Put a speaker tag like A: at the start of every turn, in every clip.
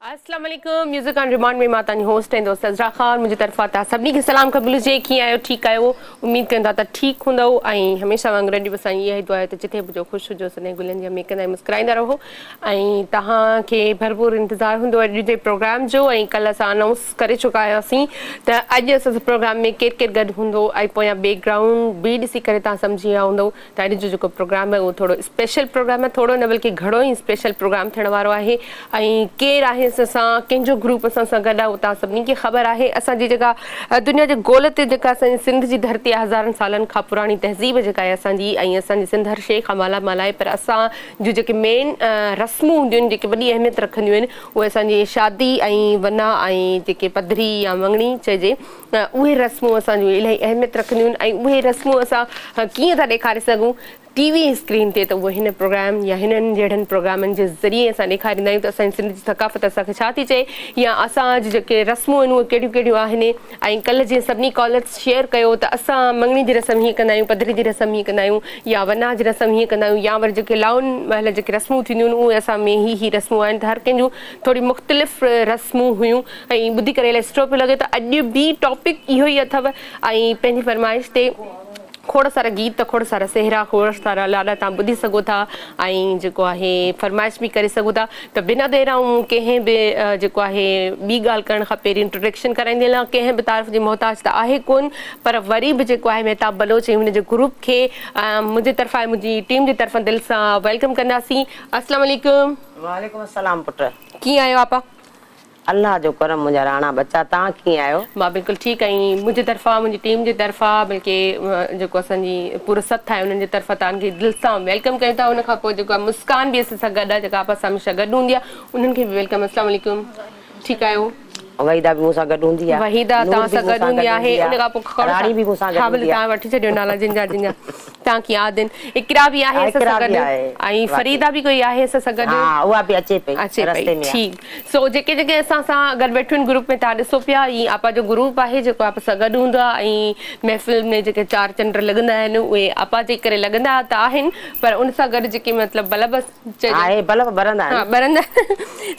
A: अस्सलाम वालेकुम music on remand में मां तव्हांजी होस्ट ऐं दोस्त अज़रा ख़ान मुंहिंजी तरफ़ां तव्हां सभिनी खे सलाम क़बूल हुजे। कीअं आहियो? ठीकु आहियो? उमेद कंदा त ठीकु हूंदव ऐं हमेशह वांगुरु अॼु बि असांजी इहा ई दुआ आहे त जिथे बि जो ख़ुशि हुजो सॼे गुलनि जा महकंदा ऐं मुस्कुराईंदा रहो ऐं तव्हांखे भरपूर इंतज़ारु हूंदो अॼु जे प्रोग्राम जो। ऐं कल्ह असां अनाउंस करे चुका आहियासीं त अॼु असां प्रोग्राम में केरु केरु गॾु हूंदो ऐं पोयां बैकग्राउंड बि ॾिसी करे तव्हां सम्झी विया हूंदव त अॼु जो जेको प्रोग्राम आहे उहो थोरो स्पेशल प्रोग्राम आहे, थोरो न बल्कि घणो ई स्पेशल प्रोग्राम थियण वारो आहे। ऐं केरु आहे असां कंहिंजो ग्रुप असां सां गॾु आहे उहो तव्हां सभिनी खे ख़बर आहे। असांजी जेका दुनिया जे गोल ते जेका असांजी सिंध जी धरती आहे, हज़ारनि सालनि खां पुराणी तहज़ीब जेका आहे असांजी, ऐं असांजी सिंध हर शइ खां मालामाल आहे, पर असां जूं जेके मेन रस्मूं हूंदियूं आहिनि जेके वॾी अहमियत रखंदियूं आहिनि उहे असांजी शादी ऐं वना ऐं जेके पधरी या मंगणी चइजे उहे रस्मूं असांजूं इलाही अहमियत रखंदियूं आहिनि। ऐं उहे रस्मूं असां कीअं था ॾेखारे सघूं टीवी स्क्रीन ते, त उहो हिन प्रोग्राम या हिननि जहिड़नि प्रोग्रामनि जे ज़रिए असां ॾेखारींदा आहियूं त असांजी सिंध जी थकाफ़त असांखे छा थी चए या असांजी जेके रस्मूं आहिनि उहे कहिड़ियूं कहिड़ियूं आहिनि। ऐं कल्ह जीअं सभिनी कॉलर्स शेयर कयो त असां मंगणी जी रस्म हीअं कंदा आहियूं, पधरी जी रस्म हीअं कंदा आहियूं, या वना जी रस्म हीअं कंदा आहियूं, या वरी जेके लाउन महिल जेके रस्मूं थींदियूं आहिनि उहे असां में ही रस्मूं आहिनि। त हर कंहिंजूं थोरी मुख़्तलिफ़ रस्मूं हुयूं ऐं ॿुधी करे इलाही सुठो पियो लॻे त अॼु बि टॉपिक इहो ई अथव। ऐं पंहिंजी फरमाइश ते खोड़ सारा गीत, खोड़ सारा सेहरा, खोड़ सारा लाॾा तव्हां ॿुधी सघो था ऐं जेको आहे फरमाइश बि करे सघो था। त बिना देर ऐं कंहिं बि जेको आहे ॿी ॻाल्हि करणु खां पहिरीं इंट्रोडक्शन कराईंदी लाइ कंहिं बि तारीफ़ जी मोहताज त आहे कोन, पर वरी बि जेको आहे मेहताब बलोच ऐं हुनजे ग्रुप खे मुंहिंजी तरफ़ां ऐं मुंहिंजी टीम जी तरफ़ां दिलि सां वेलकम कंदासीं। अस्सलाम वालेकुम।
B: वालेकुम अस्सलाम पुट।
A: कीअं आहियो आपा?
B: अल्लाह जो करम मुंहिंजा राणा बच्चा, तव्हां कीअं आहियो?
A: मां बिल्कुलु ठीकु आहीं। मुंहिंजी तरफ़ां मुंहिंजी टीम जे तरफ़ां बल्कि जेको असांजी पूरो सथ आहे उन्हनि जे तरफ़ां तव्हांखे दिलि सां वेलकम कयूं था। उन खां पोइ जेको आहे मुस्कान बि असां सां गॾु आहे, जेका आपा सां हमेशह गॾु हूंदी आहे, उन्हनि खे बि वेलकम। अस्सलाम वालेकुम। ठीकु आहियो?
B: वहीदा बि मूंसां गॾु हूंदी आहे।
A: वहीदा तव्हां सां गॾु हूंदी आहे। उन खां पोइ
B: राणी बि मूंसां गॾु हूंदी आहे।
A: तव्हां वठी छॾियो नाला जिंजा जिंजा तव्हांखे यादि आहिनि। इकरा बि आहे असां सां गॾु ऐं फरीदा बि कोई आहे असां सां गॾु।
B: हा, उहा बि अचे पई रस्ते में।
A: ठीकु। सो जेके जेके असां सां गॾु वेठियूं आहिनि ग्रुप में तव्हां ॾिसो पिया, ही आपा जो ग्रुप आहे जेको आप सां गॾु हूंदो आहे। ऐं महफ़िल में जेके चार चंड लॻंदा आहिनि उहे आपा जे करे लॻंदा त आहिनि, पर उन सां गॾु जेके मतिलबु बल्ब
B: आहे बल्ब ॿरंदा आहिनि।
A: ॿरंदा।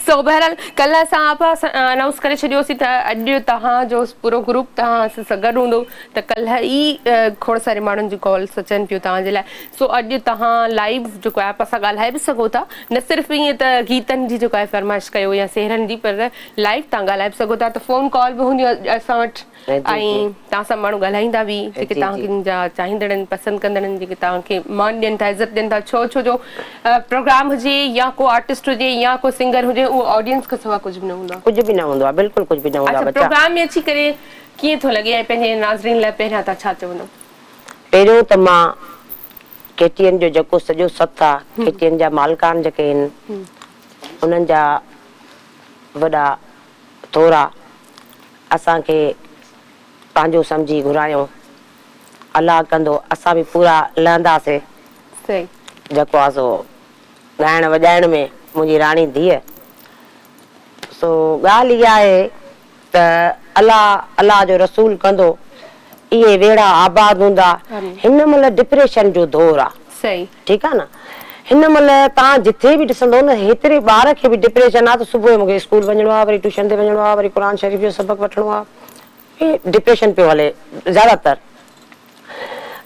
A: सो बहरहाल कल्ह असां आपा अनाउंस करे छॾियोसीं त अॼु तव्हांजो पूरो ग्रुप तव्हां सां गॾु हूंदो, त कल्ह ई खोड़ सारे माण्हुनि जी कॉल्स अचनि पियूं तव्हांजे लाइ। सो अॼु तव्हां लाइव जेको आहे आप सां ॻाल्हाए बि सघो था, न सिर्फ़ु ईअं त गीतनि जी जेको आहे फरमाइश कयो या सेहरनि जी, पर लाइव तव्हां ॻाल्हाए बि सघो था। त फ़ोन कॉल बि हूंदियूं असां वटि ऐं तव्हां सां माण्हू ॻाल्हाईंदा बि जेके तव्हांखे जा चाहींदड़ आहिनि, पसंदि कंदड़ आहिनि, जेके तव्हांखे मान ॾियनि था, इज़त ॾियनि था। छो जो प्रोग्राम हुजे या को आर्टिस्ट हुजे या को सिंगर हुजे, उहो ऑडियंस खां सवाइ कुझु बि न हूंदो आहे।
B: कुझु बि न हूंदो आहे, बिल्कुलु कुझु बि न हूंदो आहे।
A: प्रोग्राम में अची करे कीअं थो लॻे ऐं पंहिंजे नाज़रीन लाइ पहिरियां तव्हां छा चवंदो?
B: पहिरियों त मां केटीएन जो जेको सॼो सथ आहे, केटीएन जा मालिकान जेके आहिनि उन्हनि जा वॾा थोरा असांखे पंहिंजो सम्झी घुरायो। अलाह कंदो असां बि पूरा लहंदासीं।
A: सही।
B: जेको आहे सो ॻाइण वॼाइण में मुंहिंजी राणी धीअ। सो ॻाल्हि इहा आहे त अलाह जो रसूल कंदो इहे वेड़ा आबाद हूंदा। हिन महिल डिप्रेशन जो दौर आहे।
A: सही। ठीकु
B: आहे न? हिन महिल तव्हां जिथे बि ॾिसंदो न, हेतिरे ॿार खे बि डिप्रेशन आहे त सुबुह जो मूंखे स्कूल वञिणो आहे, वरी ट्यूशन ते वञिणो आहे, वरी क़ुर शरीफ़ जो सबक़ वठिणो आहे। हे डिप्रेशन पियो हले ज़्यादातर।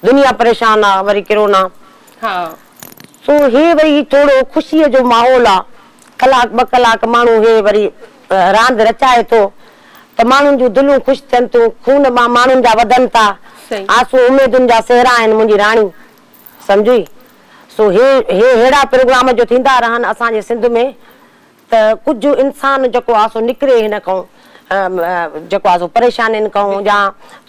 B: दुनिया परेशान आहे, वरी किरोना।
A: हा।
B: सो हे वरी थोरो ख़ुशीअ जो माहौल आहे। कलाक ॿ कलाक माण्हू हे वरी रांदि रचाए थो त माण्हुनि जूं दिलूं ख़ुशि थियनि थियूं, खून मां माण्हुनि जा वधनि था, आंसू उमेदुनि जा सेहरा आहिनि मुंहिंजी राणी, सम्झी? सो हे अहिड़ा प्रोग्राम जो थींदा रहनि असांजे सिंध में त कुझु इंसान जेको आहे सो निकिरे हिन खां, जेको आहे सो परेशानियुनि खां, या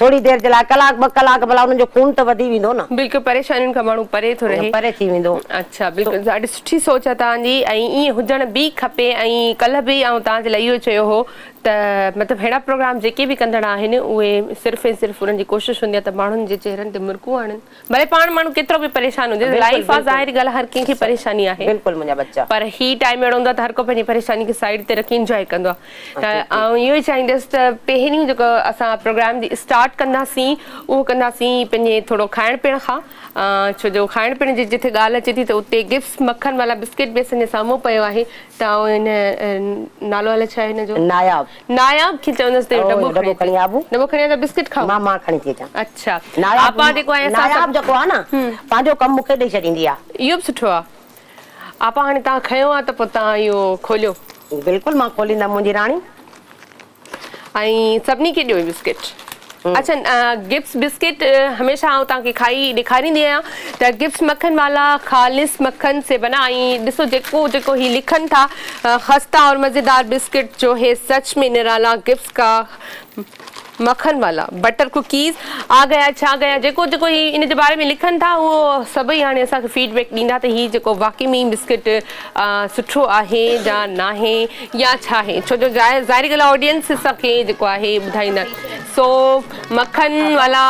B: थोरी देरि जे लाइ कलाक ॿ कलाक भला हुननि जो खून त वधी वेंदो न। बिल्कुलु
A: परेशानियुनि खां माण्हू परे थो रहे,
B: परे थी वेंदो।
A: अच्छा, बिल्कुलु ॾाढी सुठी सोच आहे तव्हांजी ऐं ईअं हुजण बि खपे। ऐं कल्ह बि ऐं तव्हांजे लाइ इहो चयो हो त मतिलबु अहिड़ा प्रोग्राम जेके बि कंदड़ आहिनि उहे सिर्फ़ु ऐं सिर्फ़ु उन्हनि जी कोशिशि हूंदी आहे त माण्हुनि जे चेहरनि ते मुर्कूं आणनि, भले पाण माण्हू केतिरो बि परेशान हुजे। लाइफ आहे, ज़ाहिर ॻाल्हि आहे, हर कंहिंखे परेशानी आहे।
B: बिल्कुलु मुंहिंजा बच्चा। पर
A: ही टाइम अहिड़ो हूंदो आहे त हर को पंहिंजी परेशानी खे साइड ते रखी इंजॉय कंदो आहे। त ऐं इहो ई चाहींदसि त पहिरीं जेको असां प्रोग्राम जी स्टार्ट कंदासीं उहो कंदासीं पंहिंजे थोरो खाइण पीअण खां। छो जो खाइण पीअण जी जिथे ॻाल्हि अचे थी त उते गिफ्ट्स मक्खन वाला बिस्किट बि असांजे साम्हूं पियो आहे, त इन नालो अलाए छा आहे हिन जो
B: नायाब
A: नायाब खे चवंदसि त
B: ओ,
A: डबो
B: खणी आबू
A: डबो खणी त बिस्किट खाओ
B: मां खणी थी अचां
A: अच्छा
B: नायाब
A: आपा जेको आहे
B: नायाब जेको आहे न पंहिंजो कमु मूंखे ॾेई छॾींदी आहे
A: इहो बि सुठो आहे आपा हाणे तव्हां खयो आहे त पोइ तव्हां इहो खोलियो
B: बिल्कुलु मां खोलींदमि मुंहिंजी राणी
A: ऐं सभिनी खे ॾियो बिस्किट अच्छा गिफ्ट बिस्किट हमेशह आउं तव्हांखे खाई ॾेखारींदी आहियां त गिफ्ट मक्खन वाला खालिस मक्खन से बना ऐं ॾिसो जेको जेको ही लिखनि था खस्ता और मज़ेदार बिस्किट जो है सच में निराला गिफ्ट का मक्खन वाला बटर कुकीज़ आ गया छा गया जेको जेको ही इन जे बारे में लिखनि था उहो सभई हाणे असांखे फीडबैक ॾींदा त हीउ जेको वाक़ई में बिस्किट सुठो आहे या न आहे या छा आहे छो जो ज़ाहिरी ॻाल्हि आहे ऑडियंस असांखे जेको आहे ॿुधाईंदा सो मक्खन वाला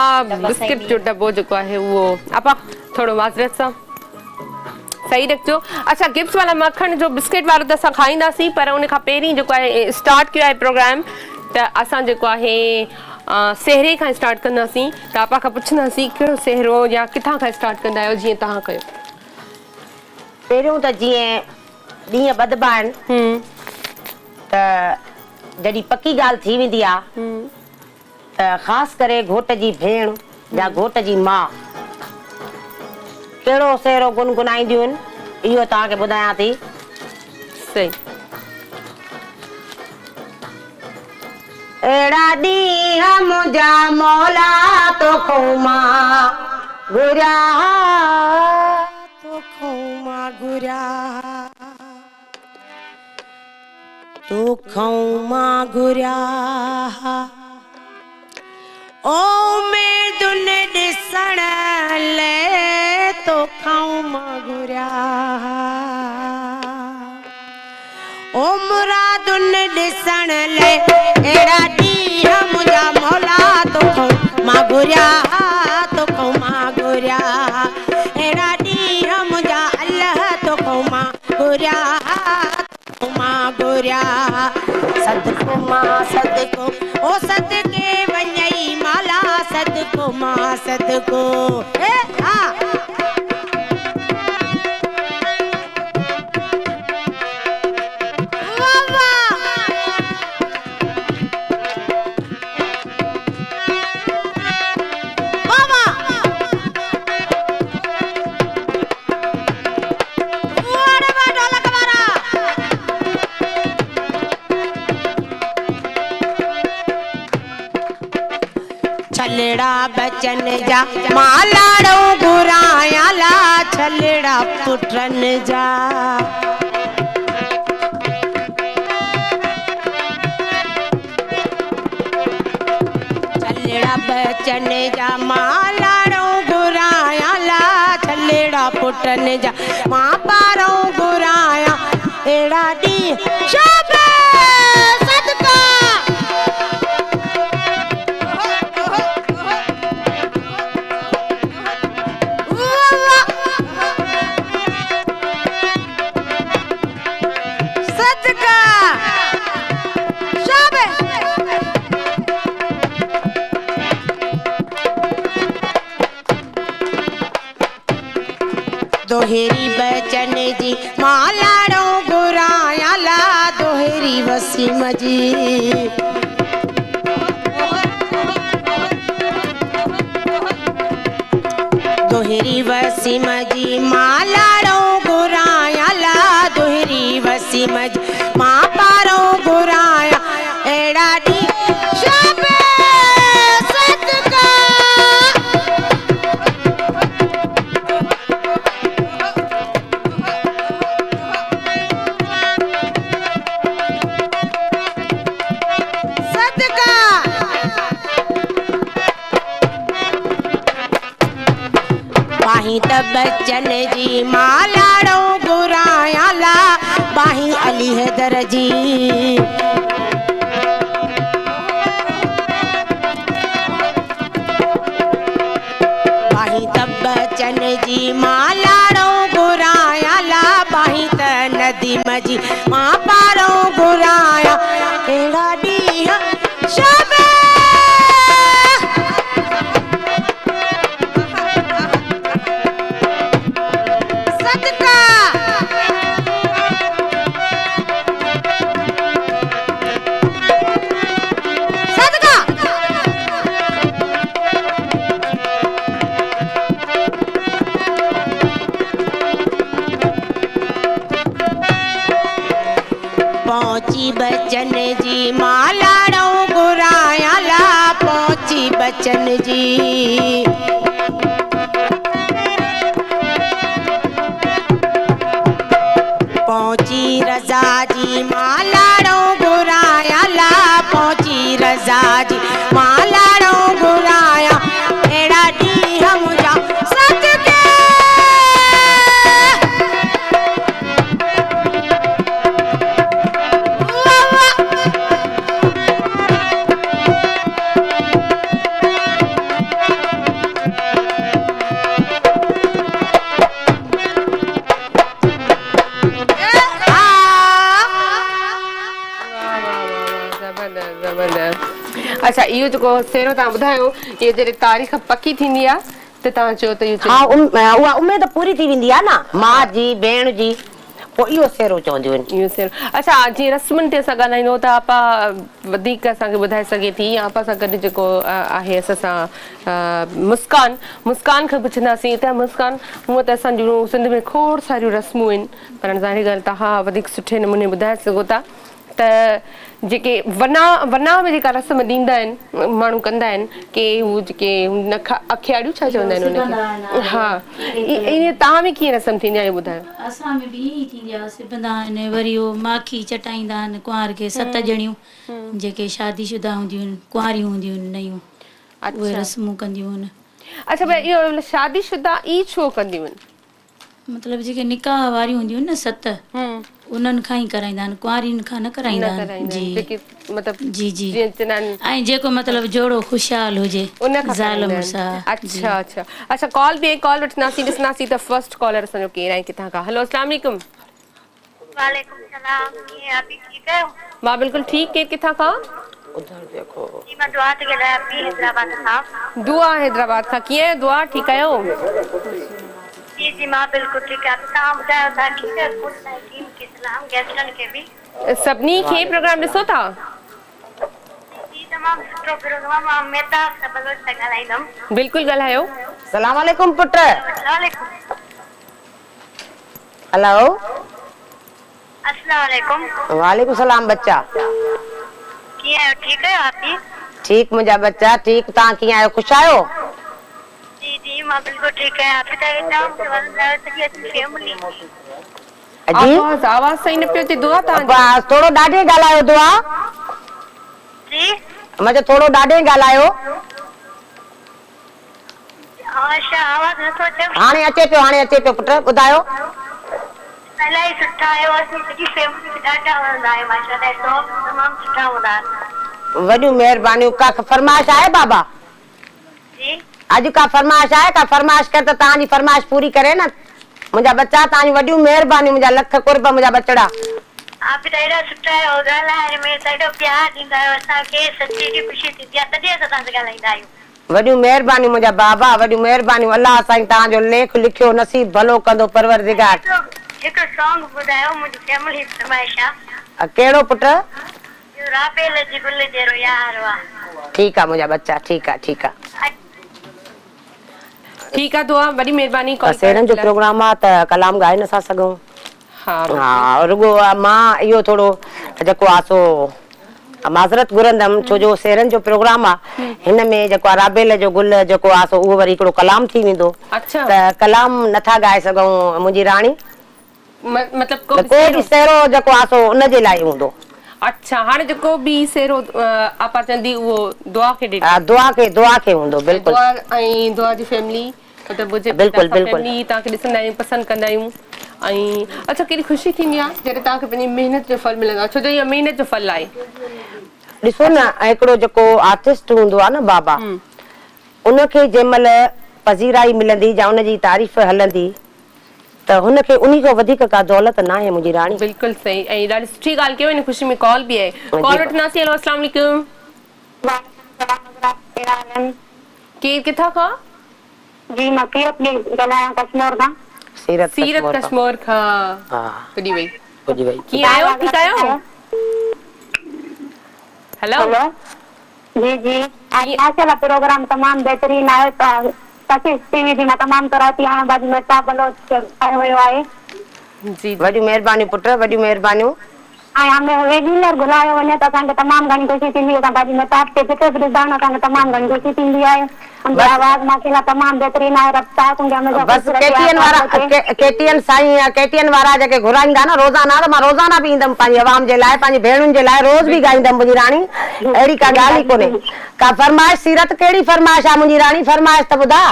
A: बिस्किट जो डब्बो जेको आहे उहो आपा थोरो माज़रत सां सही रखिजो अच्छा गिफ्ट वाला मक्खन जो बिस्किट वारो त असां खाईंदासीं पर उन खां पहिरीं जेको आहे स्टार्ट कयो आहे प्रोग्राम त असां जेको आहे सेहरे खां स्टार्ट कंदासीं त आपा खां पुछंदासीं कहिड़ो सेहरो या किथां खां स्टार्ट कंदा आहियो जीअं तव्हां कयो
B: पहिरियों त जीअं ॾींहं ॿधबा आहिनि त जॾहिं पकी ॻाल्हि थी वेंदी आहे त ख़ासि करे घोट जी भेण या घोट जी माउ कहिड़ो सेहरो गुनगुनाईंदियूं आहिनि इहो तव्हांखे ॿुधायां थी
A: सही
B: अहिड़ा ॾींहं मुंहिंजा मौला तोखो मां घुरिया तोखो मां घुरिया तोखो मां घुरिया ओ उमेदुनि ॾिसण लाइ तोखो मां घुरिया ओ मुरादुनि ॾिसण लाइ अहिड़ा ॾींहं मुंहिंजा मौला तोखो मां घुरिया तोखो मां घुरिया अहिड़ा ॾींहं मुंहिंजा अलाह तोखो मां घुरिया तोखो मां घुरिया सदको मां सदको ओ सदके वञई माला सदको मां सदको हा छलड़ा बचन जा मालाड़ो घुराया ला छलड़ा पुटन जा छलड़ा बचन जा मालाड़ो घुराया ला छलड़ा पुटन जा मां पारो घुराया एड़ा दी शाबे सदका दोहेरी बचन जी मालाड़ो घुराया ला दोहेरी वसीम जी दोहेरी वसीम जी मालाड़ो घुराया ला दोहेरी वसीम जी मां पारो घुराया एड़ा दी शाबे सदका बाही त बच्चन जी मालाड़ो घुराया ला बाही अली हैदर जी बाही त बच्चन जी मालाड़ो घुराया ला बाही त नदीम जी मां पारो घुराया एड़ा ॾींहं शाबे पहुंची बचन जी मां लाड़ो घुराया ला पहुंची बचन जी पहुंची रज़ा जी मां लाड़ो घुराया ला पहुंची रज़ा जी मां लाड़ो घुराया अहिड़ा ॾींहं मुंहिंजा सच के
A: अच्छा इहो जेको सेरो तव्हां ॿुधायो इहो जॾहिं तारीख़ पकी थींदी आहे त तव्हां चयो त इहो
B: हा उहा उमेद पूरी थी वेंदी आहे न मां जी भेण जी पोइ इहो सेरो चवंदियूं आहिनि
A: इहो सेरो अच्छा जीअं रस्मनि ते असां ॻाल्हाईंदो त आपा वधीक असांखे ॿुधाए सघे थी या आपा सां गॾु जेको आहे असां सां मुस्कान खां पुछंदासीं त मुस्कान हूअं त असां जूं सिंध में खोड़ सारियूं रस्मूं आहिनि पर ज़ाहिर ॻाल्हि तव्हां वधीक सुठे नमूने ॿुधाए सघो था त जेके वना में जेका रस्म ॾींदा आहिनि माण्हू कंदा आहिनि के हू जेके अखियाड़ियूं छा चवंदा आहिनि उनखे हा ईअं तव्हां में कीअं रस्म थींदी आहे ॿुधायो
C: असां में बि ईअं ई थींदी आहे सिबंदा आहिनि वरी उहो माखी चटाईंदा आहिनि कुंवार खे 7 ॼणियूं जेके शादीशुदा हूंदियूं आहिनि कुंवारियूं हूंदियूं आहिनि नयूं उहे रस्मूं कंदियूं आहिनि
A: अच्छा भई इहो शादीशुदा ई छो कंदियूं आहिनि
C: मतिलबु जेके निकाह वारियूं हूंदियूं आहिनि न 7 उन्हनि खां ई कराईंदा आहिनि कुंवारियुनि खां न कराईंदा आहिनि जी जी ऐं जेको मतिलबु जोड़ो ख़ुशहाल हुजे ज़ाल मुड़ुस
A: अच्छा अच्छा अच्छा कॉल बि कॉल वठंदासीं ॾिसंदासीं त फर्स्ट कॉलर असांजो केरु आहे किथां खां हेलो अस्सलाम वालेकुम
D: वालेकुम सलाम कीअं आप ठीक है
A: मां बिल्कुलु ठीकु केरु किथां खां
D: जी मां दुआ थी ॻाल्हायां अपनी हैदराबाद खां
A: दुआ हैदराबाद खां कीअं आहियो दुआ ठीकु आहियो
D: जी जी मां बिल्कुलु ठीकु आहे तव्हां ॿुधायो तव्हां ठीकु आहे कोविड-19 के सलाम गेस्टनि खे बि
A: सभिनी खे प्रोग्राम ॾिसो था
D: जी तमामु सुठो प्रोग्राम मां मेहता सां बलोच सां ॻाल्हाईंदमि
A: बिल्कुलु ॻाल्हायो
B: सलाम वालेकुम पुट
D: वालेकुम
B: हेलो
D: अस्सलाम वालेकुम
B: वालेकुम सलाम बच्चा
D: कीअं आहियो ठीकु आहियो आप भी
B: ठीक मुंहिंजा बच्चा ठीक तव्हां कीअं आहियो ख़ुशि आहियो
D: जी जी मां बिल्कुलु ठीकु आहियां आप ॿुधायो फैमिली
A: आवाज़ सही न पियो अचे दुआ तव्हां
B: थोरो ॾाढे ॻाल्हायो दुआ
D: जी
B: मुंहिंजो थोरो ॾाढे ॻाल्हायो
D: अच्छा आवाज़ नथो अचे
B: हाणे अचे पियो पुट ॿुधायो
D: इलाही सुठा आहियो असीं सॼी फैमिली ॾाढा वणंदा आहियूं माशाल्लाह तमामु सुठा हूंदा आहिनि
B: वॾियूं महिरबानियूं का फरमाइश आहे बाबा
D: जी
B: अॼु का फरमाइश आहे का फरमाइश कर त तव्हांजी फरमाइश पूरी करे न मुंहिंजा बच्चा तव्हांजी वॾियूं महिरबानियूं मुंहिंजा लख कुर्ब मुंहिंजा बचड़ा
D: आप ॾाढा सुठा आहियो ॻाल्हाइण में ॾाढो प्यार ॾींदा आहियो असांखे सची जी ख़ुशी थींदी आहे तॾहिं असां तव्हां सां ॻाल्हाईंदा आहियूं
B: वॾियूं महिरबानियूं मुंहिंजा बाबा वॾियूं महिरबानियूं अलाह साईं तव्हांजो लेख लिखियो नसीब भलो कंदो परवरदिगार
D: हिकु सॉन्ग ॿुधायो मुंहिंजी फैमिली फरमाइश आहे
B: कहिड़ो पुट
D: राबेल जी गुल जहिड़ो यार आहे
B: ठीकु आहे मुंहिंजा बच्चा ठीकु आहे ठीकु
A: आहे दुआ वॾी महिरबानी
B: सेरनि जो प्रोग्राम आहे त कलाम ॻाए नथा सघूं हा रुगो मां इहो थोरो जेको आहे सो माज़रत घुरंदमि छो जो सेरनि जो प्रोग्राम आहे हिन में जेको आहे राबेल जो गुल जेको आहे सो उहो वरी हिकिड़ो कलाम थी वेंदो त कलाम नथा ॻाए सघूं मुंहिंजी राणी
A: मतलब
B: को बि सेरो जेको आहे सो उनजे लाइ हूंदो
A: अच्छा हाणे जेको बि सेरो आपा चंदी वो दुआ के
B: दुआ के हूंदो बिल्कुल
A: दुआ ऐं दुआ जी फैमिली मतलब मुझे
B: बिल्कुल
A: फैमिली ताके ॾिसंदा आहियूं पसंद कंदा आहियूं ऐं अच्छा केॾी ख़ुशी थींदी आहे जॾहिं तव्हांखे पंहिंजी महिनत जो फल मिलंदो आहे छो जो इहा महिनत जो फल आहे
B: ॾिसो न हिकिड़ो जेको आर्टिस्ट हूंदो आहे न बाबा उनखे जंहिंमहिल पज़ीराई मिलंदी या उनजी तारीफ़ हलंदी त हुनखे उन्ही खां वधीक का दौलत न आहे मुंहिंजी राणी
A: बिल्कुल सही ऐं ॾाढी सुठी ॻाल्हि कयो इन खुशी में कॉल भी है कॉल वठंदासीं हेलो अस्सलाम वालेकुम केर किथां खां
D: जी मां सीरत ॻाल्हायां कश्मीर खां
A: सीरत कश्मीर खां
B: हां
A: पुॼी वई कीअं आहियो ठीकु आहियो हेलो
D: जी जी माशाल्लाह प्रोग्राम तमाम बेहतरीन आहे त तसी टीवी जी मां तमाम कराती हाणे बाजू में सा बलोच आयो हुयो आहे
B: जी वॾी महिरबानी पुट वॾी महिरबानियूं
D: हमें रेगुलर घुलायो वञे त असांखे तमामु घणी ख़ुशी थींदी आहे। भाॼी में ताप ते पिते फिरदान असांखे तमामु घणी ख़ुशी थींदी आहे। उनकी आवाज़ माशाल्लाह तमामु बहितरीन आहे। रफ्तार उनके हमेशा
B: बस केटीएन साईं केटीएन वारा जेके घुराईंदा न रोज़ाना त मां रोज़ाना बि ईंदमि पंहिंजी आवाम जे लाइ पंहिंजी भेणुनि जे लाइ रोज़ बि ॻाईंदमि मुंहिंजी राणी। अहिड़ी का ॻाल्हि ई कोन्हे। का फरमाइश सीरत कहिड़ी फरमाइश आहे मुंहिंजी राणी? फरमाइश त ॿुधा।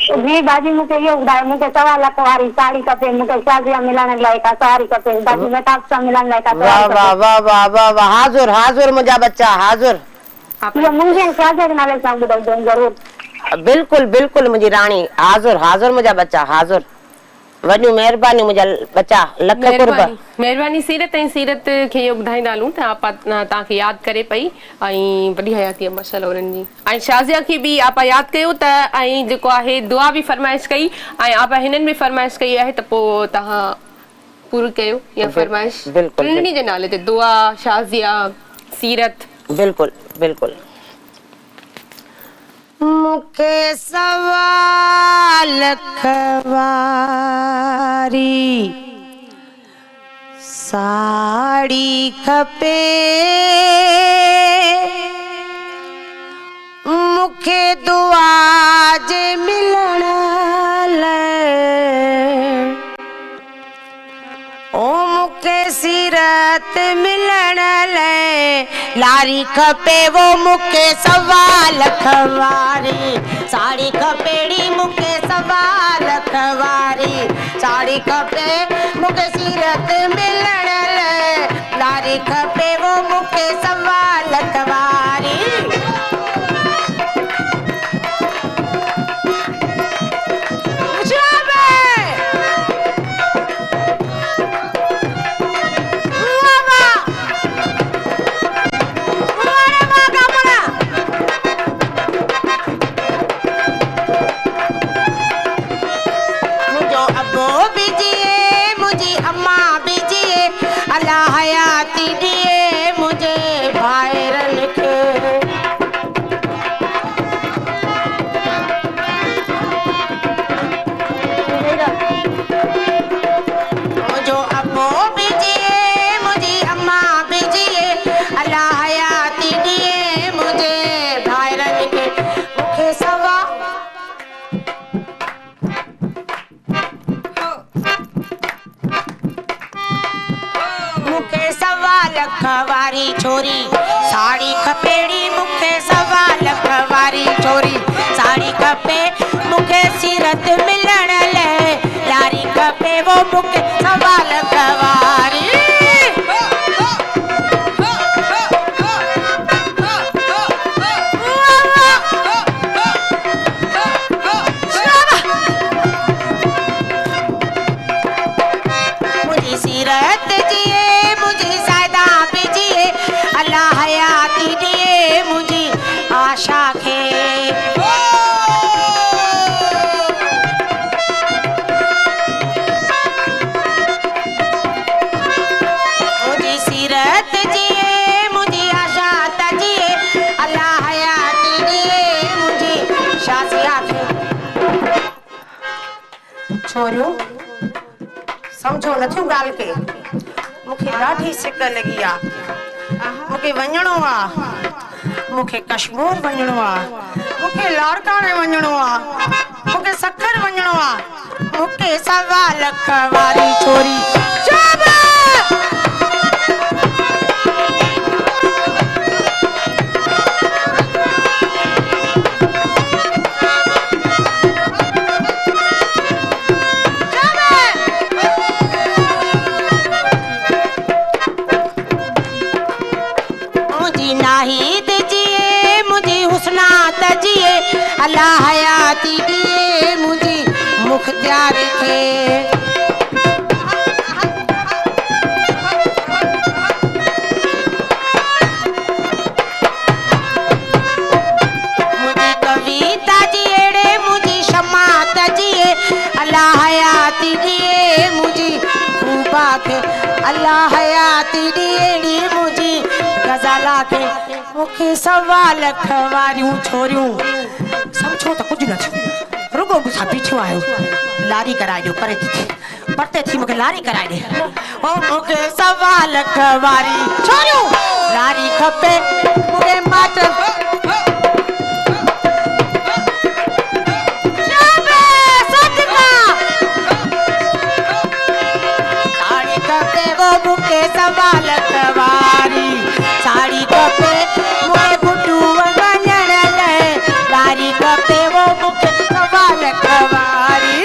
D: जी भाॼी मूंखे इहो ॿुधायो, मूंखे 1.25 लख वारी साड़ी खपे, मूंखे शादियां मिलण लाइ का साड़ी खपे, भाॼी में ताप सां मिलण लाइ का
B: वाह वाह वाह वाह वाह वाह, हाज़ुर हाज़ुर मुंहिंजा बच्चा हाज़ुर।
D: इहो मुंहिंजे शादी जे नाले सां ॿुधाइजो ज़रूर।
B: बिल्कुल बिल्कुल मुंहिंजी राणी हाज़ुर हाज़ुर मुंहिंजा बच्चा हाज़ुर। वॾियूं महिरबानी मुंहिंजा बच्चा लख कुर्ब।
A: महिरबानी सीरत ऐं सीरत खे इहो ॿुधाईंदा हलूं त आपा तव्हांखे यादि करे पई ऐं वॾी हयाती आहे माशाल्लाह उन्हनि जी। ऐं शाज़िया खे बि आपा यादि कयो त ऐं जेको आहे दुआ बि फरमाइश कई ऐं आपा हिननि बि फरमाइश कई आहे त पोइ तव्हां पूरी कयो या फरमाइश टिनि जे नाले ते दुआ शाज़िया सीरत।
B: बिल्कुल बिल्कुल। मूंखे 1.25 लख वारी साड़ी खपे, मूंखे दुआ जे मिलण लाइ, ओ मूंखे सीरत मिलण लाइ लारी खपे, वो मूंखे 1.25 लख वारी साड़ी खपेड़ी, मूंखे 1.25 लख वारी साड़ी खपे, मूंखे सीरत मिलण लाइ लारी खपे, वो मूंखे 1.25 लख वारी। हयाती दिए मुझे भाइरन के, जो अब्बो भी जिए मुझे अम्मा भी जिए, अल्लाह हयाती दिए मुझे भाइरन के, मुखे सवा मूंखे 1.25 लख वारी छोरी साड़ी खपेड़ी, मूंखे 1.25 लख वारी छोरी साड़ी खपे, मूंखे सीरत मिलण लाइ लारी खपे, वो मूंखे 1.25 लख वारी। मुझी सीरत जिए मुझी सायदा भी जिए, अल्लाह हयाती दिए मुझी आशा खे, मुझी सीरत जिए मुझी आशा तजिए, अल्लाह हयाती दिए मुझी शाज़िया खे। छोरियो समझो नथियूं ॻाल्हि खे, मूंखे ॾाढी सिक लॻी आहे, मूंखे वञिणो आहे, मूंखे कश्मीर वञिणो आहे, मूंखे लाड़काणे वञिणो आहे, मूंखे सखर वञिणो आहे, मूंखे 1.25 लख वारी छोरी नाहिद जिए मुझी हुस्ना तजिए, अल्लाह हयाती दिए मुझी मुख्तियार खे, मुझी कविता जिएड़े मुझी शमा तजिए, अल्लाह हयाती दिए मुझी खूबा खे, अल्लाह हयाती दिएड़ी मुझी गज़ाला खे, मूंखे 1.25 लख वारियूं छोरियूं। समझो त कुझु न थियो, रुगो मूंसां बीठियूं आहियो, लारी कराए ॾियो परे थी, परते थी मूंखे लारी कराए ॾे ओ मूंखे 1.25 लख वारी छोरियूं लारी खपे मूंखे मास्टर साड़ी खपे वो मूंखे 1.25 लख वारी साड़ी खपे मूंखे गुड्डू वञण लाइ लारी खपे वो मूंखे 1.25 लख वारी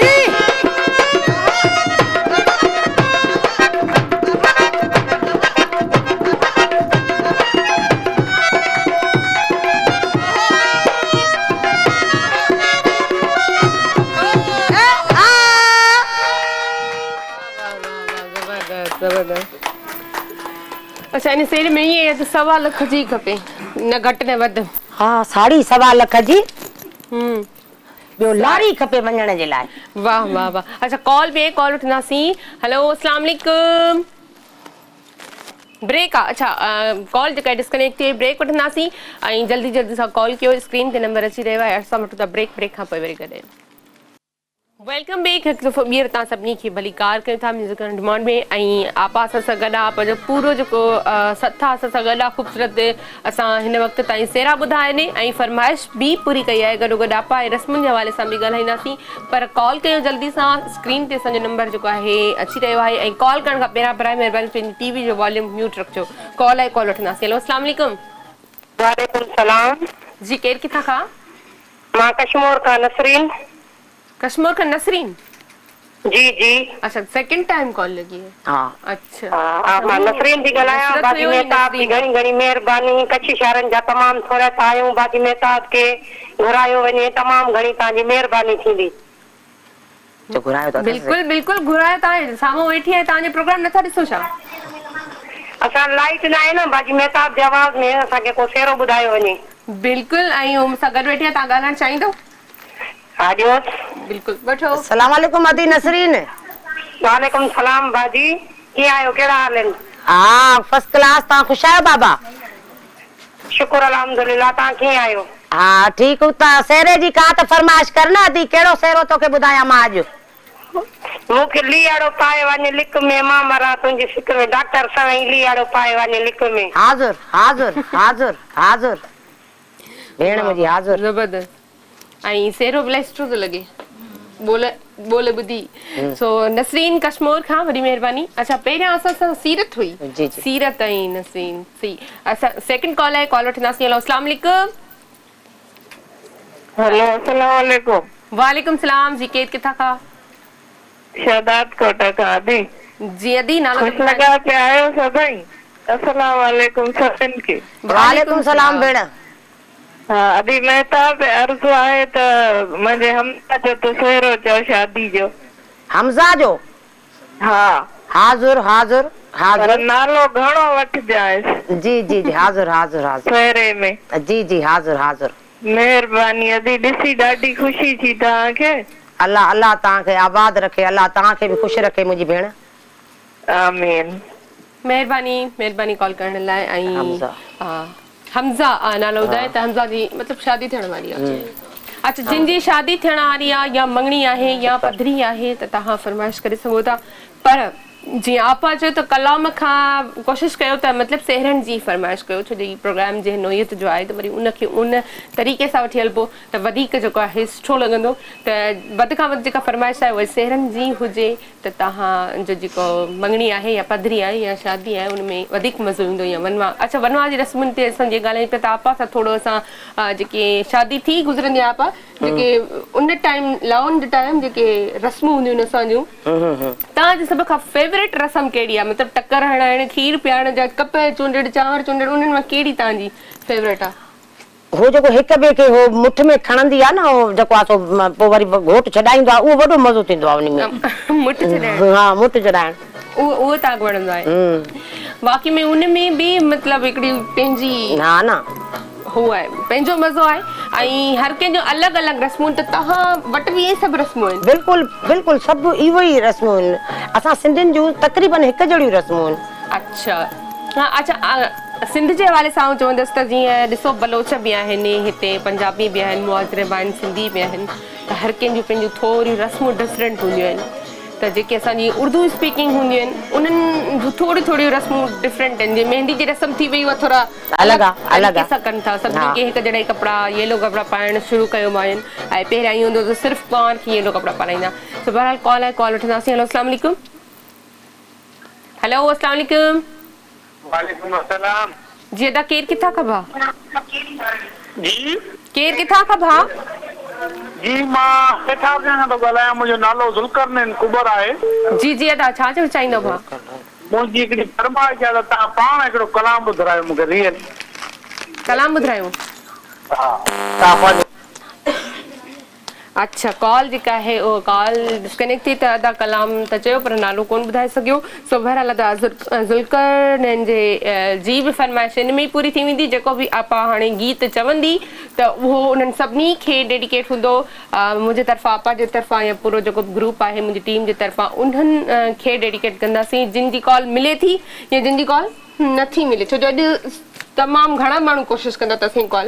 A: अच्छा इन सेल में ये 1.25 लख जी खपे न घटि न वधि
B: हाँ साड़ी 1.25 लख जी ॿियो लारी खपे वञण जे लाइ
A: वाह वाह वाह अच्छा कॉल पे कॉल उठंदासीं हेलो अस्सलाम वालेकुम ब्रेक अच्छा कॉल जेका डिस्कनेक्ट थी ब्रेक वठंदासीं ऐं जल्दी जल्दी सां कॉल कयो स्क्रीन ते नंबर अची रहियो आहे असां वटि त ब्रेक खां पोइ वरी गॾु वेलकम बैक हिकु दफ़ो ॿीहर तव्हां सभिनी खे भली कार कयो था म्यूज़िक ऑन डिमांड में ऐं आपा असां सां गॾु आहे पंहिंजो पूरो जेको सथा असां सां गॾु आहे ख़ूबसूरत असां हिन वक़्तु ताईं सेरा ॿुधा आहिनि ऐं फरमाइश बि पूरी कई आहे गॾोगॾु आपा ऐं रस्मुनि जे हवाले सां बि ॻाल्हाईंदासीं पर कॉल कयो जल्दी सां स्क्रीन ते असांजो नंबर जेको आहे अची रहियो आहे ऐं कॉल करण खां पहिरियां बराए महिरबानी पंहिंजी टीवी जो वॉल्यूम म्यूट रखिजो कॉल आहे कॉल वठंदासीं हेलो अस्सलाम वालेकुम
D: वालेकुम सलाम
A: जी केरु किथां खां
D: मां कश्मीर खां नसरीन
A: कश्मीर खां नसरीन
D: जी जी
A: अच्छा सेकंड टाइम कॉल लगी है
B: हाँ
A: अच्छा
D: मां नसरीन थी ॻाल्हायां बाक़ी मेहताब जी घणी घणी महिरबानी कच्छी शहरनि जा तमामु थोरा आहियूं बाक़ी मेहताब खे घुरायो वञे तमामु घणी तव्हांजी महिरबानी थींदी
B: जो घुरायो था
A: बिल्कुल बिल्कुल घुरायो तव्हां साम्हूं वेठी आहे तव्हांजो प्रोग्राम नथा ॾिसो छा
D: असां लाइट न आहे न बाक़ी मेहताब जे आवाज़ में असांखे को सेरो ॿुधायो वञे
A: बिल्कुल ऐं मूंसां गॾु वेठी आहे तव्हां ॻाल्हाइण चाहींदो
D: हाजिर
A: बिल्कुल वठो
B: अस्सलाम वालेकुम अदी नसरीन
D: वालेकुम सलाम बाजी कीअं आहियो कहिड़ा हाल आहिनि
B: हाँ फर्स्ट क्लास तव्हां ख़ुशि आहियो बाबा
D: शुक्र अल्हम्दुलिल्लाह तव्हां कीअं आहियो
B: हाँ ठीक हूं ता सेरे जी का त फरमाइश करना अदी कहिड़ो सेरो तोखे ॿुधायां मां अॼु
D: मूंखे लीआड़ो पाए वञे लिक में मां मरा तुंहिंजी फिक्र में डॉक्टर साईं लीआड़ो पाए वञे लिक में
B: हाज़ुर हाज़ुर हाज़ुर हाज़ुर भेण मुंहिंजी हाज़ुर
A: ज़बरदस्त ऐं सेरो ब्लेस्टो थो लॻे बोल ॿुधी सो नसरीन कश्मीर खां वॾी महिरबानी अच्छा पहिरियां असां सां सीरत हुई
B: जी जी
A: सीरत ऐं नसरीन सी असां सेकंड कॉल आहे कॉल वठंदासीं हेलो अस्सलाम वालेकुम
D: हेलो अस्सलाम वालेकुम
A: वालेकुम सलाम जी केरु किथां खां
D: शादात कोटा का दी
A: जी अदी नालो
D: खुश लगा के आयो सदाई अस्सलाम वालेकुम सभिन के
B: वालेकुम सलाम भेण
D: हाँ अभी मेहताब अर्ज़ु आहे त मुंहिंजे हमज़ा जो तो सेरो चओ शादी जो
B: हमज़ा जो
D: हाँ
B: हाज़ुर हाज़ुर
D: पर
B: हाज़ुर
D: नालो घणो वठिजांइ
B: जी जी जी हाज़ुर हाज़ुर हाज़ुर
D: सेरे में
B: जी जी हाज़ुर हाज़ुर
D: महिरबानी अदी ॾिसी ॾाढी ख़ुशी थी तव्हांखे
B: अल्लाह अल्लाह तव्हांखे आबाद रखे अल्लाह तव्हांखे बि ख़ुशि रखे मुंहिंजी भेण
D: आमीन
A: महिरबानी महिरबानी कॉल करण लाइ ऐं
B: हमज़ा
A: हमज़ा नालो ॿुधाए त हमज़ा जी मतिलबु शादी थियण वारी आहे अच्छा जिन जी शादी थियण वारी आहे या मंगणी आहे या पधरी आहे त तव्हां फरमाइश करे सघो था पर जीअं आपा चयो त कलाम खां कोशिशि कयो त मतिलबु सेहरनि जी फरमाइश कयो छो जो हीउ प्रोग्राम जे नोयत जो आहे त वरी उनखे उन तरीक़े सां वठी हलिबो त वधीक जेको आहे सुठो लॻंदो त वधि खां वधि जेका फरमाइश आहे उहा सेहरनि जी हुजे त तव्हांजो जेको मंगणी आहे या पधरी आहे या शादी आहे उनमें वधीक मज़ो ईंदो या वनवा अच्छा वनवा जी रस्मुनि ते असां जे ॻाल्हायूं पिया त आपा सां थोरो असां जेके शादी थी गुज़रंदी आहे आपा जेके उन टाइम लाउन जे टाइम जेके रस्मूं हूंदियूं आहिनि असांजूं तव्हांजी सभ खां फेवरेट रस्म कहिड़ी आहे मतिलबु टकर हणाइण खीर पीआरण जा कप चूंडड़ चांवर चूंडड़ उन्हनि मां कहिड़ी तव्हांजी फेवरेट आहे
B: हो जेको हिक ॿिए खे हो मुठ में खणंदी आहे न हो जेको आहे सो पोइ वरी घोट छॾाईंदो आहे उहो वॾो मज़ो थींदो आहे उनमें
A: मुठ छॾाइण
B: हा मुठ छॾाइण
A: उहो तव्हांखे वणंदो आहे बाक़ी में उनमें बि मतिलबु हिकिड़ी पंहिंजी
B: हा न
A: हो आहे पंहिंजो मज़ो आहे ऐं हर कंहिंजो अलॻि अलॻि रस्मूं त तव्हां वटि बि इहे सभु रस्मूं आहिनि
B: बिल्कुलु बिल्कुलु सभु इहो ई रस्मूं आहिनि असां सिंधियुनि जूं तक़रीबन हिकु जहिड़ियूं रस्मूं आहिनि
A: अच्छा हा अच्छा सिंध जे हवाले सां चवंदसि त जीअं ॾिसो बलोच बि आहिनि हिते पंजाबी बि आहिनि मुआज़िब आहिनि सिंधी बि आहिनि त हर कंहिंजूं पंहिंजूं थोरियूं रस्मूं डिफरेंट हूंदियूं आहिनि त जेके असांजी उर्दू स्पीकिंग हूंदियूं आहिनि उन्हनि जूं थोड़ी रस्मूं डिफरेंट आहिनि। जीअं मेहंदी जी रस्म थी वई उहा थोरा अलॻि सां कनि था। सभिनी खे हिकु जहिड़ा ई कपिड़ा येलो कपिड़ा पाइण शुरू कयो आहिनि ऐं पहिरियां ई हूंदो त सिर्फ़ु कुंवार खे येलो कपिड़ा पाराईंदा। तो बहरहाल कॉल आहे, कॉल वठंदासीं। हेलो अस्सलाम वालेकुम। हेलो अस्सलाम वालेकुम।
E: वालेकुम अस्सलाम।
A: जी अदा केर किथां खां भा?
E: जी
A: केर किथां खां भा?
E: जी मां किथां खां थो ॻाल्हायां। मुंहिंजो नालो ज़ुल्करनैन कुबर आहे।
A: जी जी अदा छा चवणु चाहींदो भा?
E: मुंहिंजी हिकिड़ी फरमाइश आहे त तव्हां पाण हिकिड़ो कलाम ॿुधायो मूंखे। रियल
A: कलाम ॿुधायो?
E: हा।
A: अच्छा, कॉल जेका आहे उहो कॉल डिस्कनेक्ट थी त अदा कलाम त चयो पर नालो कोन ॿुधाए सघियो। सो बहरहाल अदा ज़ुल्करनैन जे जी बि फरमाइश इन में ई पूरी थी वेंदी। जेको बि आपा हाणे गीत चवंदी त उहो उन्हनि सभिनी खे डेडिकेट हूंदो। मुंहिंजे तरफ़ां आपा जे तरफ़ां या पूरो जेको ग्रुप आहे मुंहिंजी टीम जे तरफ़ां उन्हनि खे डेडिकेट कंदासीं जिन जी कॉल मिले थी या जिन जी कॉल नथी मिले। छो जो अॼु तमामु घणा माण्हू कोशिशि कंदा त असांजी कॉल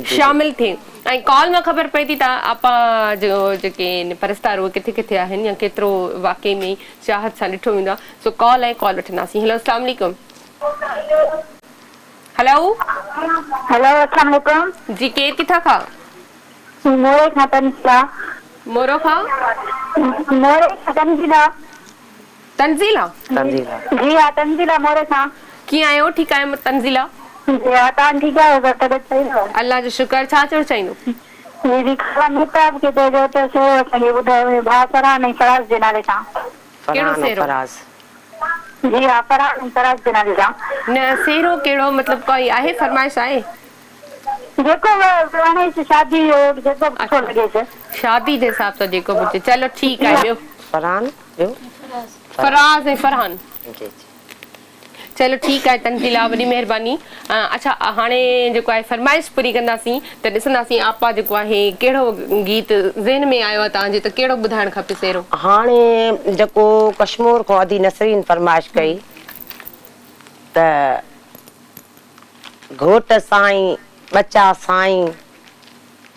A: शामिल थिए ऐं कॉल मां ख़बर पए थी त आपा जो जेके परस्तार उहे किथे किथे आहिनि या केतिरो वाकई में चाहत सां ॾिठो वेंदो आहे। सो कॉल आहे, कॉल वठंदासीं। हेलो अस्सलाम वालेकुम। हेलो
D: हेलो अस्सलाम वालेकुम।
A: जी केर किथां खां?
D: मोरे खां तंज़ीला।
A: मोरो खां?
D: मोरे खां तंज़ीला।
A: तंज़ीला?
D: जी हा तंज़ीला मोरे खां।
A: कीअं आहियो? ठीकु आहियो तंज़ीला?
D: तव्हां ठीकु आहियो?
A: अल्लाह जो शुक्र। छा चवणु चाहींदो?
D: ॿुधायो भाउ फरहान ऐं फराज़ जे नाले सां।
A: कहिड़ो सेरो?
D: जी हा फरहान ऐं फराज़ जे नाले सां।
A: न सेरो कहिड़ो मतिलबु कोई आहे फरमाइश आहे?
D: जेको हाणे शादी जेको सुठो लॻेसि।
A: शादी जे हिसाब सां जेको बि चलो ठीकु आहे। ॿियो?
B: फरहान ॿियो?
A: फराज़ ऐं फरहान। चलो ठीकु आहे तंज़ीला, वॾी महिरबानी। अच्छा हाणे जेको आहे फरमाइश पूरी कंदासीं त ॾिसंदासीं आपा जेको आहे कहिड़ो गीत ज़हन में आयो आहे तव्हांजे त कहिड़ो ॿुधाइणु खपे सेरो?
B: हाणे जेको कश्मीर खां अदी नसरीन फरमाइश कई त घोट साईं बचा साईं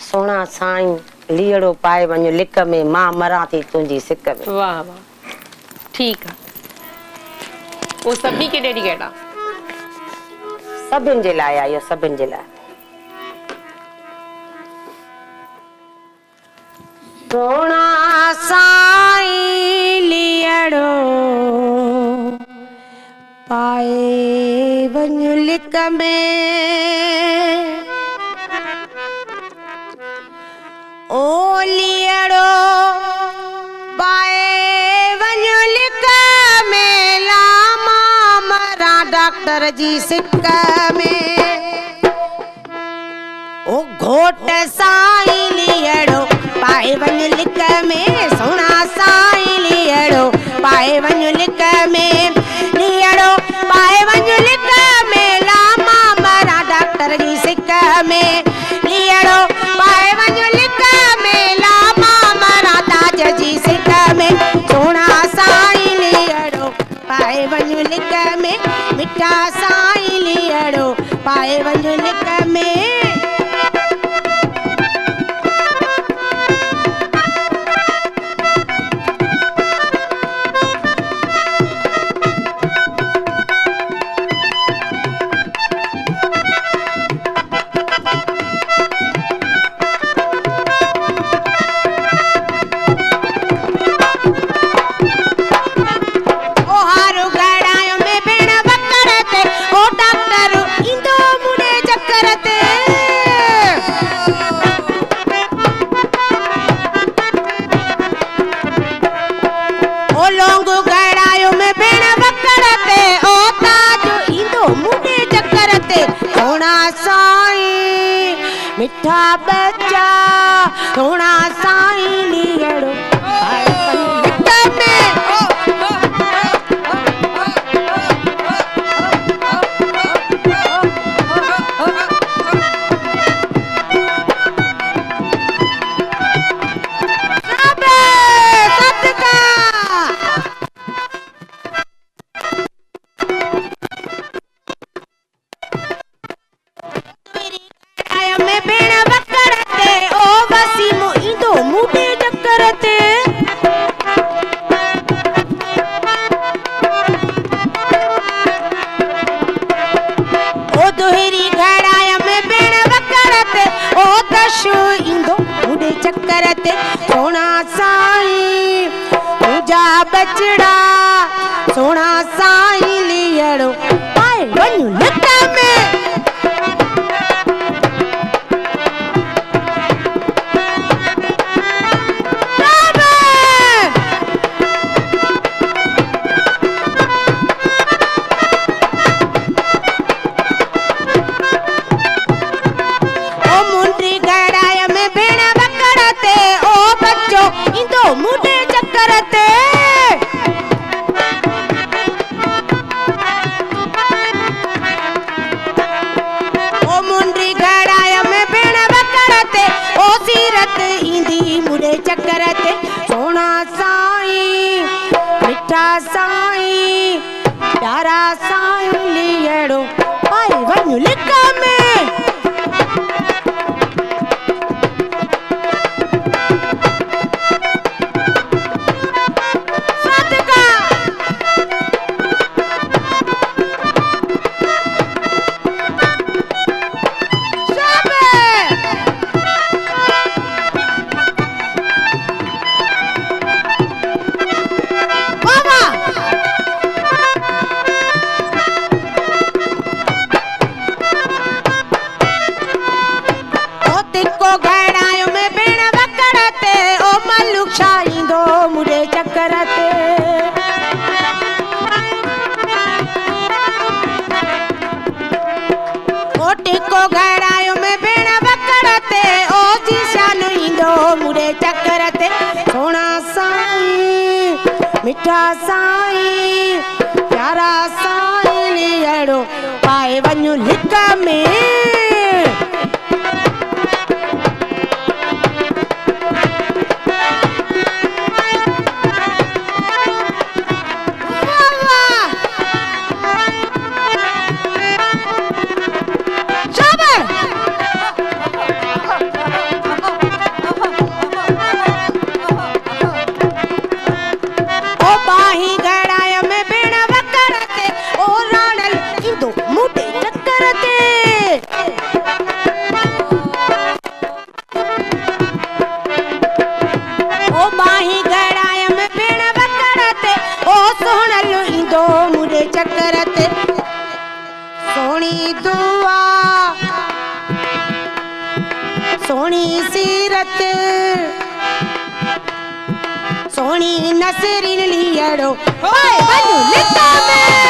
B: सोना साईं लीड़ो पाए वञो लिक में मां मरां थी तुंहिंजी सिक में।
A: वाह वाह, ठीकु आहे। वो सभी के डेडिकेट आहे?
B: सभिनि जे लाइ आहे, इहो सभिनि जे लाइ। सोना साईं लीड़ो पाए वञ लिक में ओ लीड़ो पाए वञ लिक में लामा मरा डॉक्टर जी सिक में ओ घोट साईं लीड़ो पाए वञ लिक में सोना साईं लीड़ो पाए वञ लिक में लीड़ो पाए वञ लिक में लामा मरा डॉक्टर जी सिक में लीड़ो पाए वञ लिक में लामा मरा ताज जी सिक में सोना साईं लीड़ो पाए वञ लिक में मिठा साईं लीड़ो पाए वञ लिक में। मिठा बच्चा सोना साईं लीड़ो करते
F: सुहिरी घड़ाय में भेण वकरते ओ दशो इंदो मुडे चक्करते सोना साईं तुझा बचड़ा सोना साईं लियड़ो पाए वञू लट में मुडे चक्करते ओ मुंडी घड़ाय में भेण वकरते ओ सीरत इंदी मुडे चक्करते सोना साईं मिठा साईं प्यारा साईं लियड़ो पाए वञू लिका में मिठा साईं प्यारा साईं लियड़ो पाए वञू लिका में चक्करते सोनी दुआ सोनी सीरत सोनी नसरीन लियड़ो पाए वञू लिका में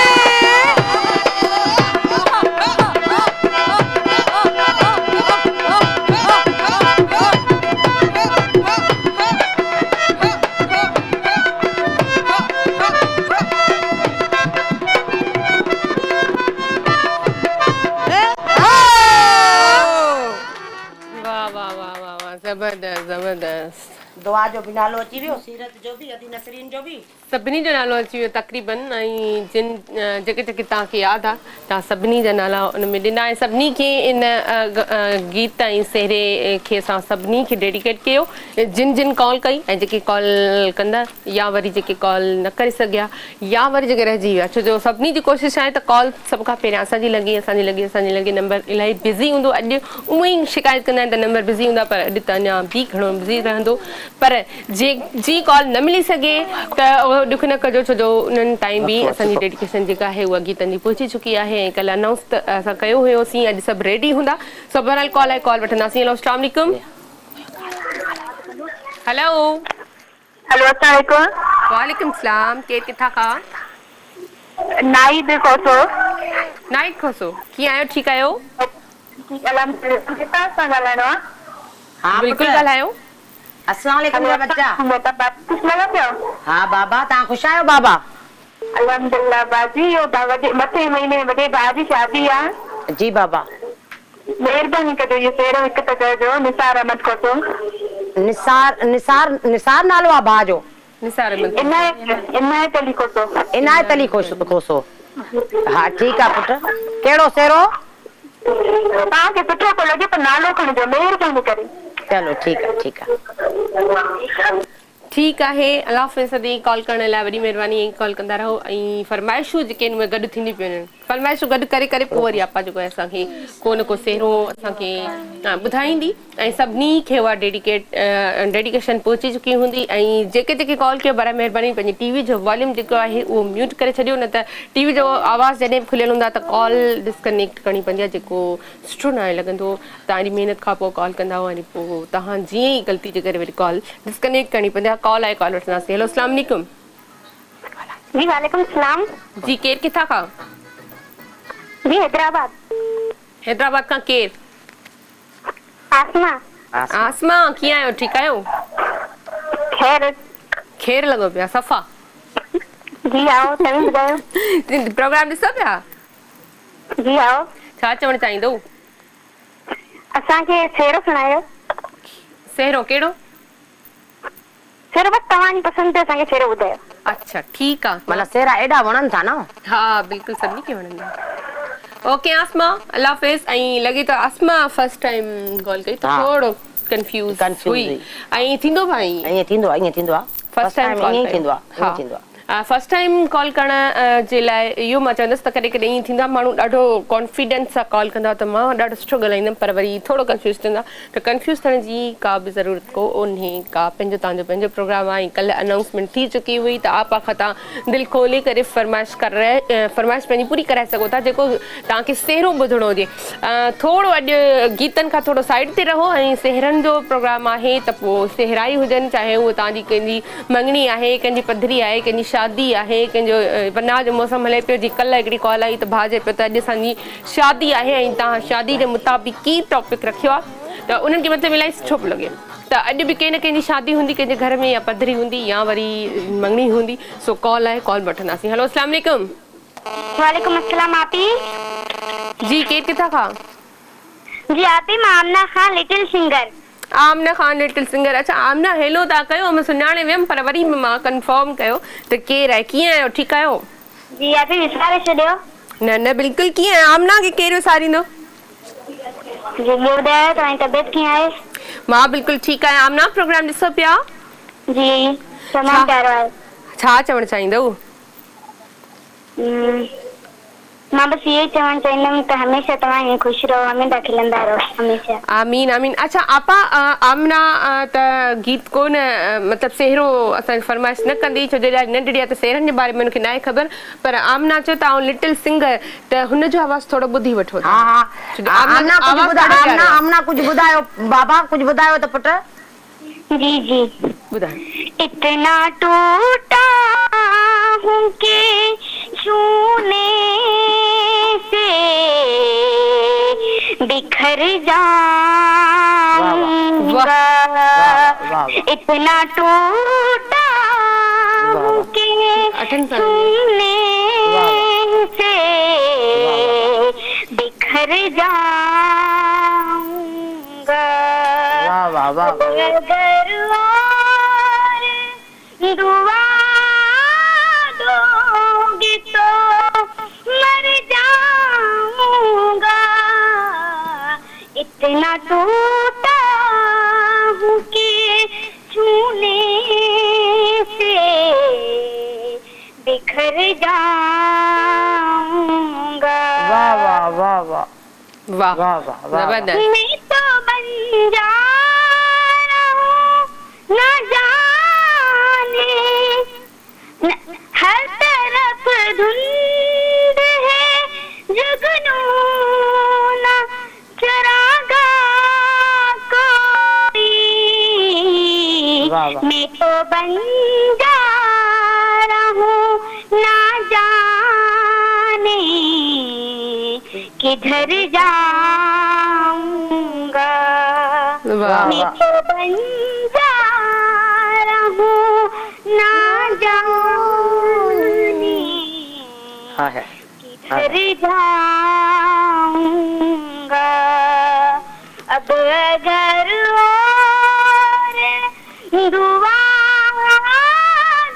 A: जबरदस्त जबरदस्त
B: दुआ जो भी नालो अची वियो सीरत जो भी अदी नसरीन जो भी
A: सभिनी जो नालो अची वियो तक़रीबन ऐं जिन जेके जेके तव्हांखे यादि आहे तव्हां सभिनी जा नाला उन में ॾिना ऐं सभिनी खे इन गीत ऐं सेहरे खे असां सभिनी खे डेडिकेट कयो जिन जिन कॉल कई ऐं जेके कॉल कंदा या वरी जेके कॉल न करे सघिया या वरी जेके रहिजी विया छो जो सभिनी जी कोशिशि आहे त कॉल सभ खां पहिरियां असांजी लॻे नंबर इलाही बिज़ी हूंदो अॼु उअं ई शिकायत कंदा आहिनि त नंबर बिज़ी हूंदा पर अॼु त अञा बि घणो बिज़ी रहंदो पर जी कॉल न मिली सघे त ॾुख न कजो छो जो उन्हनि टाइम बि असांजी डेडिकेशन जेका आहे उहा गीतनि जी पहुची चुकी आहे ऐं कल्ह अनाउंस त असां कयो हुयोसीं अॼु सभु रेडी हूंदा सो बहरहाल कॉल आहे कॉल वठंदासीं हेलो अस्सलाम वालेकुम हेलो
D: हेलो अस्सलाम वालेकुम
A: वालेकुम सलाम केरु किथां खां
D: नाइद खोसो
A: नाइद खोसो कीअं आहियो ठीकु आहियो
D: किथां सां ॻाल्हाइणो आहे
B: हाँ
A: बिल्कुलु ॻाल्हायो
B: अस्सलाम वालेकुम मेरा बच्चा
D: खुश लॻो पियो
B: हाँ बाबा तव्हां ख़ुशि आहियो बाबा
D: अल्हम्दुलिल्लाह बाजी इहो मथे महीने वॾे भाउ जी शादी आहे
B: जी बाबा
D: महिरबानी कजो इहो पहिरियों हिकु त चइजो निसार अहमद खोसो
B: निसार नालो आहे भाउ जो
A: निसार अहमद
D: इनायत अली खोसो
B: इनायत अली खोसो हाँ ठीकु आहे पुट कहिड़ो सेरो
D: तव्हांखे सुठो थो लॻे पर नालो खणिजो महिरबानी करे
B: चलो ठीक है
A: ठीक है अल्लाह हाफ़िज़ सदी कॉल करण लाइ वॾी महिरबानी कॉल कंदा रहो ऐं फरमाइशूं जेके इन में गॾु थींदी पियूं आहिनि फरमाइशूं गॾु करे करे पोइ वरी आपा जेको आहे असांखे को न को सेहरो असांखे ॿुधाईंदी ऐं सभिनी खे उहा डेडिकेशन पहुची चुकी हूंदी ऐं जेके जेके कॉल कयो बड़ा महिरबानी पंहिंजी टीवी जो वॉल्यूम जेको आहे उहो म्यूट करे छॾियो न त टीवी जो आवाज़ जॾहिं बि खुलियल हूंदा त कॉल डिस्कनेक्ट करणी पवंदी आहे जेको सुठो न आहे लॻंदो तव्हांजी महिनत खां पोइ कॉल कंदा वरी पोइ तव्हां जीअं ई ग़लती जे करे वरी कॉल डिस्कनेक्ट करणी पवंदी आहे कॉल आहे कॉल वठंदासीं हेलो अस्सलाम वालेकुम
D: जी वालेकुम सलाम
A: जी केरु किथां खां
D: जी
A: हैदराबाद खां केरु
D: आसमा
A: आसमा कीअं आहियो ठीकु आहियो खैर लॻो पिया सफ़ा
D: जी आओ तव्हां ॿुधायो
A: प्रोग्राम ॾिसो पिया
D: जी आओ
A: छा चवणु चाहींदो
D: असांखे सेहरो सुणायो
A: सेहरो कहिड़ो
D: सेहरो बस तव्हांजी पसंदि ते असांखे सेहरो ॿुधायो
A: अच्छा ठीकु आहे
B: मतलब सेरा एॾा वणनि था न
A: हा बिल्कुलु सभिनी खे वणंदा ओके आसमा अल्लाह हाफ़िज़ ऐं लॻे थो आसमा फर्स्ट टाइम कॉल कई त थोरो कंफ्यूज हुई ऐं थींदो भाई
B: ईअं थींदो आहे
A: फर्स्ट टाइम
B: ईअं थींदो आहे
A: फर्स्ट टाइम कॉल करण जे लाइ इहो मां चवंदसि त कॾहिं कॾहिं ईअं थींदो आहे माण्हू ॾाढो कॉन्फिडेंस सां कॉल कंदा त मां ॾाढो सुठो ॻाल्हाईंदमि पर वरी थोरो कंफ्यूज़ थींदा त कंफ्यूज़ थियण जी का बि ज़रूरत कोन्हे का पंहिंजो तव्हांजो पंहिंजो प्रोग्राम आहे कल्ह अनाउंसमेंट थी चुकी हुई त आपा खां तव्हां दिलि खोले करे फरमाइश पंहिंजी पूरी कराए सघो था जेको तव्हांखे सेहरो ॿुधणो हुजे थोरो अॼु गीतनि खां थोरो साइड ते रहो ऐं सेहरनि जो प्रोग्राम आहे त पोइ सेहराई हुजनि चाहे उहो तव्हांजी कंहिंजी मंगणी आहे कंहिंजी पधरी आहे कंहिंजी शादी आहे कंहिंजो वना जो मौसम हले पियो जी कल्ह हिकिड़ी कॉल आई त भाउ चए पियो त अॼु असांजी शादी आहे ऐं तव्हां शादी जे मुताबिक़ ई टॉपिक रखियो आहे त उन्हनि खे मतिलबु इलाही सुठो पियो लॻे त अॼु बि कंहिं न कंहिंजी शादी हूंदी कंहिंजे घर में या पधरी हूंदी या वरी मंगणी हूंदी सो कॉल आहे कॉल वठंदासीं हेलो अस्सलाम वालेकुम
D: वालेकुम अस्सलाम आपी
A: जी केरु किथां खां
D: जी आपी मां आमना खान लिटिल सिंगर
A: आमना खान लिटिल सिंगर अच्छा आमना हेलो तव्हां कयो मां सुञाणे वियमि पर वरी मां कंफर्म कयो त केरु आहे कीअं आहियो ठीकु आहियो
D: जी आपी विसारे छॾियो
A: न न बिल्कुलु कीअं आहे आमना खे केरु विसारींदो
D: जी ॿुधायो तव्हांजी तबियत कीअं आहे
A: मां बिल्कुलु ठीकु आहियां आमना प्रोग्राम ॾिसो पिया
D: जी तमामु प्यारो आहे
A: छा चवणु चाहींदव
D: मां बसि इहो ई चवणु चाहींदमि त हमेशह तव्हां ईअं ख़ुशि रहो हमेशह खिलंदा रहो हमेशह
A: आमीन आमीन अच्छा आपा आमना त गीत कोन मतिलबु सेहरो असांजी फरमाइश न कंदी छो जो नंढड़ी आहे त सेहरनि जे बारे में हुनखे न आहे ख़बर पर आमना चयो त लिटिल सिंगर त हुनजो आवाज़ थोरो ॿुधी वठो
B: आमना कुझु ॿुधायो बाबा कुझु ॿुधायो त पुट
D: जी जी
A: ॿुधायो
D: इतना टूटा हूँ के छूने से बिखर जाऊंगा इतना टूटा हूँ के छूने से बिखर जाऊंगा अगर और दुआ दोगे तो मर जाऊंगा इतना टूटा हूँ कि छूने से बिखर जाऊंगा
B: वाह वाह वाह वाह
A: वाह वाह वाह
D: मैं तो बन जा न जाने हर तरफ धुंध है जुगनू न चरागा कोई मैं तो बन जा हूँ ना जाने किधर जाऊंगा मैं तो बन जा हूँ ना जाने किधर जाऊंगा अब अगर और दुआ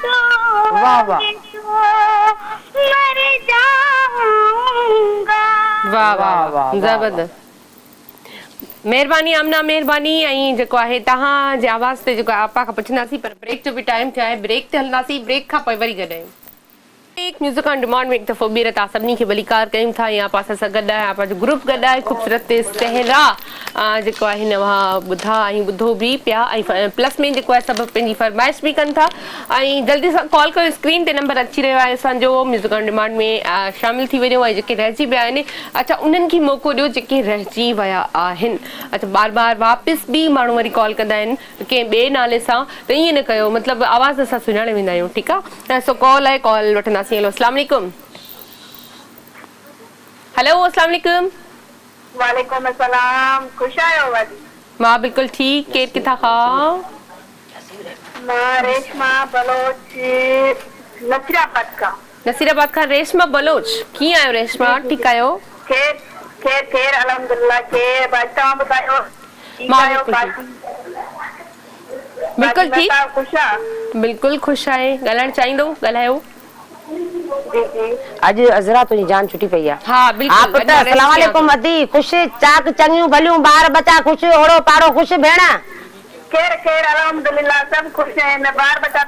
D: दोगे तो मर जाऊंगा
A: वाह वाह वाह जबरदस्त महिरबानी आमना महिरबानी ऐं जेको आहे तव्हांजे आवाज़ ते जेको आपा खां पुछंदासीं पर ब्रेक जो बि टाइम थियो आहे ब्रेक ते हलंदासीं ब्रेक खां पोइ वरी गॾायूं एक म्यूजिक ऑन डिमांड में एक दफ़ो ॿीहर तव्हां सभिनी खे भलीकार कयूं था या पासे सां गॾु आहे पंहिंजो ग्रुप गॾु आहे ख़ूबसूरत सहरा जेको आहे नवां ॿुधा ऐं ॿुधो बि पिया ऐं प्लस में जेको आहे सभु पंहिंजी फरमाइश बि कनि था ऐं जल्दी सां कॉल कयो स्क्रीन ते नंबर अची रहियो आहे असांजो म्यूजिक ऑन डिमांड में शामिल थी वञो ऐं जेके रहिजी विया आहिनि अच्छा उन्हनि खे मौक़ो ॾियो जेके रहिजी विया आहिनि अच्छा बार बार वापसि बि माण्हू वरी कॉल कंदा आहिनि कंहिं ॿिए नाले सां त ईअं न कयो मतिलबु आवाज़ असां सुञाणे वेंदा आहियूं ठीकु आहे सो कॉल आहे कॉल वठंदासीं हेलो अस्सलाम वालेकुम हेलो अस्सलाम वालेकुम
D: वालेकुम अस्सलाम खुश आयो वाली
A: मां बिल्कुल ठीक केर किथा खां
D: मां रेशमा बलोच
A: नसीराबाद खां रेशमा बलोच कीअं आहियो रेशमा ठीक आहियो
D: खेर अल्हम्दुलिल्लाह खेर तव्हां ॿुधायो
A: बिल्कुल ठीक बिल्कुल खुश आहे ॻाल्हाइण चाहींदो ॻाल्हायो
B: आज अजरा तुझी जान छुटी पई है
A: हाँ बिल्कुल
B: पुट अस्सलाम वालेकुम अदी खुश चाक चंगियूं भलियूं बार बच्चा खुश ओड़ो पाड़ो खुश भेण
D: खेर अल्हम्दुलिल्लाह सब खुश हैं बार बच्चा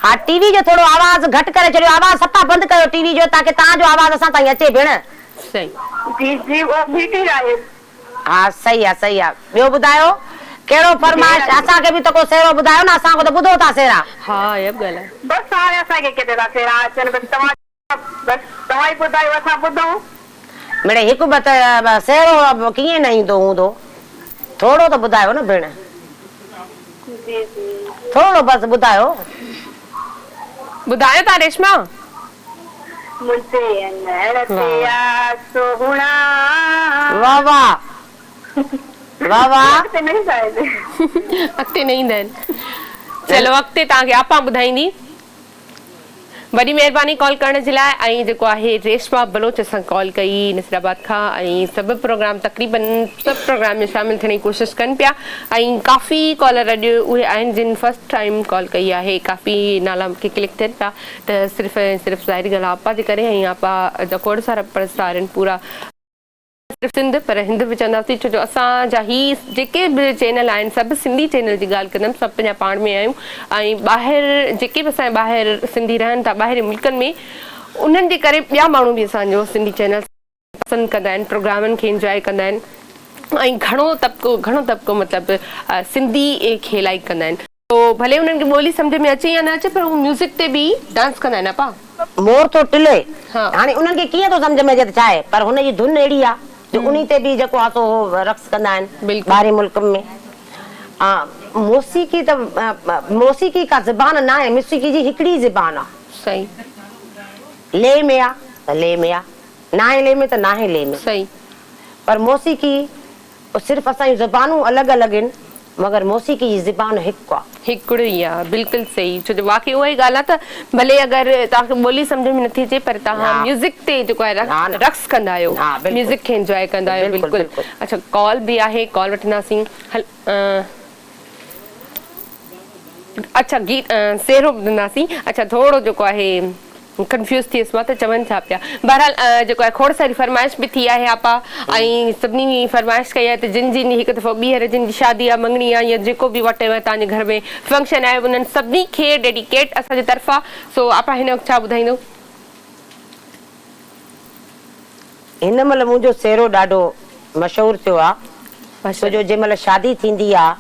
B: हाँ टीवी जो थोड़ो आवाज घट करे छड़ियो आवाज सता बंद कयो टीवी जो ताकि ता जो आवाज असा ताई अचे भेण
A: सही
D: जी वो बीटी आहे
B: हाँ सही है बियो बुधायो केड़ो फरमाइश असा के भी तो को सेरो बुधायो ना असा को तो बुधो ता सेरा
A: हां ये गला
D: बस सारे असा के केते ता सेरा अचन बस तवाई बुधायो असा बुधो
B: मेरे हिक बत सेरो किए नहीं दो हूं दो थोड़ो तो बुधायो ना भेण
D: जी
B: थोड़ो बस बुधायो
A: ता रेशमा
D: मुझे नड़तिया सोहना
B: वाह वाह वाह वाह
D: अगते नहीं शायद
A: अगते नहीं देन चलो अगते ताके आपा बुधाईंदी बड़ी मेहरबानी कॉल करने जे लाइ ऐं जेको आहे रेशमा बलोच असां कॉल कई नसीराबाद खां ऐं सभु प्रोग्राम तक़रीबन सभु प्रोग्राम में शामिल थियण जी कोशिशि कनि पिया ऐं काफ़ी कॉलर अॼु उहे आहिनि जिन फर्स्ट टाइम कॉल कई आहे काफ़ी नाला मूंखे क्लिक थियनि पिया त सिर्फ़ु ऐं सिर्फ़ु ज़ाहिरी ॻाल्हि आपा जे करे ऐं आपा जा खोड़ सारा प्रस्तार आहिनि पूरा सिर्फ़ सिंध पर हिंद बि चवंदासीं छो जो असांजा ही जेके बि चैनल आहिनि सभु सिंधी चैनल जी ॻाल्हि कंदमि सभु पंहिंजा पाण में आहियूं ऐं ॿाहिरि जेके बि असांजे ॿाहिरि सिंधी रहनि था ॿाहिरि मुल्कनि में उन्हनि जे करे ॿिया माण्हू बि असांजो सिंधी चैनल पसंदि कंदा आहिनि प्रोग्रामनि खे इंजॉय कंदा आहिनि ऐं घणो तबिको मतिलबु सिंधी खे लाइक कंदा आहिनि तो भले उन्हनि खे ॿोली सम्झ में अचे या न अचे पर उहे म्यूज़िक ते बि डांस कंदा आहिनि अपा
B: मोर तो टिले
A: हाँ
B: हाणे उन्हनि खे कीअं थो सम्झ में अचे त छा आहे पर हुन जी धुन अहिड़ी आहे जो उन्हीं ते भी जेको आहे सो रक्स कंदा आहिनि ॿाहिरि मुल्क में मौसीकी का ज़बान ना है मौसीकी जी हिकड़ी ज़बान आहे
A: सही
B: ले में आ त ले में आ ना है ले में त ना है ले में
A: सही
B: पर मौसीकी सिर्फ़ असां ज़बानूं अलग अलग आहिनि मगर मौसीकी जी ज़बान हिकु आहे
A: हिकिड़ी आहे बिल्कुलु सही छो जो वाक़ई उहा ई ॻाल्हि आहे त भले अगरि तव्हांखे ॿोली सम्झ में नथी अचे पर तव्हां म्यूज़िक ते जेको आहे रक्स कंदा आहियो म्यूज़िक खे इंजॉय कंदा आहियो बिल्कुलु अच्छा कॉल बि आहे कॉल वठंदासीं अच्छा गीत सेरो ॿुधंदासीं अच्छा थोरो जेको आहे कंफ्यूज थी वियसि मां त चवनि छा पिया बहरहाल जेको आहे खोड़ सारी फरमाइश बि थी आहे आपा ऐं सभिनी फरमाइश कई आहे त जिन जिन हिकु दफ़ो ॿीहर जिन जी शादी आहे मंगणी आहे या जेको बि वटेव तव्हांजे घर में फंक्शन आहे उन्हनि सभिनी खे डेडिकेट असांजे तरफ़ां सो आपा हिन वक़्तु छा ॿुधाईंदो
B: हिन महिल मुंहिंजो सेरो ॾाढो मशहूरु थियो आहे छो जो जंहिं महिल शादी थींदी आहे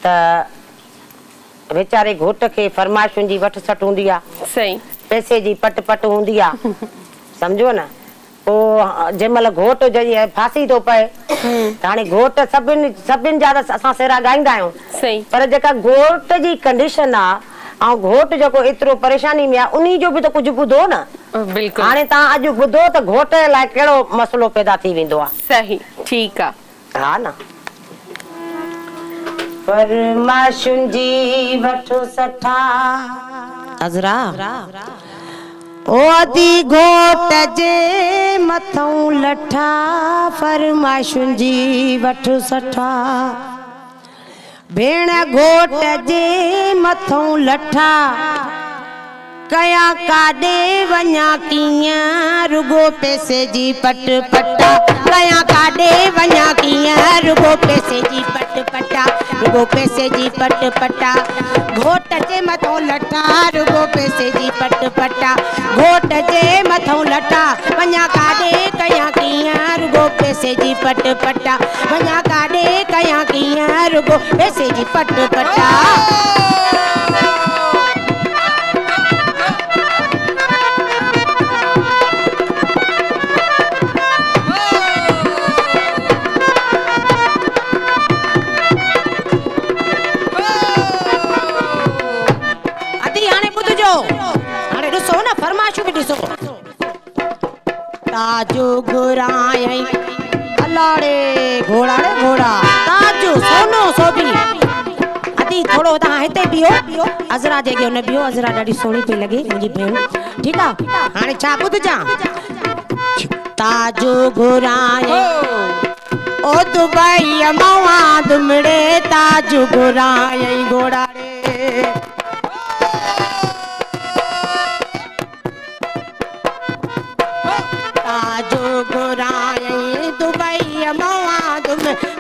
B: त वेचारे घोट खे फरमाइशुनि जी वठ सठ हूंदी आहे
A: सही
B: पैसे जी पट हूंदी आहे समझो न पोइ जंहिं महिल घोट जॾहिं फांसी थो पए त हाणे घोट सभिनि जा त असां सेरा ॻाईंदा आहियूं
A: सही
B: पर जेका घोट जी कंडीशन आहे ऐं घोट जेको एतिरो परेशानी में आहे उन जो बि त कुझु ॿुधो न
A: बिल्कुलु
B: हाणे तव्हां अॼु ॿुधो त घोट लाइ कहिड़ो मसइलो पैदा थी वेंदो आहे
A: सही ठीकु आहे
B: हा न फरमाइशुनि जी वठो सठा अजरा
F: ओ अदी घोट जे मथों लठा फरमाइशुनि जी वठो सठा भेण घोट जे मथों लठा कया काॾे वञा कीअं रुगो पैसे जी पट पटा कया काॾे वञा कीअं रुगो पैसे जी पट पटा रुगो पैसे जी पट पटा घोट जे मथों लटा रुगो पैसे जी पट पटा घोट जे मथों लटा वञा काॾे कया कीअं रुगो पैसे जी पट पटा वञा काॾे कया कीअं रुगो पैसे जी पट पटा ताजो घुराई अलाड़े घोड़ा रे घोड़ा ताजो सोनो सोबी अदी थोड़ो ता हिते बियो अजरा जेगे न बियो अजरा ॾाढी सोणी पे लगे मुंहिंजी भेण ठीक आ हाणे छा ॿुधजा ताजो घुराई ओ दुबई मवा दुमड़े ताजो घुराई घोड़ा रे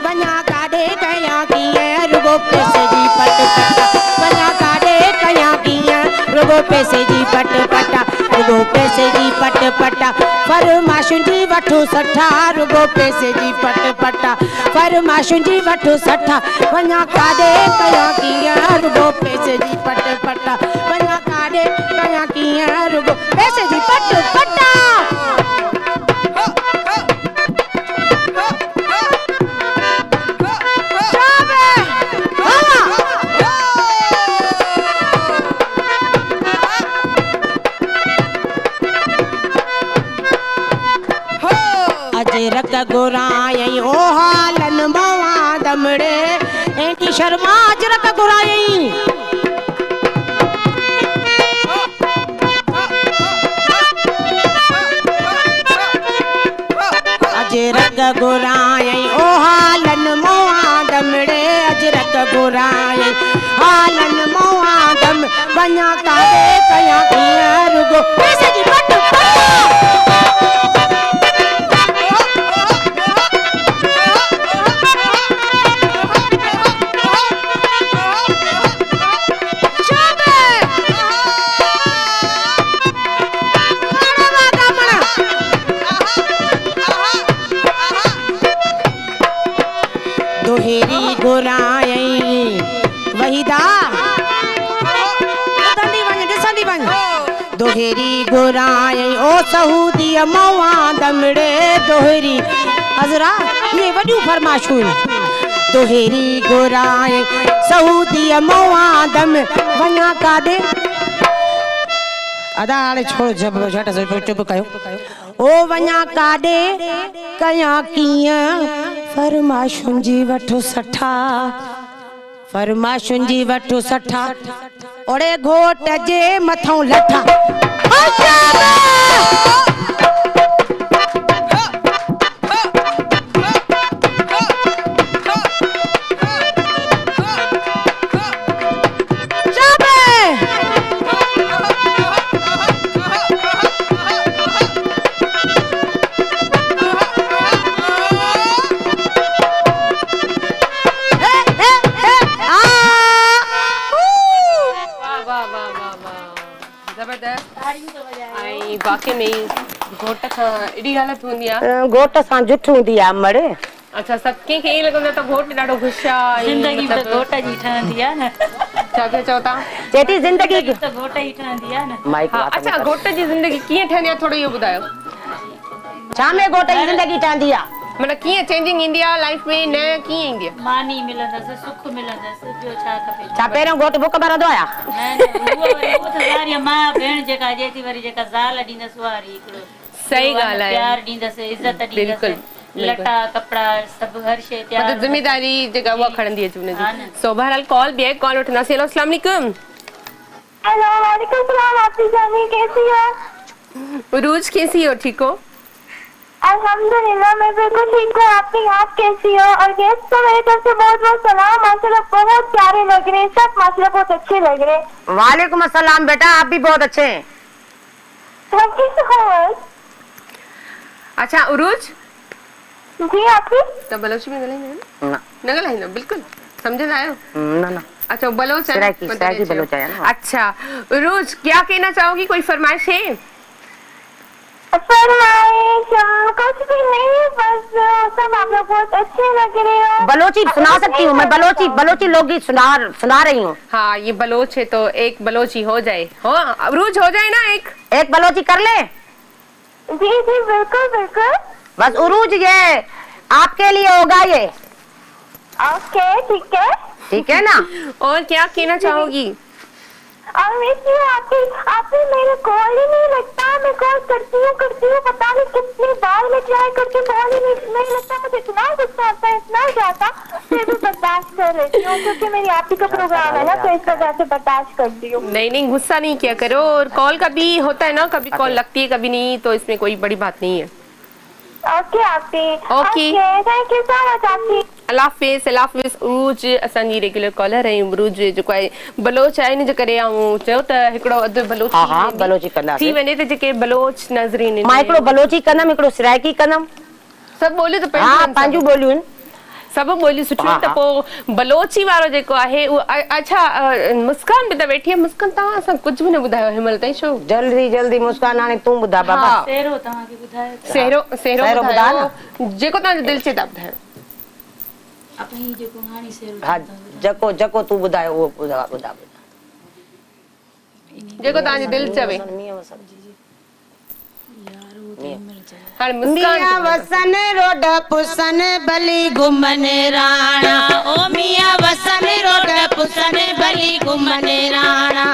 F: वञा काॾे कया कीअं रुगो पैसे जी पट पटा वञा काॾे कया कीअं रुगो पैसे जी पट पटा रुगो पैसे जी पट पटा फरमाशुनि जी वठो सठा रुगो पैसे जी पट पटा फरमाशुनि जी वठो सठा वञा काॾे कया कीअं रुगो पैसे जी पट पटा वञा काॾे कया कीअं रुगो पैसे जी पट पटा रक घुराई ओ हालन मवा दमड़े एंटी शर्मा रक घुराई अजरक घुराई ओ हालन मवा दमड़े अजरक घुराई हालन मवा दम वञा काॾे कया कीअं रुगो पैसे जी पट दोहेरी घुराई वहीदा ॾिसंदी वञ दोहेरी घुराई ओ सऊदी मवा दमड़े दोहेरी हज़रा ये वॾियूं फरमाशूं दोहेरी घुराई सऊदी मवा दम वञा काॾे अदा हाणे छोड़ो झट चुप कयो ओ वञा काॾे कया कीअं फरमाशुनि जी वठो सठा फरमाशुनि जी वठो सठा ओड़े घोट जे मथों लठा
A: वाकई में घोट खां एडी हालत हुंदी आ
B: घोट सां जुठ हुंदी आ अमड़
A: अच्छा सबके के लगंदा त घोट ॾाढो गुस्सा
C: जिंदगी त घोट जी ठहंदी आ न
A: छा के चवता
B: चेटी जिंदगी
C: त घोट ही ठहंदी आ न
A: अच्छा घोट जी जिंदगी कीअं ठहंदी आ थोड़ो इहो ॿुधायो
B: छा में घोट जी जिंदगी ठहंदी आ
A: मतलब कीअं चेंजिंग ईंदी आ लाइफ में न कीअं ईंदी आ
C: मानी मिलंदस सुख मिलंदस ॿियो छा खपे
B: छा पहिरियों घोट बुक भरंदो आया
C: न उहो त सारी मां भेण जेका जेती वरी जेका ज़ाल ॾींदस वारी हिकड़ो
A: सही ॻाल्हि आहे
C: प्यार ॾींदस इज्जत ॾींदस
A: बिल्कुल
C: लटा कपड़ा सब हर शे तैयार
A: मतलब जिम्मेदारी जेका वो खणंदी अचे उनजी सो बहरहाल कॉल बैक कॉल उठंदासीं हेलो अस्सलाम वालेकुम
D: हेलो वालेकुम सलाम आपकी जानी कैसी हो
A: उरूज कैसी हो ठीक हो
D: अल्हम्दुलिल्लाह मैं बिल्कुल ठीक हूँ। आपकी आप कैसी हो? और गेस्ट को मेरी तरफ से बहुत बहुत सलाम। माशाल्लाह बहुत प्यारे लग रहे हैं सब, माशाल्लाह बहुत अच्छे लग रहे हैं।
B: वालेकुम अस्सलाम बेटा, आप भी बहुत अच्छे हैं।
D: Thank you so much.
A: अच्छा उरूज
D: जी आपकी
A: तो बलोची में गले
B: ना
A: न गला ना बिल्कुल समझ आयो
B: ना
A: अच्छा बलोच है
B: सराकी बलोच है ना।
A: अच्छा उरूज क्या कहना चाहोगी, कोई फरमाइश है?
D: फरमाइश कुछ भी नहीं, बस सब आप लोग बहुत अच्छे लग रहे हो।
B: बलोची सुना सकती हूँ मैं, बलोची लोकगीत सुना रही हूँ।
A: हाँ ये बलोच है तो एक बलोची हो जाए, हो उरूज हो जाए ना, एक
B: बलोची कर ले।
D: जी जी बिल्कुल बिल्कुल।
B: बस उरूज ये आपके लिए होगा ये।
D: ओके ठीक है
B: ना।
A: और क्या कहना चाहोगी?
D: और आपने मेरे कॉल ही नहीं लगता, मैं कॉल करती हूँ पता नहीं कितनी बार मैं ट्राई करती, कॉल ही नहीं लगता। मुझे इतना गुस्सा आता है, इतना जाता, फिर भी बर्दाश्त कर रही हूँ क्योंकि मेरी आप ही का प्रोग्राम है ना, तो इस वजह से बर्दाश्त करती हूँ।
A: नहीं गुस्सा नहीं किया करो, और कॉल कभी होता है ना, कभी कॉल लगती है कभी नहीं, तो इसमें कोई बड़ी बात नहीं है।
D: Okay
A: okay
D: thank you so much आपकी।
A: अल्लाह हाफिज़। उरूज असांजी रेगुलर कॉलर है। उरूज जेको आहे बलोच आहे इन जे करे आऊं चयो त हिकिड़ो अधु बलोची
B: हां बलोची कंदासीं
A: थी वञे त जेके बलोच नज़रीन
B: मां हिकिड़ो बलोची कंदमि, हिकिड़ो सराइकी कंदमि।
A: सभु ॿोलियूं त
B: हां पंहिंजूं ॿोलियूं आहिनि,
A: सभु ॿोलियूं सुठियूं। त पोइ बलोची वारो जेको आहे अच्छा मुस्कान बि त वेठी आहे। मुस्कान तव्हां असां कुझु बि न ॿुधायो हिनमहिल ताईं छो?
B: जल्दी मुस्कान हाणे तूं ॿुधा बाबा।
C: सेरो तव्हांखे ॿुधायो
A: सेरो ॿुधायो जेको तव्हांजो दिलि चे था ॿुधायो।
C: अपनी जेको हाणे सेरो
B: हां जेको तूं ॿुधायो उहो ॿुधा
A: जेको तव्हांजी दिलि चवे। हाणे
F: मिया वसन रोड पुसन भली घुमन राणा, ओ मिया वसन रोड पुसन भली घुमन राणा,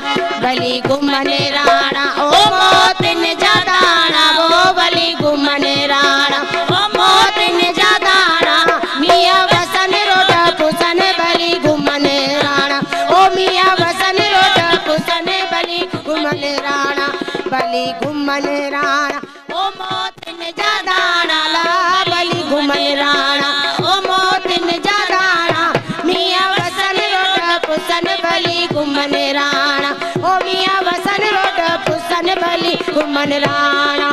F: भली घुमन राणा, ओ मौत न जादाना वो भली घुमन राणा, ओ मौत न जादाना। मिया वसन रोड पुसन भली घुमन राणा, ओ मिया वसन रोड पुसन भली घुमन राणा, भली घुमन राणा, ओ मौत न जादाना ला भली घुमन राणा, ओ मौत न जादाना। मिया वसन रोड पुसन भली घुमन राणा, ओ मिया वसन रोड पुसन भली घुमन राणा।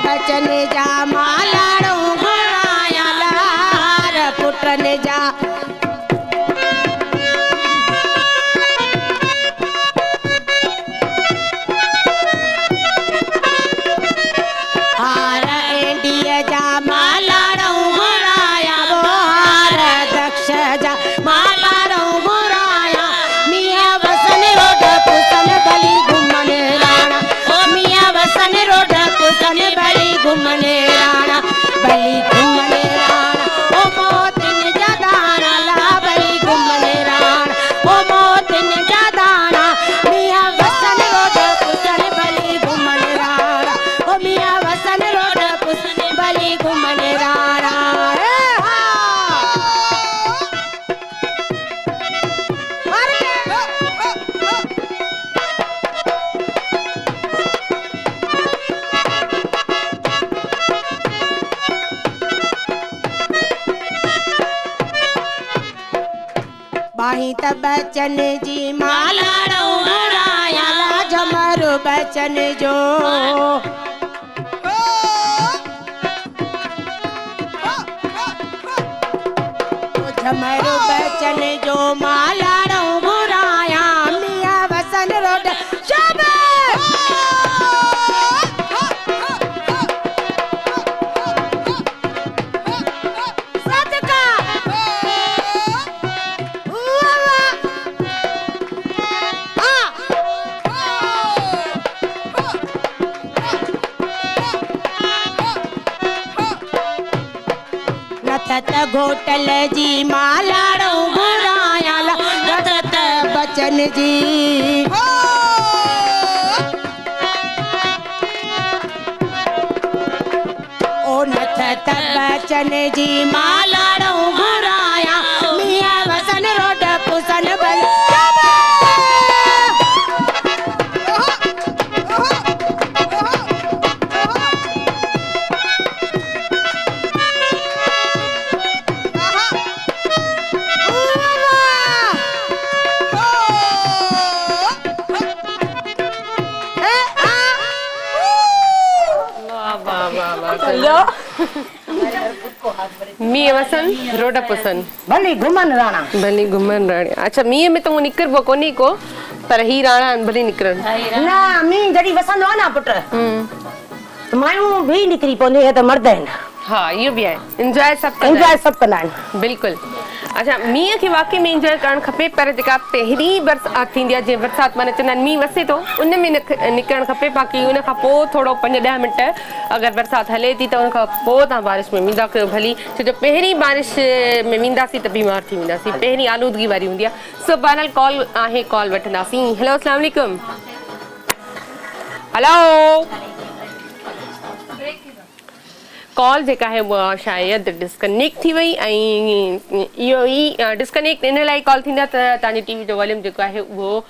F: बचन जा मालाड़ो घुराया लार पुटन जा, हार इंडिया जा मालाड़ो घुराया वो हार दक्ष जा मालाड़ो घुराया। मिया वसन रोड पुसन भली घुमन राणा, ओ मिया वसन रोड पुसन भली घुमन राणा, भली घुमन राणा, ओ मौत न जादाना ला भली घुमन राणा, ओ मौत न जादाना। मिया वसन रोड पुसन भली घुमन राणा, ओ मिया वसन रोड पुसन भली घुमन राणा। बाही त बचन जी मालाड़ो घुराया ला झमर बचन जो, झमर बचन जो मालाड़ो घुराया। मिया वसन रोड घोटल जी मालाड़ो घुराया ला रतत बचन जी, अमिताभ बच्चन जी मां लाड़ो घुराया मियां वसन रोड पुसन बल
A: मीअं वसन रोड पुसन
B: भली घुमन राणा
A: भली घुमन राणा। अच्छा मीअं में तो निकरबो कोनी को पर ही राणा भली निकरन
B: ना मीं जड़ी वसंदो आहे न पुट त मायूं भी निकरी पवंदी है त मर्द आहिनि।
A: हाँ इहो बि आहे एंजॉय सभु कंदा आहिनि बिल्कुल। अच्छा मींहं खे वाकई में एंजॉय करणु खपे पर जेका पहिरीं बरसाति थींदी आहे जीअं बरसाति माना चवंदा आहिनि मींहुं वसे थो उन में निकिरणु खपे। बाक़ी उन खां पोइ थोरो 5-10 मिंट अगरि बरसाति हले थी त उन खां पोइ तव्हां बारिश में वेंदा कयो भली छो जो पहिरीं बारिश में वेंदासीं त बीमार थी वेंदासीं पहिरीं आलूदगी वारी हूंदी आहे। सो बहरहाल कॉल आहे कॉल वठंदासीं। हेलो अस्सलाम वालेकुम। हेलो कॉल जेका है वो शायद डिस्कनेक्ट थी वई ऐं इहो ई डिस्कनेक्ट इन लाइ कॉल थींदा त तव्हांजी टीवी जो वॉल्यूम जेको आहे उहो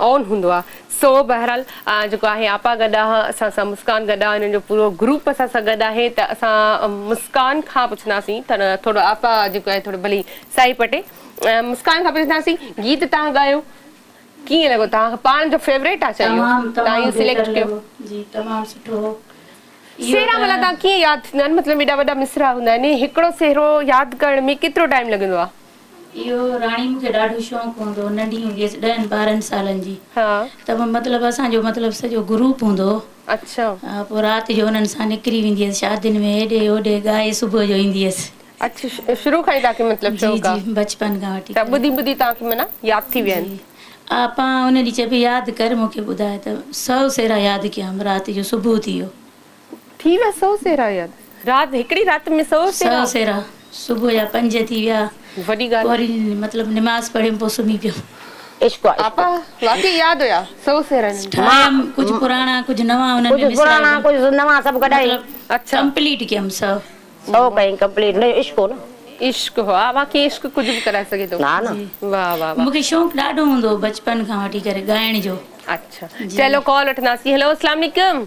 A: ऑन हूंदो आहे। सो बहरहाल जेको आहे आपा गॾु आहे असां सां मुस्कान गॾु आहे हिननि जो पूरो ग्रुप असां सां गॾु आहे त असां मुस्कान खां पुछंदासीं त थोरो आपा जेको आहे थोरो भली साई पटे मुस्कान खां पुछंदासीं गीत तव्हां ॻायो कीअं लॻो तव्हांखे पाण जो फेवरेट आहे चयो तव्हां इहो सिलेक्ट कयो
C: जी तमामु सुठो।
A: सेहरा मला तव्हां कीअं यादि थींदा आहिनि मतिलबु एॾा वॾा मिसरा हूंदा आहिनि हिकिड़ो सेहरो यादि करण में केतिरो टाइम लॻंदो आहे?
C: इहो राणी मूंखे ॾाढो शौक़ु हूंदो नंढी हूंदी हुअसि 10-12 सालनि जी त मतिलबु असांजो मतिलबु सॼो ग्रुप हूंदो।
A: अच्छा
C: पोइ राति जो उन्हनि सां निकिरी वेंदी हुअसि शादियुनि में हेॾे होॾे ॻाए सुबुह जो ईंदी हुअसि।
A: अच्छा शुरू खां ई तव्हांखे मतिलबु शौक़ु आहे?
C: बचपन खां वठी
A: त ॿुधी ॿुधी तव्हांखे माना यादि थी विया आहिनि?
C: पाण उन ॾींहुं चइबी यादि कर मूंखे ॿुधाए त 100 सेहरा यादि कया राति जो सुबुह थी वियो
A: थी विया 100 सेहरा यादि राति हिकिड़ी राति में 100
C: सेहरा सुबुह जा 5 थी विया
A: वॾी ॻाल्हि
C: वरी मतिलबु निमाज़ पढ़े पोइ सुम्ही पियो।
B: इश्क
A: आपा वाकई यादि हुया 100 सेहरा
C: कुझु पुराणा कुझु नवां उन्हनि में
B: कुझु पुराणा कुझु नवां सभु कढाई।
A: अच्छा
C: कंप्लीट कयमि 100
B: कई कंप्लीट न इश्क हो न
A: इश्क हो बाक़ी इश्क कुझु बि कराए सघे थो
B: ना ना
A: वाह वाह
C: मूंखे शौक़ु ॾाढो हूंदो बचपन खां वठी करे ॻाइण जो।
A: अच्छा चलो कॉल वठंदासीं। हेलो अस्सलाम वालेकुम।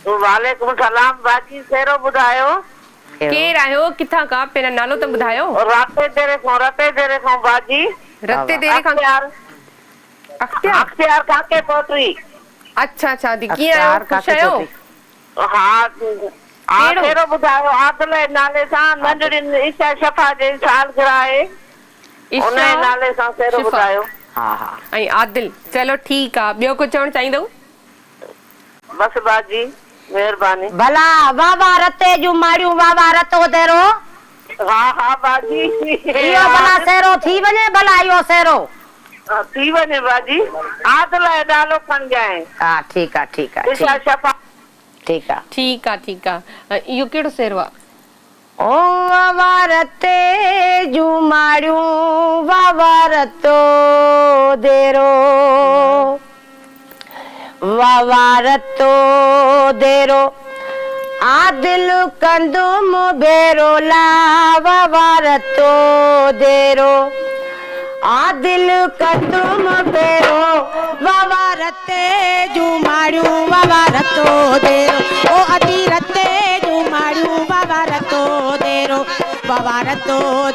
E: वालेकुम सलाम बाकी सेरो बुधायो
A: केर आयो किथां का पहिरियों नालो त ॿुधायो?
E: रते देरे खां बाजी
A: रते देरे खां
E: अख्तियार काके पोटरी।
A: अच्छा अच्छा दी कीअं आयो खुश आयो?
E: हां सेरो बुधायो आदल नाले सां नंढड़ी ईशा शफा जे सालगिरह आहे उन नाले सां सेरो बुधायो।
B: हां हां
A: ऐं आदिल चलो ठीकु आहे ॿियो कुझु चवणु चाहींदव?
E: बस बाजी मेहरबानी
B: भला वाह रते जूं माड़ियूं वाह रतो तेरो।
E: हां हां बाजी
B: इहो भला सेरो थी वञे भला इहो सेरो
E: थी वञे बाजी आदल नालो खण जाए।
B: हां ठीकु आहे
E: ईशा शफा
A: ठीकु आहे इहो कहिड़ो सेरो आहे?
B: ओ वाह रते जूं माड़ियूं वाह रतो देरो वाह रतो देरो आदिल कंदुम भेरो ला वाह रतो देरो आदिल कंदुम भेरो वाह रते जूं माड़ियूं वाह रतो देरो ओ अदी रते जूं माड़ियूं वाह रतो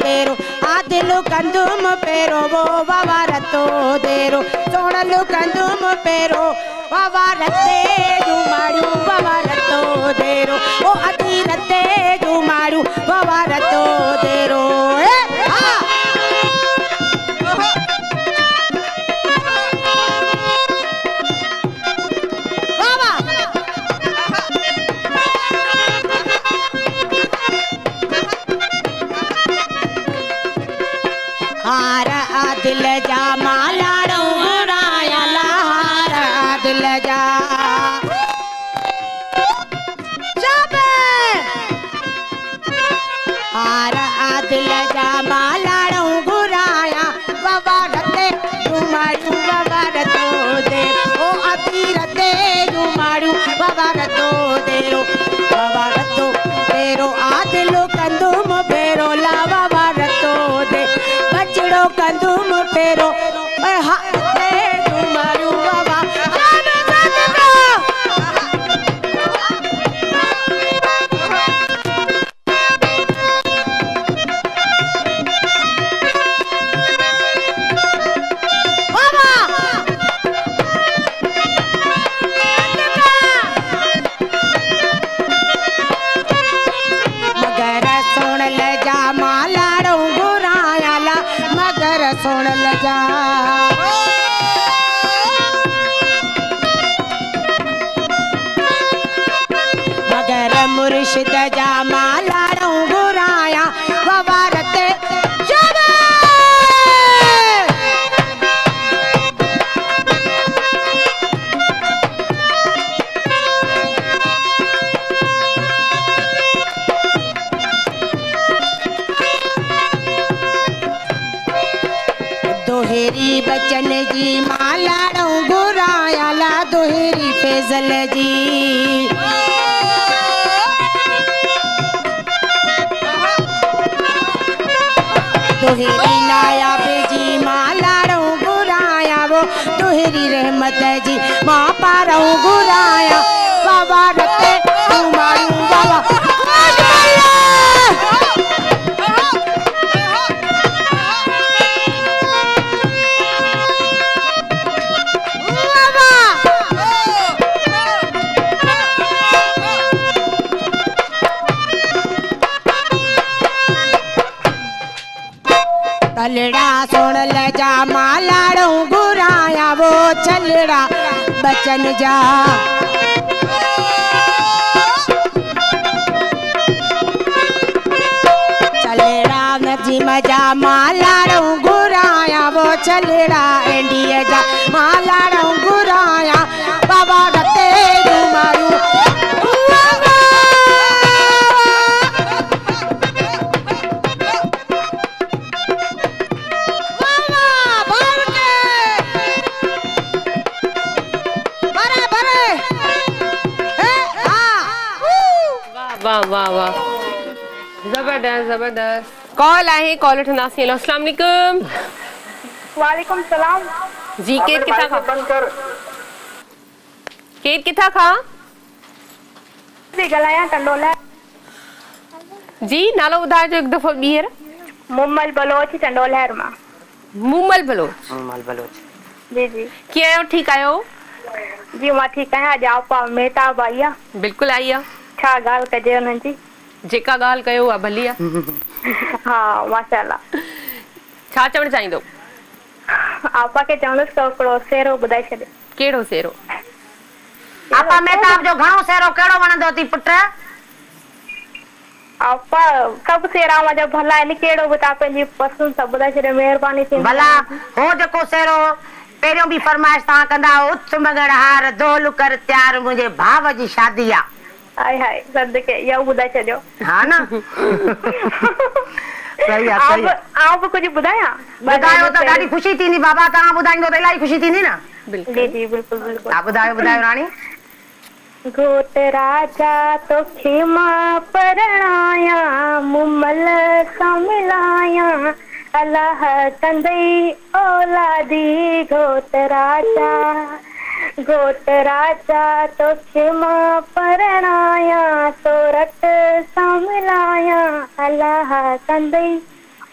B: देरो आदिल कंदुम पेरो वो वाह रतो देरो सोणल कंदुम पेरो वाह रते जूं माड़ियूं वाह रतो देरो ओ अदी रते जूं माड़ियूं वाह रतो देरो। हार आदिल जा मालाड़ो घुराया हार आदिल जा हार आदिल जा मालाड़ो घुराया बाबा रते जुमाड़ू बाबा रतो दे ओ अती रते जुमाड़ू बाबा रतो देरो बाबा रतो तेरो
F: बंधु मुटेरो हाथे डुमरू बाबा सुन लजा मगर मुर्शिद जा माला घुराया वबारते दोहेरी बचन जी माला घुराया ला दोहेरी फैजल जी दोहेरी नायाब जी माला घुराया वो दोहेरी रहमत जी माँ पारा घुराया बाबा रते तुम्हारू बाबा चलड़ा सुन लजा मालाड़ो घुराया वो चलड़ा बचन जा चलड़ा नजी मजा मालाड़ो घुराया वो चलड़ा इंडिया जा मालाड़ो घुराया बाबा रते तुम्हारू
A: वाह वाह वाह जबरदस्त जबरदस्त कॉल आहे कॉल वठंदासीं। हेलो अस्सलाम वालेकुम।
D: वालेकुम सलाम
A: जी केर किथां खां केर किथां खां
D: जी ॻाल्हायां टंडोला
A: जी नालो ॿुधाइजो हिकु दफ़ो ॿीहर।
D: मुमल बलोच टंडोलहर मां।
A: मुमल बलोच
D: जी जी
A: कीअं आहियो ठीकु आहियो?
D: जी मां ठीकु आहियां। अॼु आपा मेहताब आई आहे।
A: बिल्कुलु आई आहे।
D: छा ॻाल्हि कजे हुननि जी?
A: जेका ॻाल्हि कयो आहे भली आहे।
D: हा माशाअल्लाह।
A: छा चवणु चाहींदो?
D: आपा खे चवंदुसि त हिकिड़ो सेरो ॿुधाए छॾे।
A: कहिड़ो सेरो?
B: आपा मेहताब जो घणो सेरो कहिड़ो वणंदो अथई पुट?
D: आपा सभु सेरा मुंहिंजा भला आहिनि। कहिड़ो बि तव्हां पंहिंजी पसंदि सां ॿुधाए छॾे महिरबानी थींदी।
B: भला हो जेको सेरो पहिरियों बि फरमाइश तव्हां कंदा उथ मगड़ हार दोल कर तयार मुंहिंजे भाउ जी शादी आहे।
D: हाय हाय सदके इहो ॿुधाए छॾियो।
B: हा न सही आहे सही आहे।
D: आउं बि कुझु ॿुधायां?
B: ॿुधायो त ॾाढी ख़ुशी थींदी बाबा। तव्हां ॿुधाईंदो त इलाही ख़ुशी थींदी न।
D: जी जी बिल्कुलु बिल्कुलु।
B: हा ॿुधायो ॿुधायो राणी।
D: घोट राजा तोखे मां परणाया मुमल सां मिलाया अलाह कंदई औलादी। घोट राजा तोखे मां परणाया तोरत सां मिलाया अलाह कंदई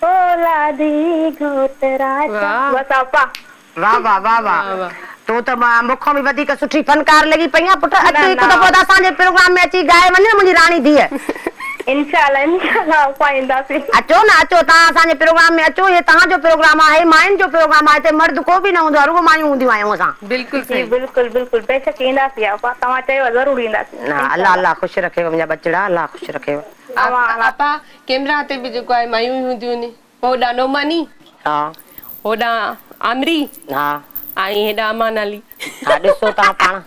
D: औलादी। घोट राजा बस आपा।
B: वाह वाह वाह वाह। तो त मूंखां बि वधीक सुठी फनकार लॻी पई आहे पुट। अचो हिकु दफ़ो त असांजे प्रोग्राम में अची ॻाए वञे मुंहिंजी राणी धीअ।
D: इंशाल्लाह इंशाल्लाह पाईंदासीं।
B: अचो न अचो तव्हां असांजे प्रोग्राम में अचो। ये तव्हांजो प्रोग्राम आहे मायुनि जो प्रोग्राम आहे। हिते मर्द को बि न हूंदो आहे रुॻो मायूं हूंदियूं आहियूं असां।
A: बिल्कुलु
D: जी बिल्कुलु बिल्कुलु बेशक ईंदासीं आपा। तव्हां चयो ज़रूरु ईंदासीं।
B: अल्लाह अल्लाह ख़ुशि रखेव मुंहिंजा बचड़ा। अल्लाह ख़ुशि रखेव।
A: आपा कैमरा ते बि जेको आहे मायूं ई हूंदियूं आहिनि। होॾां नोमानी
B: हा
A: होॾां आमरी
B: हा
A: ऐं हेॾां अमान अली।
B: हा ॾिसो तव्हां पाण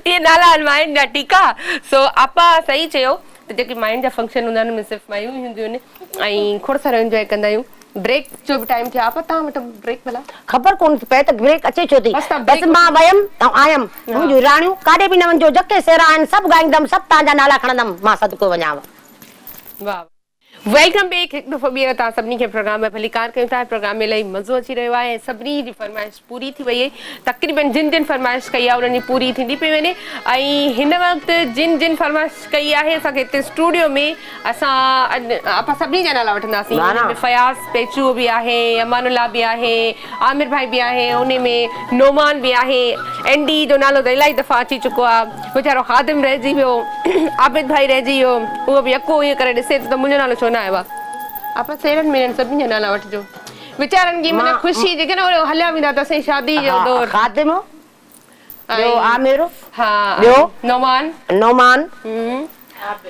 A: इहे नाला आहिनि मायुनि जा। ठीकु आहे। सो आपा सही चयो त जेके मायुनि जा फंक्शन हूंदा आहिनि उनमें सिर्फ़ु मायूं ई हूंदियूं आहिनि ऐं खोड़ सारो एंजॉय कंदा आहियूं। ब्रेक जो बि टाइम थियो आहे। आपा तव्हां वटि ब्रेक भला
B: ख़बर कोन थी पए त ब्रेक अचे छो थी। बसि मां वयमि ऐं आयमि। मुंहिंजूं राणियूं काॾे बि न वञिजो। जके सेरा आहिनि सभु ॻाईंदमि सभु तव्हांजा नाला खणंदमि। मां सदको वञाव।
A: वाह वेलकम बैक। एक दफ़ो ॿीहर तव्हां सभिनी खे प्रोग्राम में भलीकार कयूं था। प्रोग्राम में इलाही मज़ो अची रहियो आहे। सभिनी जी फरमाइश पूरी थी वई आहे। तक़रीबन जिन जिन फरमाइश कई आहे उन्हनि जी पूरी थींदी पई वञे। ऐं हिन वक़्तु जिन जिन फरमाइश कई आहे असांखे हिते स्टूडियो में असां सभिनी जा नाला वठंदासीं। फयाज़ पेचू बि आहे, अमानुल्ला बि आहे, आमिर भाई बि आहे, उन में नोमान बि आहे। एंडी जो नालो त इलाही दफ़ा अची चुको आहे। वीचारो ख़ादिम रहिजी वियो, आबिद भाई रहिजी वियो, उहो बि यको ईअं करे ॾिसे त मुंहिंजो नालो छो न आयो आहे। आप सेरन में सभिनी जा नाला वठिजो। वीचारनि जी माना ख़ुशी जेके न हलिया वेंदा अथसि शादी जो दौर।
B: ख़ादिम, ॿियो आमिर,
A: हा,
B: ॿियो
A: नोमान।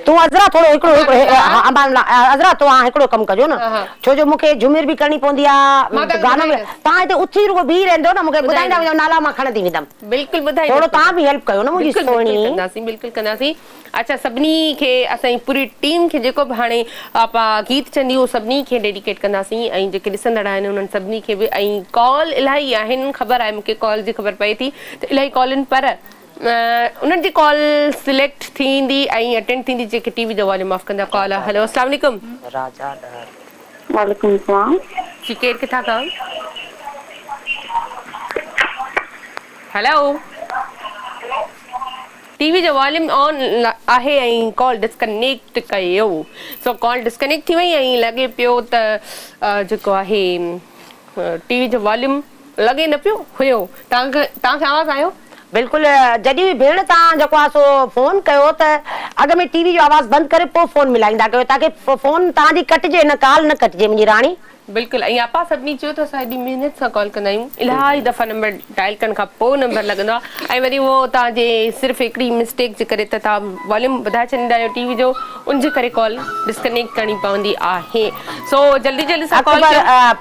B: तूं अज़रा थोरो हिकिड़ो अज़रा तूं हिकिड़ो कमु कजो न, छो जो मूंखे झुमिर बि करणी पवंदी आहे। गानो में तव्हां हिते उथी रुगो बीह रहंदो न, मूंखे ॿुधाईंदा वञो, नाला मां खणंदी वेंदमि।
A: बिल्कुलु ॿुधाई,
B: थोरो तव्हां बि हेल्प कयो न मुंहिंजी सोणी।
A: बिल्कुलु कंदासीं। अच्छा, सभिनी खे असांजी पूरी टीम खे जेको बि हाणे गीत चंदी उहो सभिनी खे डेडिकेट कंदासीं। ऐं जेके ॾिसंदड़ आहिनि उन्हनि सभिनी खे बि। ऐं कॉल इलाही आहिनि, ख़बर आहे मूंखे कॉल जी ख़बर पए थी त इलाही कॉल आहिनि, पर उन्हनि जी कॉल सिलेक्ट थींदी ऐं अटेंड थींदी जेके टीवी जो वॉल्यूम ऑफ कंदा। कॉल आहे। हेलो, अस्सलाम वालेकुम।
E: वालेकुम सलाम।
A: जी, केरु किथां खां? हेलो, टीवी जो वॉल्यूम ऑन आहे ऐं कॉल डिस्कनेक्ट कयो। सो कॉल डिस्कनेक्ट थी वई ऐं लॻे पियो त जेको आहे टीवी जो वॉल्यूम लॻे न पियो हुयो। तव्हांखे आवाज़ आयो?
B: बिल्कुलु। जॾहिं बि भेण तव्हां जेको आहे सो फोन कयो त अॻ में टीवी जो आवाज़ बंदि करे पोइ फोन मिलाईंदा कयो, ताकी फोन तव्हांजी कटिजे न, काल न कटिजे मुंहिंजी राणी।
A: बिल्कुलु। ऐं आपा सभिनी चयो त असां हेॾी महिनत सां कॉल कंदा आहियूं, इलाही दफ़ा नंबर डायल करण खां पोइ नंबर लॻंदो आहे। ऐं वरी उहो तव्हांजे सिर्फ़ु हिकिड़ी मिस्टेक जे करे त तव्हां वॉल्यूम वधाए छॾींदा आहियो टीवी जो, उनजे करे कॉल डिस्कनेक्ट करणी पवंदी आहे। सो जल्दी जल्दी सां कॉल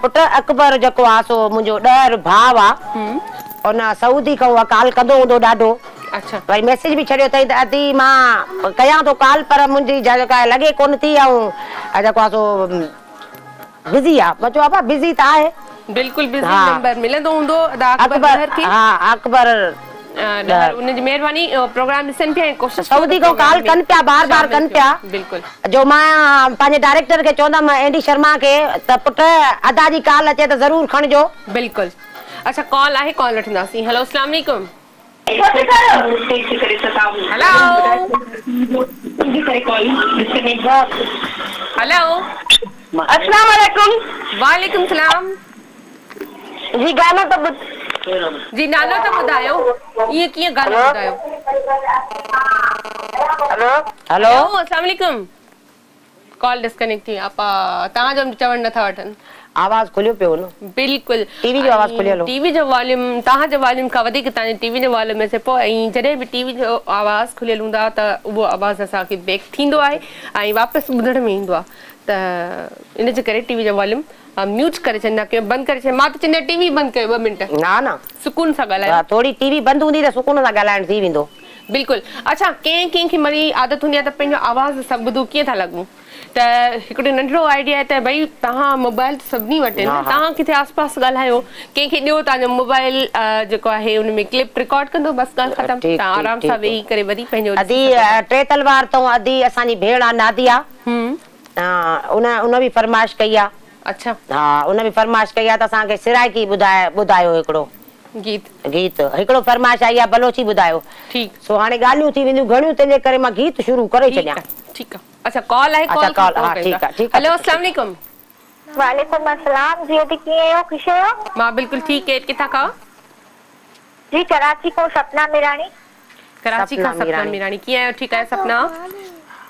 B: पुट अकबर जेको आहे सो मुंहिंजो ॾह भाउ आहे, उन सऊदी खां कॉल कंदो हूंदो ॾाढो।
A: अच्छा,
B: वरी मैसेज बि छॾियो अथई त अदी मां कयां थो कॉल, पर मुंहिंजी जेका लॻे कोन थी, ऐं जेको आहे सो बिज़ी आहे। मां चयो आहे बिज़ी त आहे।
A: बिल्कुलु बिज़ी नंबर मिलंदो हूंदो
B: अकबर। हा, अकबर
A: उनजी महिरबानी। प्रोग्राम ॾिसनि पिया, कोशिशि
B: सऊदी खां कॉल कनि पिया, बार बार कनि पिया।
A: बिल्कुलु।
B: जो मां पंहिंजे डायरेक्टर खे चवंदमि एंडी शर्मा खे त पुट अदा जी कॉल अचे त ज़रूर खणिजो।
A: बिल्कुलु। अच्छा, कॉल आहे, कॉल वठंदासीं। हेलो, अस्सलाम वालेकुम। हेलो,
E: अस्सलाम वालेकुम।
A: वालेकुम सलाम।
E: जी, गानो तो
A: जी, नालो त ॿुधायो, ईअं कीअं गानो ॿुधायो?
E: हेलो
B: हेलो,
A: अस्सलाम वालेकुम। कॉल डिस्कनेक्ट थी। आपा तव्हांजो चवण नथा वठनि।
B: आवाज़ खुलियो पियो न।
A: बिल्कुलु।
B: टीवी जो आवाज़ खुलियल हो।
A: टीवी जो वॉल्यूम तव्हांजे वॉल्यूम खां वधीक तव्हांजे टीवी जो वॉल्यूम में अचे पोइ। ऐं जॾहिं बि टीवी जो आवाज़ खुलियल हूंदा त उहो आवाज़ असांखे बैक थींदो आहे ऐं वापसि ॿुधण में ईंदो आहे। त इन जे करे टीवी जो वॉल्यूम म्यूट करे छॾींदा कयो, बंदि करे छॾ। मां त चवंदी टीवी बंदि कयो 2 मिंट।
B: न
A: सुकून सां ॻाल्हायो।
B: थोरी टीवी बंदि हूंदी त सुकून सां ॻाल्हाइण थी वेंदो।
A: बिल्कुलु। अच्छा, कंहिंखे वरी आदत हूंदी आहे त पंहिंजो आवाज़ सभु ॿुधो कीअं था लॻूं, त हिकिड़ो नंढिड़ो आइडिया आहे त भई तव्हां मोबाइल सभिनी वटि आहिनि, तव्हां किथे आस पास ॻाल्हायो, कंहिंखे ॾियो तव्हांजो मोबाइल जेको आहे हुन में क्लिप रिकॉर्ड कंदो, बसि ॻाल्हि ख़तमु। तव्हां आराम सां वेही करे वरी पंहिंजो
B: अदी 3 तलवार अथऊं। अदी असांजी भेण आहे नादिया, उन बि फरमाइश कई आहे।
A: अच्छा,
B: हा, उन बि फरमाइश कई आहे त असांखे सिराइकी ॿुधायो हिकिड़ो गीत हिकिड़ो फरमाइश आई आहे, बलोची ॿुधायो।
A: ठीकु।
B: सो हाणे ॻाल्हियूं थी वेंदियूं घणियूं, तंहिंजे करे मां गीत शुरू करे छॾियां।
A: ठीकु आहे। अच्छा, कॉल आहे।
B: कॉल। हा, ठीकु आहे।
A: हेलो, अस्सलाम वालेकुम।
D: वालेकुम अस्सलाम। जी, अदी कीअं आहियो? ख़ुश आहियो?
A: मां बिल्कुलु ठीकु। केरु किथां खां?
D: जी, कराची खां सपना मिराणी।
A: कराची खां सपना मिराणी। कीअं आहियो? ठीकु आहे सपना?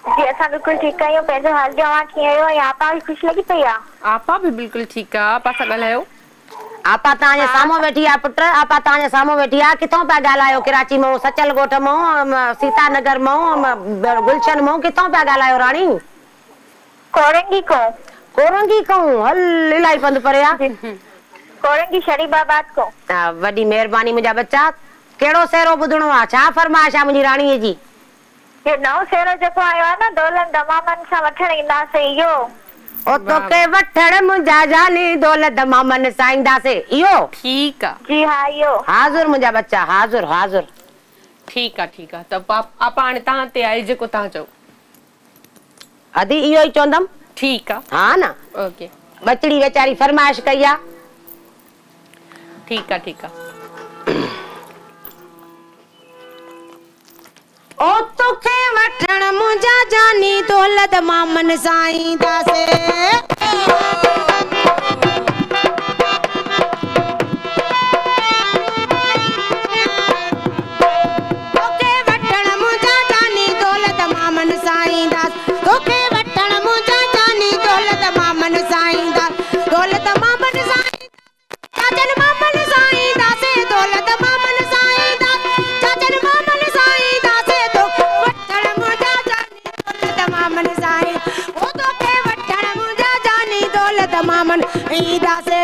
D: जी, असां बिल्कुलु ठीकु आहियूं। पंहिंजो हाल जवान कीअं आहियो? ऐं आपा बि ख़ुशि लॻी पई आहे?
A: आपा बि बिल्कुलु ठीकु आहे। आपा सां ॻाल्हायो।
B: आपा तव्हांजे साम्हूं वेठी आहे पुट। आपा तव्हांजे साम्हूं वेठी आहे। किथां पिया ॻाल्हायो? कराची मां, सचल ॻोठ मां, सीता नगर मां, गुलशन मां, किथां पिया ॻाल्हायो राणी? कोरंगी खां। हल, इलाही पंधु परे आहे।
D: कोरंगी शरीफाबाद खां।
B: वॾी महिरबानी मुंहिंजा बच्चा। कहिड़ो सेरो ॿुधणो आहे? छा फरमाइश आहे मुंहिंजी राणीअ जी?
D: ये नओ सेरो जेको आयो आहे न, दौलत दमामन सां वठण ईंदासीं, इहो।
B: ओ तोखे वठण मुंहिंजा जानी दौलत दमामन सां ईंदासीं, इहो? ठीकु आहे।
D: जी हा, इहो।
B: हाज़ुर मुंहिंजा बच्चा, हाज़ुर।
A: ठीकु आहे, ठीकु आहे। त आपा हाणे तव्हां ते आहे, जेको तव्हां चओ।
B: अदी इहो ई चवंदमि।
A: ठीक है।
B: हाँ ना,
A: ओके।
B: बचड़ी बेचारी फरमाइश कई आ।
A: ठीक है ठीक है।
F: ओ तोखे वठण मुंहिंजा जानी दौलत मामन साईं दासे तोखे वठण मुंहिंजा जानी दौलत मामन साईं दास तोखे वठण मुंहिंजा जानी दौलत मामन साईं दास दौलत मामन साईं चाचन मामन साईं दासे दौलत मामन साईं दास चाचन मामन साईं दासे तो वठण मुंहिंजा जानी दौलत मामन साईं ओ तोखे वठण मुंहिंजा जानी दौलत मामन ई दासे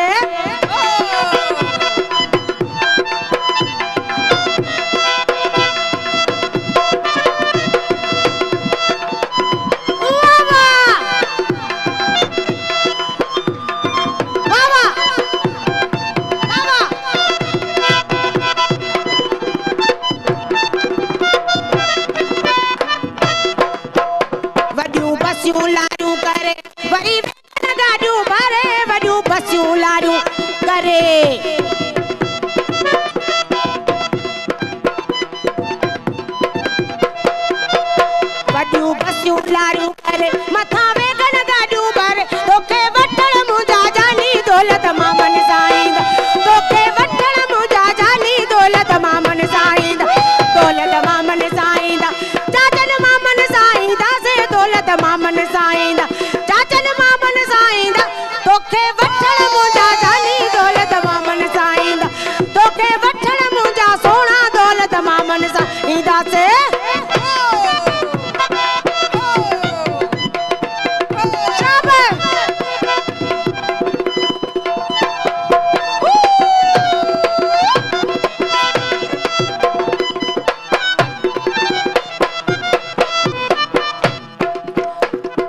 F: लाडू करे वरी गाडू भरे वॾियूं बसियूं लाडू करे वॾियूं बसियूं लाडू करे मथां वेगन गाडू भरे तोखे वठण मुंहिंजा जानी दौलत मामन साईं तोखे वठण मुंहिंजा जानी दौलत मामन साईं दौलत मामन साईं चाचन मामन साईं दासे दौलत मामन साईं चाचन मामन साईं तोखे वठण मुंहिंजा जानी दौलत मामन साईं तोखे वठण मुंहिंजा सोना दौलत मामन साईं दासे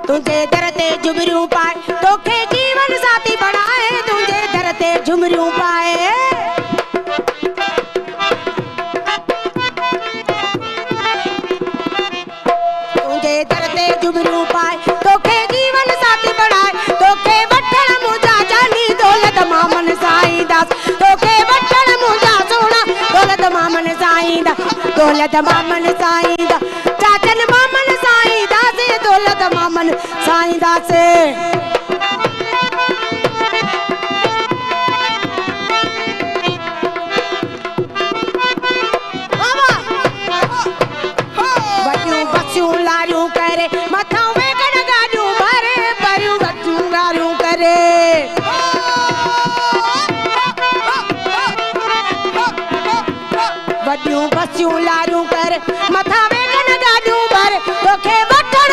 F: तुझे दर ते झुमरियूं पाए तोखे जीवन साथी बनाए तुझे दर ते झुमरियूं पाए तुझे दर ते झुमरियूं पाए तोखे जीवन साथी बनाए तोखे वठण मुंहिंजा जानी दौलत मामन साईं दास तोखे वठण मुंहिंजा सोना दौलत मामन साईं दौलत मामन साईं चाचन मामन साईं दासे दौलत मामन साईं दासे वॾियूं बसियूं लारियूं करे मथां वेगन गाॾियूं भरे परियूं बसियूं लारियूं करे वॾियूं बसियूं लारियूं करे मथां वेगन गाॾियूं भरे तोखे वठण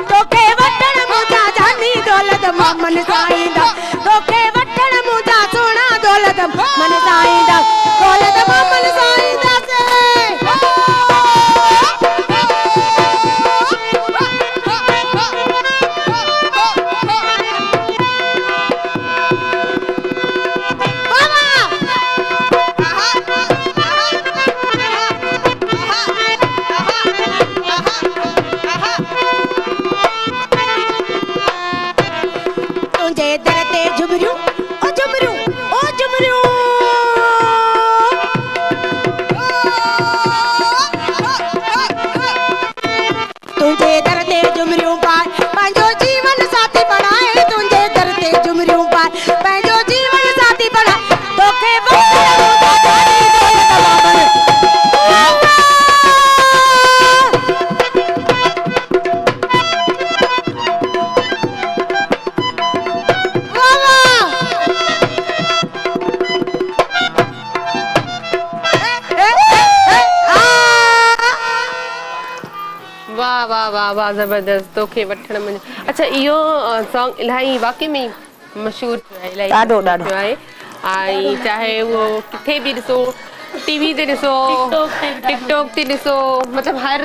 F: तोखे वठण मुंहिंजा जानी दौलत मामन साईं तोखे वठण मुंहिंजा सोना दौलत मन साईं दौलत मामन साईं तुझे दर ते झुमरियूं ओ झुमरियूं ओ झुमरियूं तुझे दर ते झुमरियूं पाए पंहिंजो जीवन साथी बनाए तुझे दर ते झुमरियूं पाए पंहिंजो जीवन साथी बनाए तोखे
A: वाह वाह वाह वाह जबरदस्त तोखे वठण में। अच्छा इहो सॉन्ग इलाही वाकई में मशहूर थियो आहे इलाही
B: ॾाढो ॾाढो
A: थियो आहे ऐं चाहे उहो किथे बि ॾिसो टीवी ते ॾिसो टिकटॉक ते ॾिसो मतिलबु हर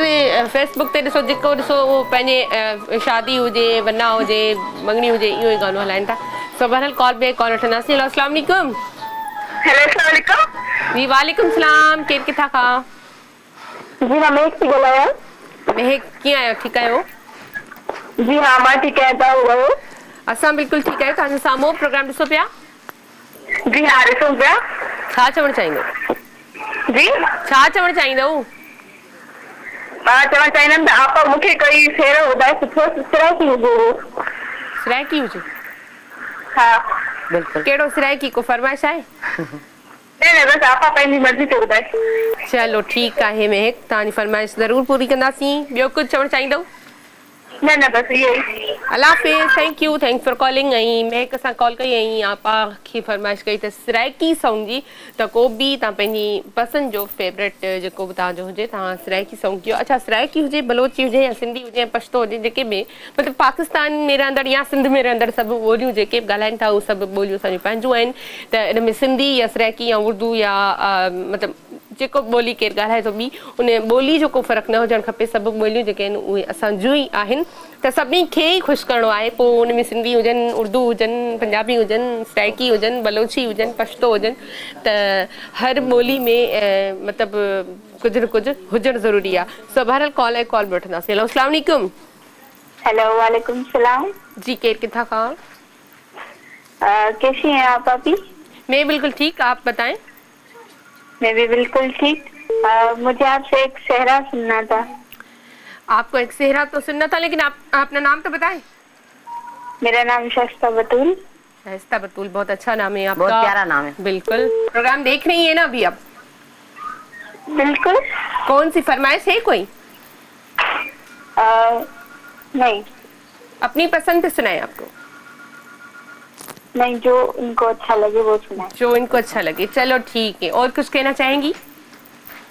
A: फेसबुक ते ॾिसो जेको ॾिसो उहो पंहिंजे शादी हुजे वना हुजे मंगणी हुजे इहो ई गानो हलाइनि था। सो बहरहाल कॉल पे कॉल वठंदासीं। हेलो अस्सलाम वालेकुम।
E: हेलो अस्सलाम वालेकुम।
A: जी वालेकुम सलाम। केरु किथां खां?
D: जी हाँ, महक थी ॻाल्हायां।
A: महक कीअं आहियो, ठीकु आहियो?
D: जी हाँ, मां ठीकु आहियां, तव्हां ॿुधायो?
A: असां बिल्कुलु ठीकु आहियूं। तव्हांजे साम्हूं प्रोग्राम ॾिसो पिया?
D: जी हाँ, ॾिसूं पिया।
A: छा चवणु चाहींदो?
D: जी
A: छा चवणु चाहींदव?
D: मां चवणु चाहींदमि त आप मूंखे कोई शेरो ॿुधाए सुठो सिराइकी हुजे।
A: सिराइकी हुजे?
D: हा
B: बिल्कुल।
A: कहिड़ो सिराइकी, को फरमाइश आहे?
D: न बस आप पंहिंजी मर्ज़ी ते ॿुधाए।
A: चलो ठीकु आहे महक, तव्हांजी फरमाइश ज़रूरु पूरी कंदासीं। ॿियो कुझु चवणु चाहींदव?
D: न बस इहो ई।
A: अल्लाह हाफ़िज़, thank U, thanks for calling. ऐं महक असां कॉल कई ऐं आपा खे फरमाइश कई त सिराइकी सॉन्ग जी, त को बि तव्हां पंहिंजी पसंदि जो फेवरेट जेको बि तव्हांजो हुजे तव्हां सिराइकी सॉन्ग कयो। अच्छा, सिराइकी हुजे, बलोची हुजे या सिंधी हुजे या पश्तो हुजे, जेके बि मतिलबु पाकिस्तान में रहंदड़ या सिंध में रहंदड़ सभु ॿोलियूं जेके बि ॻाल्हाइनि था, उहे सभु ॿोलियूं असांजूं पंहिंजूं आहिनि। त इन में सिंधी या सिराइकी या उर्दू या मतिलबु जेको ॿोली केरु ॻाल्हाए थो ॿी, उन ॿोली जो को फ़र्क़ु न हुजणु खपे। सभु ॿोलियूं जेके आहिनि उहे असांजूं ई आहिनि, त सभिनी खे ई ख़ुशि करिणो आहे। पोइ उन में सिंधी हुजनि, उर्दू हुजनि, पंजाबी हुजनि, सराइकी हुजनि, बलोची हुजनि, पश्तो हुजनि, त हर ॿोली में मतिलबु कुझु न कुझु हुजणु ज़रूरी आहे। सो बहरहाल कॉल आहे, कॉल बि वठंदासीं। हेलो, अस्सलाम वालेकुम।
D: हेलो, वालेकुम सलाम।
A: जी, केरु किथां खां?
D: कैसी हैं आप अभी?
A: मैं बिल्कुल ठीक, आप बताएं।
D: मैं भी बिल्कुल ठीक। मुझे आपसे एक सेहरा सुनना था।
A: आपको एक सेहरा तो सुनना था, लेकिन आप अपना नाम तो बताएं।
D: मेरा नाम शाइस्ता बतूल।
A: शाइस्ता बतूल, बहुत अच्छा नाम है आपका।
B: बहुत प्यारा नाम है।
A: बिल्कुल। प्रोग्राम देख रही है ना अभी आप?
D: बिल्कुल।
A: कौन सी फरमाइश है कोई?
D: नहीं।
A: अपनी पसंद पे सुनाए आपको?
D: नहीं, जो इनको अच्छा लगे वो सुनाए।
A: जो इनको अच्छा लगे, चलो ठीक है। और कुछ कहना चाहेंगी?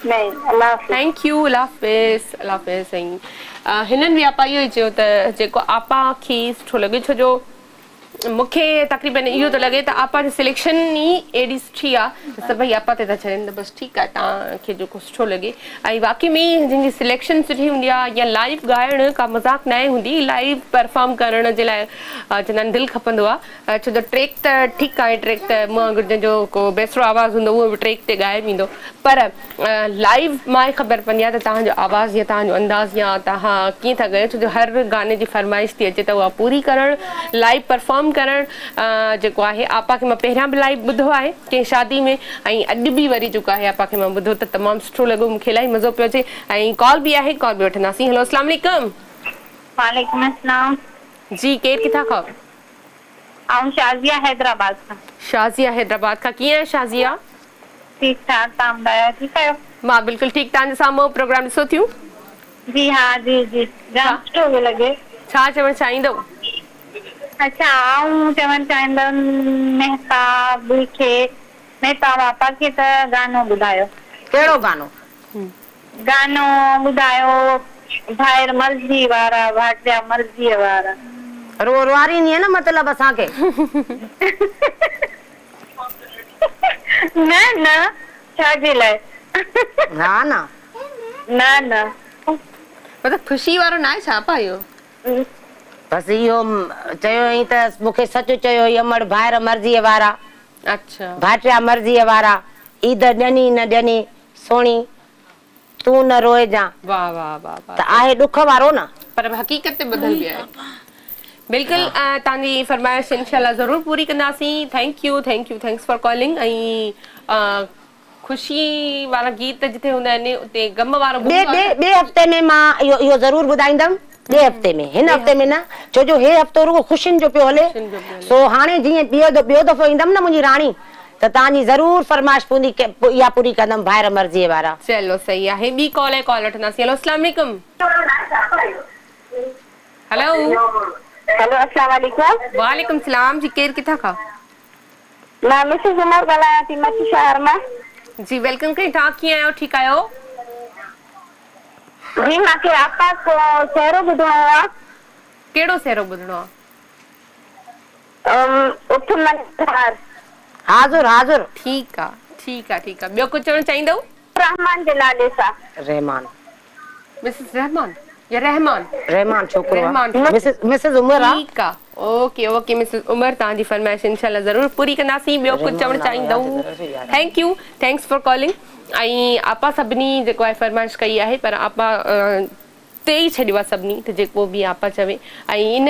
D: नहीं, अल्लाह हाफ़िज़।
A: थैंक यू, अल्लाह हाफ़िज़, अल्लाह हाफ़िज़। हिननि बि आपा इहो ई चयो त जेको आपा खे सुठो लॻे, छो जो मूंखे तक़रीबन इहो थो लॻे त आपा जी सिलेक्शन ई एॾी सुठी आहे त सभई आपा ते था छॾनि, त बसि ठीकु आहे, तव्हांखे जेको सुठो लॻे। ऐं वाक़ई में जिन जी सिलेक्शन सुठी हूंदी आहे या लाइव ॻाइणु का मज़ाक न हूंदी, लाइव परफॉर्म करण जे लाइ चवंदा आहिनि दिलि खपंदो आहे। छो जो ट्रैक त ठीकु आहे, ट्रैक त मूं वांगुरु जंहिंजो को बेसरो आवाज़ु हूंदो उहो बि ट्रैक ते ॻाए वेंदो, पर लाइव मां ख़बर पवंदी आहे त तव्हांजो आवाज़ु या तव्हांजो अंदाज़ या तव्हां कीअं था ॻायो। छो जो हर गाने जी फरमाइश थी अचे त उहा पूरी करणु, लाइव परफॉर्म करण जेको आहे। आपा खे मां पहिरियां बि लाइव ॿुधो आहे कंहिं शादी में, ऐं अॼु बि वरी जेको आहे आपा खे मां ॿुधो त तमामु सुठो लॻो, मूंखे इलाही मज़ो पियो अचे। ऐं कॉल बि आहे, कॉल बि वठंदासीं। हेलो, अस्सलाम वालेकुम।
D: वालेकुम अस्सलाम।
A: जी, केरु किथां खां?
D: आऊं शाज़िया हैदराबाद खां।
A: शाज़िया हैदराबाद खां। कीअं आहे शाज़िया?
D: ठीक ठाक, तव्हां ॿुधायो ठीकु आहियो?
A: मां बिल्कुलु ठीकु। तव्हांजे साम्हूं प्रोग्राम ॾिसो थियूं?
D: जी हाँ, जी जी, जाम सुठो पियो लॻे।
A: छा चवणु चाहींदव?
D: अच्छा, आऊं चवणु चाहींदमि महताब आपा खे त गानो ॿुधायो।
B: कहिड़ो गानो?
D: गानो ॿुधायो ॿाहिरि मर्ज़ी वारा, भाटिया मर्ज़ीअ वारा।
B: रोवारींदी आहे न मतिलबु असांखे?
D: न छाजे लाइ?
B: हा न
D: न
A: मतिलबु ख़ुशी वारो न आहे छा पा इहो?
B: बसि इहो चयो ई त मूंखे सच चयो ई अमड़ ॿाहिरि मर्ज़ीअ वारा।
A: अच्छा।
B: भाटिया मर्ज़ीअ वारा, ईद ॾियणी न ॾियणी सोणी, तूं न रोए जा।
A: वाह वाह वाह वाह।
B: त आहे ॾुख वारो न, पर
A: हक़ीक़त ते ॿधल बि आहे। बिल्कुलु, तव्हांजी फरमाइश इंशाल्लाह ज़रूरु पूरी कंदासीं। Thank U, thanks for calling. ऐं ख़ुशी वारा गीत जिथे हूंदा आहिनि उते गम वारो
B: ॿिए हफ़्ते में मां इहो ज़रूरु ॿुधाईंदमि। ॿिए हफ़्ते में, हिन हफ़्ते में न, छो जो हे हफ़्तो रुगो ख़ुशियुनि जो पियो हले। सो हाणे जीअं ॿियो दफ़ो ईंदमि न मुंहिंजी राणी, त तव्हांजी ज़रूरु फरमाइश इहा पूरी कंदमि, ॿाहिरि मर्ज़ीअ वारा।
A: चलो सही आहे। ॿी कॉल आहे, कॉल वठंदासीं। हेलो, अस्सलाम वालेकुम। हेलो
D: हेलो, अस्सलाम वालेकुम।
A: वालेकुम सलाम। जी, केरु किथां खां?
D: मां मिसेस उमर ॻाल्हायां थी, मच्छी शहर मां। जी,
A: वेलकम कई। तव्हां कीअं आहियो? ठीकु आहियो?
D: जी, मूंखे आपा को सहरो ॿुधणो आहे।
A: कहिड़ो सहरो ॿुधणो आहे?
B: हाज़ुर हाज़ुर।
A: ठीकु आहे। ॿियो कुझु चवणु चाहींदव?
D: रहमान जे नाले सां।
B: रहमान।
A: मिसेस रहमान या रहमान?
B: रहमान छोकिरो
A: रहमान।
B: मिसेस उमर आहे।
A: ठीकु आहे। ओके मिसेस उमर, तव्हांजी फरमाइश इंशाल्लाह ज़रूरु पूरी कंदासीं। ॿियो कुझु चवणु चाहींदव? Thank U, thanks for calling. ऐं आपा सभिनी जेको आहे फरमाइश कई आहे पर आपा ते ई छॾियो आहे सभिनी त जेको बि आपा चवे ऐं इन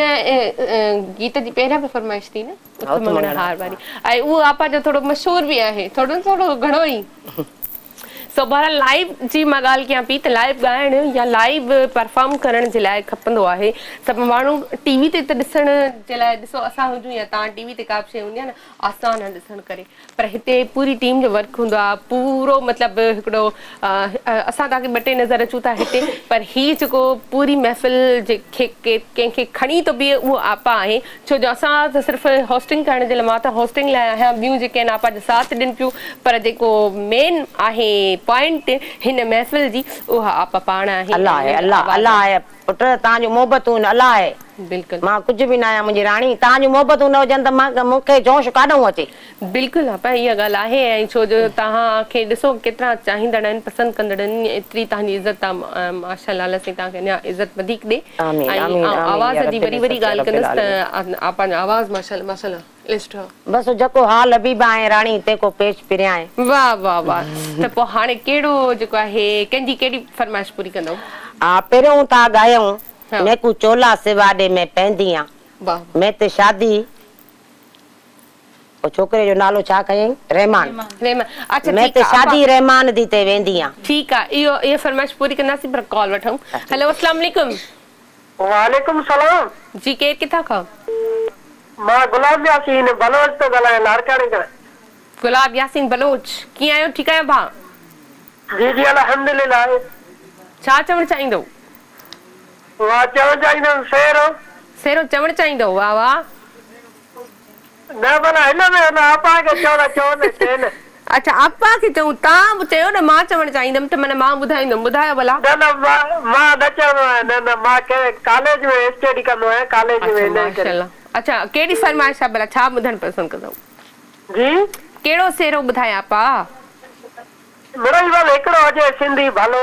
A: गीत जी पहिरियां बि फरमाइश थी न हार वारी ऐं उहो आपा जो थोरो मशहूरु बि आहे थोरो घणो ई सो बहरहाल लाइव जी मां ॻाल्हि कयां पई त लाइव ॻाइणु या लाइव परफॉर्म करण जे लाइ खपंदो आहे सभु माण्हू टीवी ते त ॾिसण जे लाइ ॾिसो असां हुजूं या तव्हां टीवी ते का बि शइ हूंदी आहे न आसान आहे ॾिसण करे पर हिते पूरी टीम जो वर्क हूंदो आहे पूरो मतिलबु हिकिड़ो असां तव्हांखे ॿ टे नज़र अचूं था हिते पर हीअ जेको पूरी महफ़िल जेके कंहिंखे खणी थो बीहे उहो आपा आहे छो जो असां त सिर्फ़ु होस्टिंग करण जे लाइ मां त होस्टिंग लाइ आहियां ॿियूं जेके आहिनि आपा जो साथ ॾियनि पियूं पर जेको मेन आहे पॉइंट हिन महफ़िल जी उहा आपा पाण आहे
B: अल्लाह आहे अल्लाह आहे पुट तव्हांजो मोहबतूं अल्लाह आहे
A: बिल्कुलु
B: मां कुझु बि न आहियां मुंहिंजी राणी तव्हांजूं मोहबतूं न हुजनि त मां मूंखे जोश काॾों अचे
A: बिल्कुलु आपा इहा ॻाल्हि आहे ऐं छो जो तव्हांखे ॾिसो केतिरा चाहींदड़ आहिनि पसंदि कंदड़ आहिनि एतिरी तव्हांजी इज़त आहे माशाअल्लाह अल्लाह साईं तव्हांखे अञा इज़त वधीक ॾे ऐं आवाज़ जी वरी ॻाल्हि कंदसि त आपा जो आवाज़ माशाअल्लाह माशाअल्लाह
B: बस जेको हाल अबीबा आहे राणी तेको पेश पिरिया आहे
A: वाह वाह वाह त पोइ हाणे कहिड़ो जेको आहे कंहिंजी कहिड़ी फरमाइश पूरी कंदव
B: पहिरियों तव्हां ॻायो मेकू चोला सिवाडे में पहंदी आहियां मैं ते शादी ओ छोकरे जो नालो छा कयई रहमान
A: अच्छा
B: मैं ते शादी रहमान दी ते वेंदी आहियां
A: ठीकु आहे इहो फरमाइश पूरी कंदासीं पर कॉल वठूं हेलो अस्सलाम वालेकुम
E: वालेकुम सलाम
A: जी केरु किथां खां
E: मां गुलाब यासीन बलोच तो ॻाल्हायां लाड़काणी खां
A: गुलाब यासीन बलोच कीअं आहियो ठीकु आहियो भाउ
E: जी जी अल्हम्दुलिल्लाह
A: छा चवणु चाहींदो
E: वाह चवणु चाहींदुमि सेरो
A: चवणु चाहींदो वाह वाह
E: न भला हिन में आपा खे चओ न
A: अच्छा आपा खे चऊं तव्हां चयो न मां चवणु चाहींदमि त माना मां ॿुधाईंदमि ॿुधायो भला
E: न मां न चवंदो आहियां न मां कॉलेज में स्टडी कंदो आहियां कॉलेज में
A: अच्छा कहिड़ी फरमाइश आहे भला छा ॿुधणु पसंदि कंदव
E: जी
A: कहिड़ो सेरो ॿुधायां आपा
E: मिरई वाल हिकिड़ो हुजे सिंधी भलो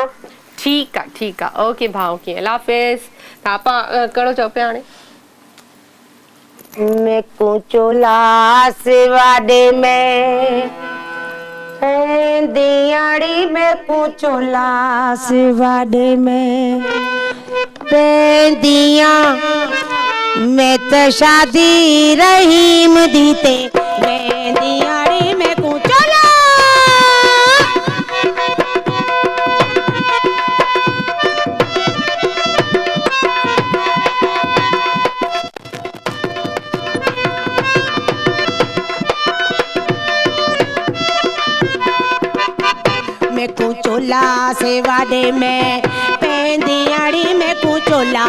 A: ठीकु आहे ओके भाउ ओके अल्लाह हाफ़िज़ त आपा कहिड़ो चओ पिया हाणे
B: मेकू चोला सिवाडे में दियाड़ी मेकू चोला सिवाडे में पेंदिया मैं तो शादी रहीम दीते मैं दियाड़ी मेकू चोला मेकू चोला सेवाडे में पेंदियाड़ी मेकू चोला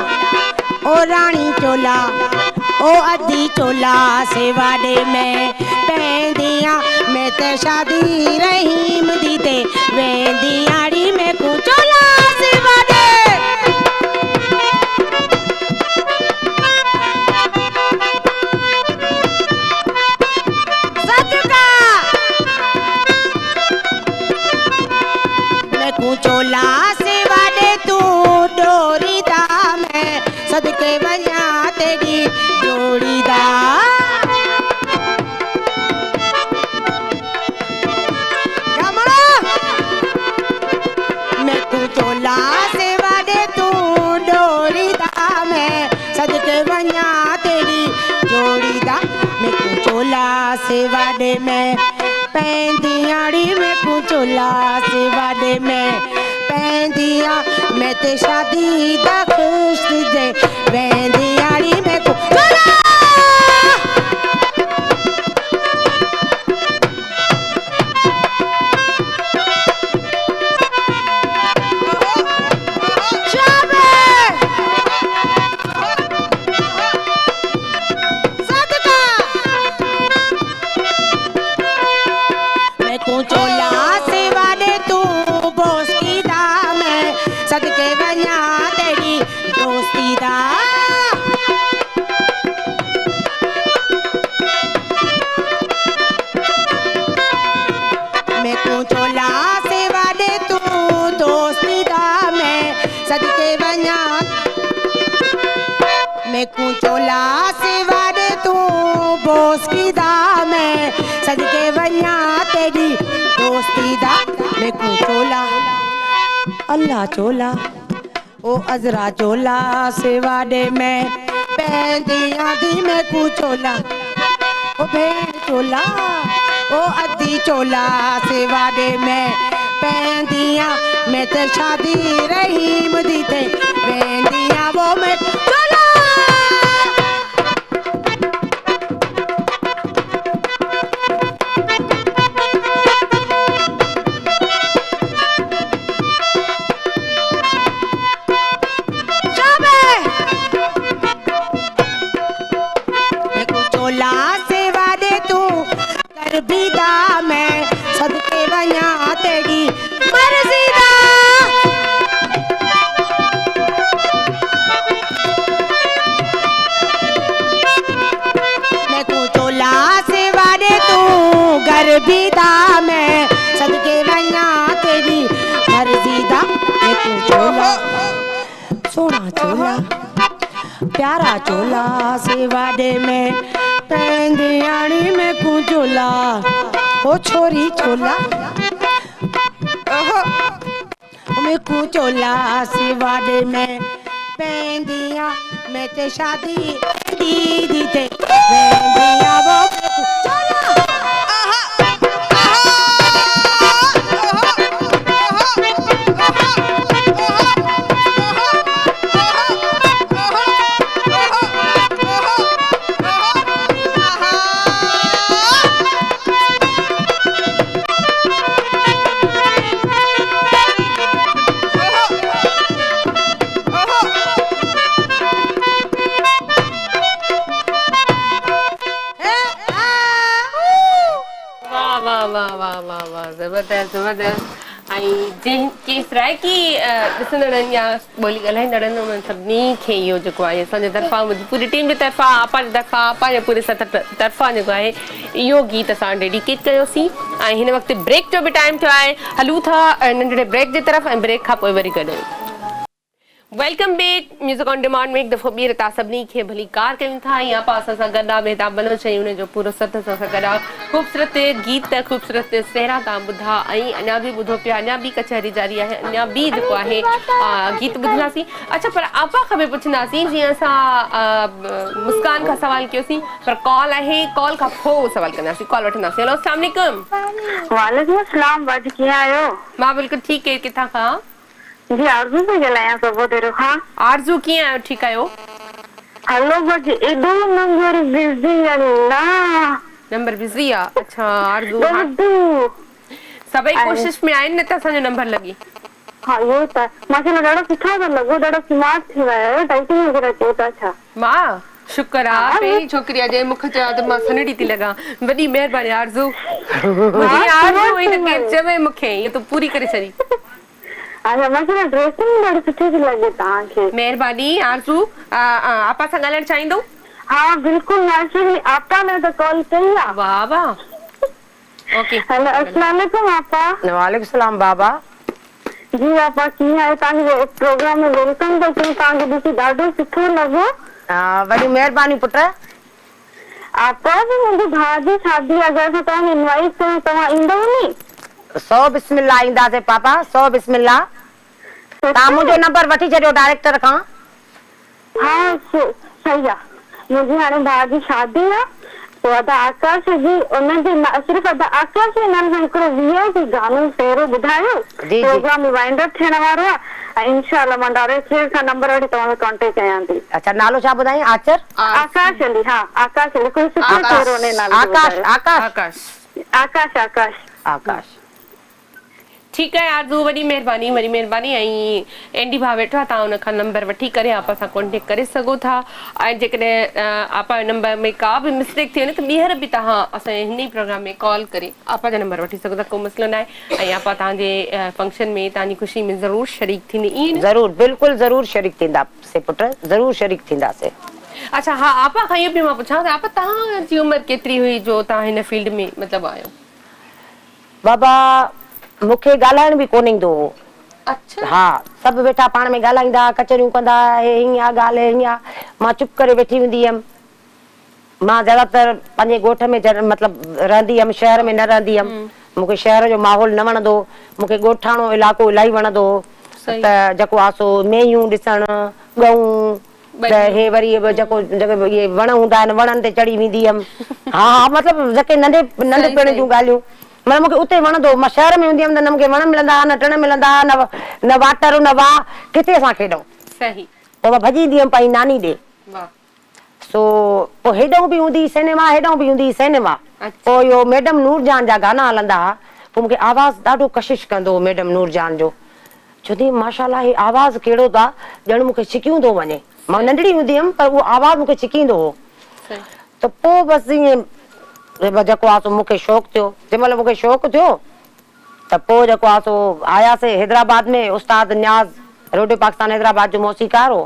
B: ओ रानी चोला ओ अधी चोला सेवाडे में पेंदिया मैं ते शादी रहीम दीते वेंदियाड़ी मेकू चोला सेवाडे चोला सेवाडे तू डोरी दा मैं सदके वञा तेरी जोड़ी दा मैं तू चोला सेवाडे तू डोरी दा मैं सदके वञा तेरी जोड़ी दा मैं तू चोला सेवाडे में पेंदियाड़ी में चोला सेवाडे में पेंदिया मैं ते शादी दा खुश दे वेंदियाड़ी में चोला सदके वञा तेरी दोस्ती दा मैं तू चोला सेवाडे तू दोस्ती दा मैं सदके वञा मैं तू चोला सेवाडे तू दोस्ती दा मैं सदके वञा तेरी दोस्ती दा मैं
F: अल्लाह चोला ओ अजरा चोला सेवाडे में पैंदियां दी में कु चोला ओ भेड़ चोला ओ अद्दी चोला सेवाडे में पैंदियां में ते शादी रहीम दी थे पैंदियां वो में चोला बिदा मैं सदके वञा तेरी मर्ज़ी दा मैं को चोला सेवा दे तू घर बिदा मैं सदके वञा तेरी मर्ज़ी दा मैं को चोला सोना चोला प्यारा चोला सेवा दे में पैंदियाणी में कुचोला ओ छोरी चोला में कुचोला सिवाडे में पैंदिया में ते शादी दी थे पैंदिया वो चोला
A: जबरदस्त ऐं केस राय की ॾिसंदड़नि या ॿोली ॻाल्हाईंदड़नि उन्हनि सभिनी खे इहो जेको आहे असांजे तरफ़ां मुंहिंजी पूरी टीम जे तरफ़ां आपा जे तरफ़ां आपा जे पूरे तरफ़ां जेको आहे इहो गीत असां डेडिकेट कयोसीं ऐं हिन वक़्तु ब्रेक जो बि टाइम थियो आहे हलूं था नंढड़े ब्रेक जे तरफ़ ऐं ब्रेक खां पोइ वरी गॾु welcome back music on demand में हिकु दफ़ो ॿीहर तव्हां सभिनी खे भली कार कयूं था ऐं आपा असां सां गॾु आहे बेताब बनो शयूं हुनजो पूरो सत असां सां गॾु आहे ख़ूबसूरत गीत ख़ूबसूरत सहरा तव्हां ॿुधा ऐं अञा बि ॿुधो पिया अञा बि कचहरी जारी आहे अञा बि जेको आहे गीत ॿुधंदासीं अच्छा पर आपा खां बि पुछंदासीं जीअं असां मुस्कान खां सवाल कयोसीं पर कॉल आहे कॉल खां पोइ सवाल कंदासीं कॉल वठंदासीं हेलो अस्सलाम वालेकुम
E: वालेकुम अस्सलाम बाजी कीअं आहियो
A: मां बिल्कुलु ठीकु आहे किथां खां
E: जी आरज़ू पई ॻाल्हायां सभु देर खां
A: आरज़ू कीअं आहियो ठीकु आहियो
E: हेलो बाजी एॾो नंबर बिज़ी अल्लाह
A: नंबर बिज़ी आहे अच्छा आरज़ू सभई कोशिश में आहिनि न त असांजो नंबर लॻे
E: हा इहो त मूंखे ॾाढो सुठो थो लॻो ॾाढो स्मार्ट थी वियो आहियो टाइपिंग वग़ैरह कयो था छा
A: मां शुक्र आहे पहिरीं छोकिरी आहे जंहिं मूंखे चयो त मां सनड़ी थी लॻां वॾी महिरबानी आरज़ू आरज़ू ई त केरु चवे मूंखे इहो तूं पूरी करे छॾी
E: अच्छा मूंखे ड्रेसिंग ॾाढी सुठी थी लॻे तव्हांखे
A: महिरबानी आरज़ू आपा सां ॻाल्हाइण चाहींदो
E: हा बिल्कुलु एक्चुअली आपा ने त कॉल कई आहे
A: वाह वाह ओके
E: हेलो अस्सलाम वालेकुम आपा
B: वालेकुम सलाम बाबा
E: जी आपा कीअं आहियो तव्हांखे प्रोग्राम में वेलकम थो कयूं तव्हांखे ॾिसी ॾाढो सुठो लॻो
B: वॾी महिरबानी पुट
E: आपा जी मुंहिंजे भाउ जी शादी आहे अगरि असां तव्हांखे इनवाइट कयूं तव्हां ईंदव नी
B: 100 बिस्मिल्लाह ईंदासीं पापा 100 बिस्मिल्लाह तव्हां मुंहिंजो नंबर वठी छॾियो डायरेक्टर खां
E: हा सही आहे मुंहिंजी हाणे भाउ जी शादी आहे तो अदा आकाश जी उनजे सिर्फ़ अदा आकाश जे नाले सां हिकिड़ो वीआईपी गानो पहिरियों ॿुधायो प्रोग्राम वाइंड अप थियण वारो आहे ऐं इंशाअल्लाह मां डायरेक्ट खां नंबर वठी तव्हांखे कांटेक्ट कयां थी
B: अच्छा नालो छा ॿुधाई आचर
E: आकाश अली हा आकाश अली कोई सुठो चेहरो ने नालो
B: आकाश आकाश
A: आकाश
E: आकाश आकाश
B: आकाश
A: ठीकु आहे आरज़ू वॾी महिरबानी ऐं एंडी भाउ वेठो आहे तव्हां हुनखां नंबर वठी करे आपा सां कॉन्टेक्ट करे सघो था ऐं जेकॾहिं आपा जो नंबर में का बि मिस्टेक थी वञे त ॿीहर बि तव्हां असांजे हिन ई प्रोग्राम में कॉल करे आपा जो नंबर वठी सघो था को मसइलो न आहे ऐं आपा तव्हांजे फंक्शन में तव्हांजी ख़ुशी में ज़रूरु शरीक थींदी ईअं
B: ज़रूरु बिल्कुलु ज़रूरु शरीक थींदासीं पुट ज़रूरु शरीक थींदासीं
A: अच्छा हा आपा खां इहो बि मां पुछां त आपा तव्हांजी उमिरि केतिरी हुई जो तव्हां हिन फील्ड में मतिलबु आहियो
B: बाबा मूंखे ॻाल्हाइण बि कोन ईंदो हो
A: अच्छा
B: हा सभु वेठा पाण में ॻाल्हाईंदा कचरियूं कंदा हीअं ॻाल्हि हीअं मां चुप करे वेठी हूंदी हुयमि मां ज़्यादातर पंहिंजे ॻोठ में मतिलबु रहंदी हुयमि शहर में न रहंदी हुयमि मूंखे शहर जो माहौल न वणंदो मूंखे ॻोठाणो इलाइक़ो इलाही वणंदो हो त जेको आहे सो मेयूं ॾिसण गऊं त हे वरी जेको ये वण हूंदा आहिनि वणनि ते चढ़ी वेंदी हुयमि हा हा मतिलबु जेके नंढपिण जूं ॻाल्हियूं मतलब मूंखे उते वणंदो मां शहर में हूंदी हुयमि त न मूंखे वण मिलंदा न टिण मिलंदा न वाटर न वाह किथे असां खेॾूं
A: सही
B: पोइ मां भॼी ईंदी हुयमि पंहिंजी नानी ॾे सो पोइ हेॾो बि हूंदी सिनेमा हेॾो बि हूंदी सिनेमा पोइ इहो मैडम नूरजान जा गाना हलंदा हुआ पोइ मूंखे आवाज़ ॾाढो कशिश कंदो मैडम नूरजान जो चवंदी माशाल्लाह हे आवाज़ कहिड़ो था ॼण मूंखे छिकियूं थो वञे मां नंढड़ी हूंदी हुयमि पर उहो आवाज़ मूंखे छिकींदो हो त पोइ बसि ईअं जेको आहे सो मूंखे शौक़ु थियो जंहिंमहिल मूंखे शौक़ु थियो त पोइ जेको आहे सो आयासीं हैदराबाद में उस्ताद न्याज़ रेडियो पाकिस्तान हैदराबाद जो मौसीक़ार हो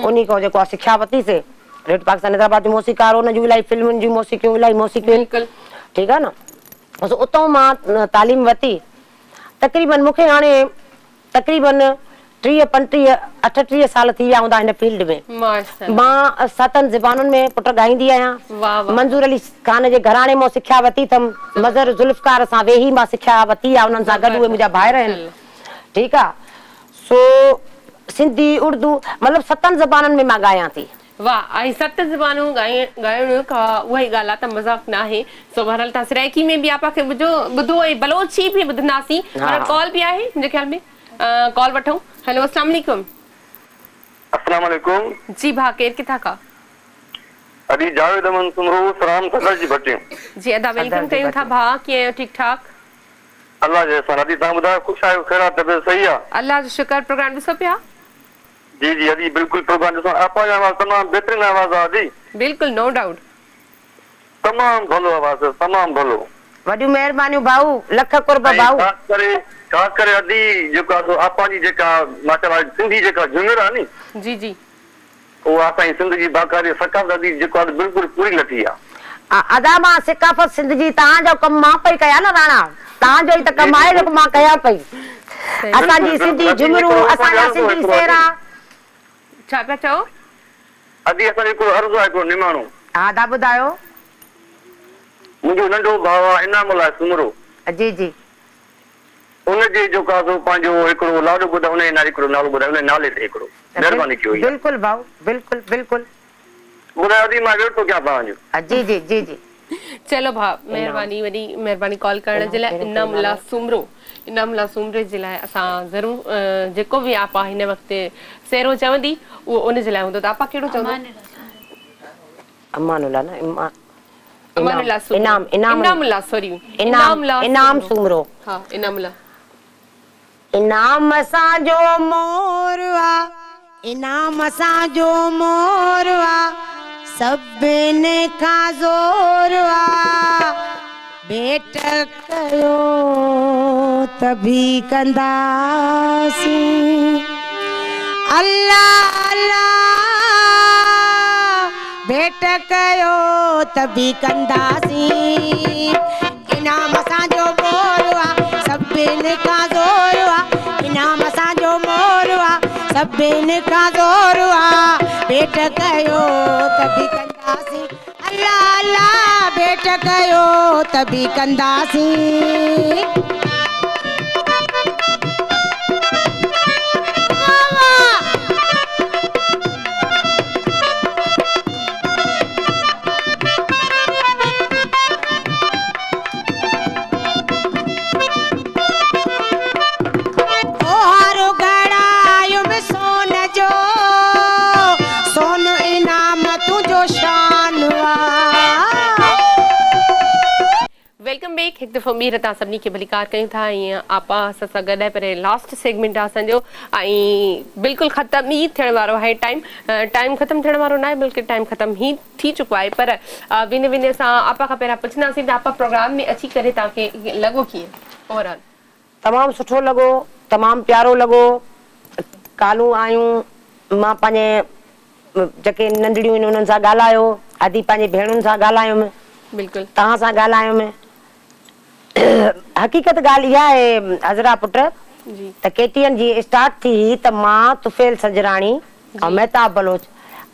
B: उन्ही खां जेको आहे सिखिया वरितीसीं रेडियो पाकिस्तान हैदराबाद जो मौसीक़ार हो उन जूं इलाही फिल्मुनि जूं मौसीक़ियूं इलाही मौसीक़ियूं ठीकु आहे न बसि उतां मां तालीम वरिती तक़रीबन मूंखे हाणे तक़रीबन 30, 35, 38 साल थी विया हूंदा हिन फील्ड में मां 7 ज़बानुनि में पुट ॻाईंदी आहियां मंज़ूर अली ख़ान जे घराणे मां सिखिया वरिती अथमि मज़र ज़ुल्फ़कार सां वेही मां सिखिया वरिती आहे उन्हनि सां गॾु उहे मुंहिंजा भाइर आहिनि ठीकु आहे सो सिंधी उर्दू मतिलबु 7 ज़बानुनि में मां ॻायां थी
A: वाह ऐं 7 ज़बानूं ॻाइण का उहा ई ॻाल्हि आहे त मज़ाक न आहे सो बहरहाल तव्हां सराइकी में बि आपा खे ॿुधो ऐं बलोची बि ॿुधंदासीं कॉल बि आहे मुंहिंजे ख्याल में कॉल वठूं हेलो अस्सलाम वालेकुम
G: अस्सलाम वालेकुम
A: जी भा केर किथां खां
G: अदी जावेद अमन सुमरो सलाम सदर जी भटियूं
A: जी अदा वेलकम कयूं था भा कीअं आहियो ठीक ठाक
G: अल्लाह जे सन अदी तव्हां ॿुधायो ख़ुशि आहियो ख़ैरात तबियत सही आहे
A: अल्लाह जो शुक्र प्रोग्राम ॾिसो पिया
G: जी जी अदी बिल्कुल प्रोग्राम ॾिसो आपा जो आवाज़ तमाम बेहतरीन आवाज़ आहे अदी
A: बिल्कुल नो डाउट
G: तमाम भलो आवाज़ तमाम भलो
B: वॾियूं महिरबानियूं भाऊ लख कुर्ब भाऊ
G: ख़ास करे अदी जेका आपा जी जेका माशाल्लाह सिंधी जेका झुमिर आहे नी
A: जी जी
G: उहा असांजी सिंध जी बाक़ायदा सकाफ़त अदी जेको बिल्कुल पूरी लथी आहे
B: अदा मां सकाफ़त सिंध जी तव्हांजो कमु मां पई कयां न राणा तव्हांजो ई त कमु आहे जेको मां कयां पई असांजी सिंधी झुमिरूं असांजा सिंधी सेरा
A: छा पिया चओ
G: अदी असांजो हिकिड़ो अर्ज़ु आहे हिकिड़ो निमाणो
B: हा दा ॿुधायो
G: मुंहिंजो नंढो भाउ आहे इनामुल्लाह सुमरो
B: जी जी
G: उनजे जेको आहे पंहिंजो हिकिड़ो लाॾो ॿुधायो उनजे नाले हिकिड़ो नालो ॿुधायो उन नाले ते हिकिड़ो महिरबानी कयो
B: बिल्कुल भाऊ बिल्कुल बिल्कुल
G: ॿुधायो अदी मां वेठो कयां तव्हांजो
B: जी जी जी जी
A: चलो भा महिरबानी वॾी महिरबानी कॉल करण जे लाइ इनामुल्लाह सुमरे जे लाइ असां ज़रूर जेको बि आप आहे हिन वक़्तु सेरो चवंदी उहो उन जे लाइ हूंदो त आपा कहिड़ो चवंदो
B: अमानुल्लाह न
A: इनामुल्लाह सॉरी
B: इनाम सुमरो
A: हा इनामुल्लाह
F: इनाम असांजो मोरवा इनाम असांजो मोरवा सभिनी खां ज़ोरवा भेट कयो त बि कंदासीं अल्लाह अल्लाह भेट कयो त बि कंदासीं इनाम असांजो मोरवा सभिनी खां ज़ोरवा इनाम असांजो मोरवा सभिनी खां ज़ोरवा भेट कयो त बि कंदासीं अल्लाह अल्लाह भेट कयो त बि कंदासीं
A: वेलकम बैक हिकु दफ़ो ॿीहर तव्हां सभिनी खे भलीकार कयूं था ईअं आपा असां सां गॾु आहे पर लास्ट सेगमेंट आहे असांजो ऐं बिल्कुलु ख़तमु ई थियण वारो आहे टाइम ख़तमु थियण वारो न आहे बल्कि टाइम ख़तमु ई थी चुको आहे पर वेंदे वेंदे असां आपा खां पहिरियां पुछंदासीं त आपा प्रोग्राम में अची करे तव्हांखे लॻो कीअं ओवरऑल
B: तमामु सुठो लॻो तमामु प्यारो लॻो कालूं आयूं मां पंहिंजे जेके नंढड़ियूं आहिनि उन्हनि सां ॻाल्हायो आदि पंहिंजे भेणुनि सां ॻाल्हायुमि
A: बिल्कुलु
B: तव्हां सां ॻाल्हायुमि हक़ीक़त ॻाल्हि इहा आहे हज़रा पुट त केटीएन जी स्टार्ट थी त मां तुफेल सजराणी ऐं महताब बलोच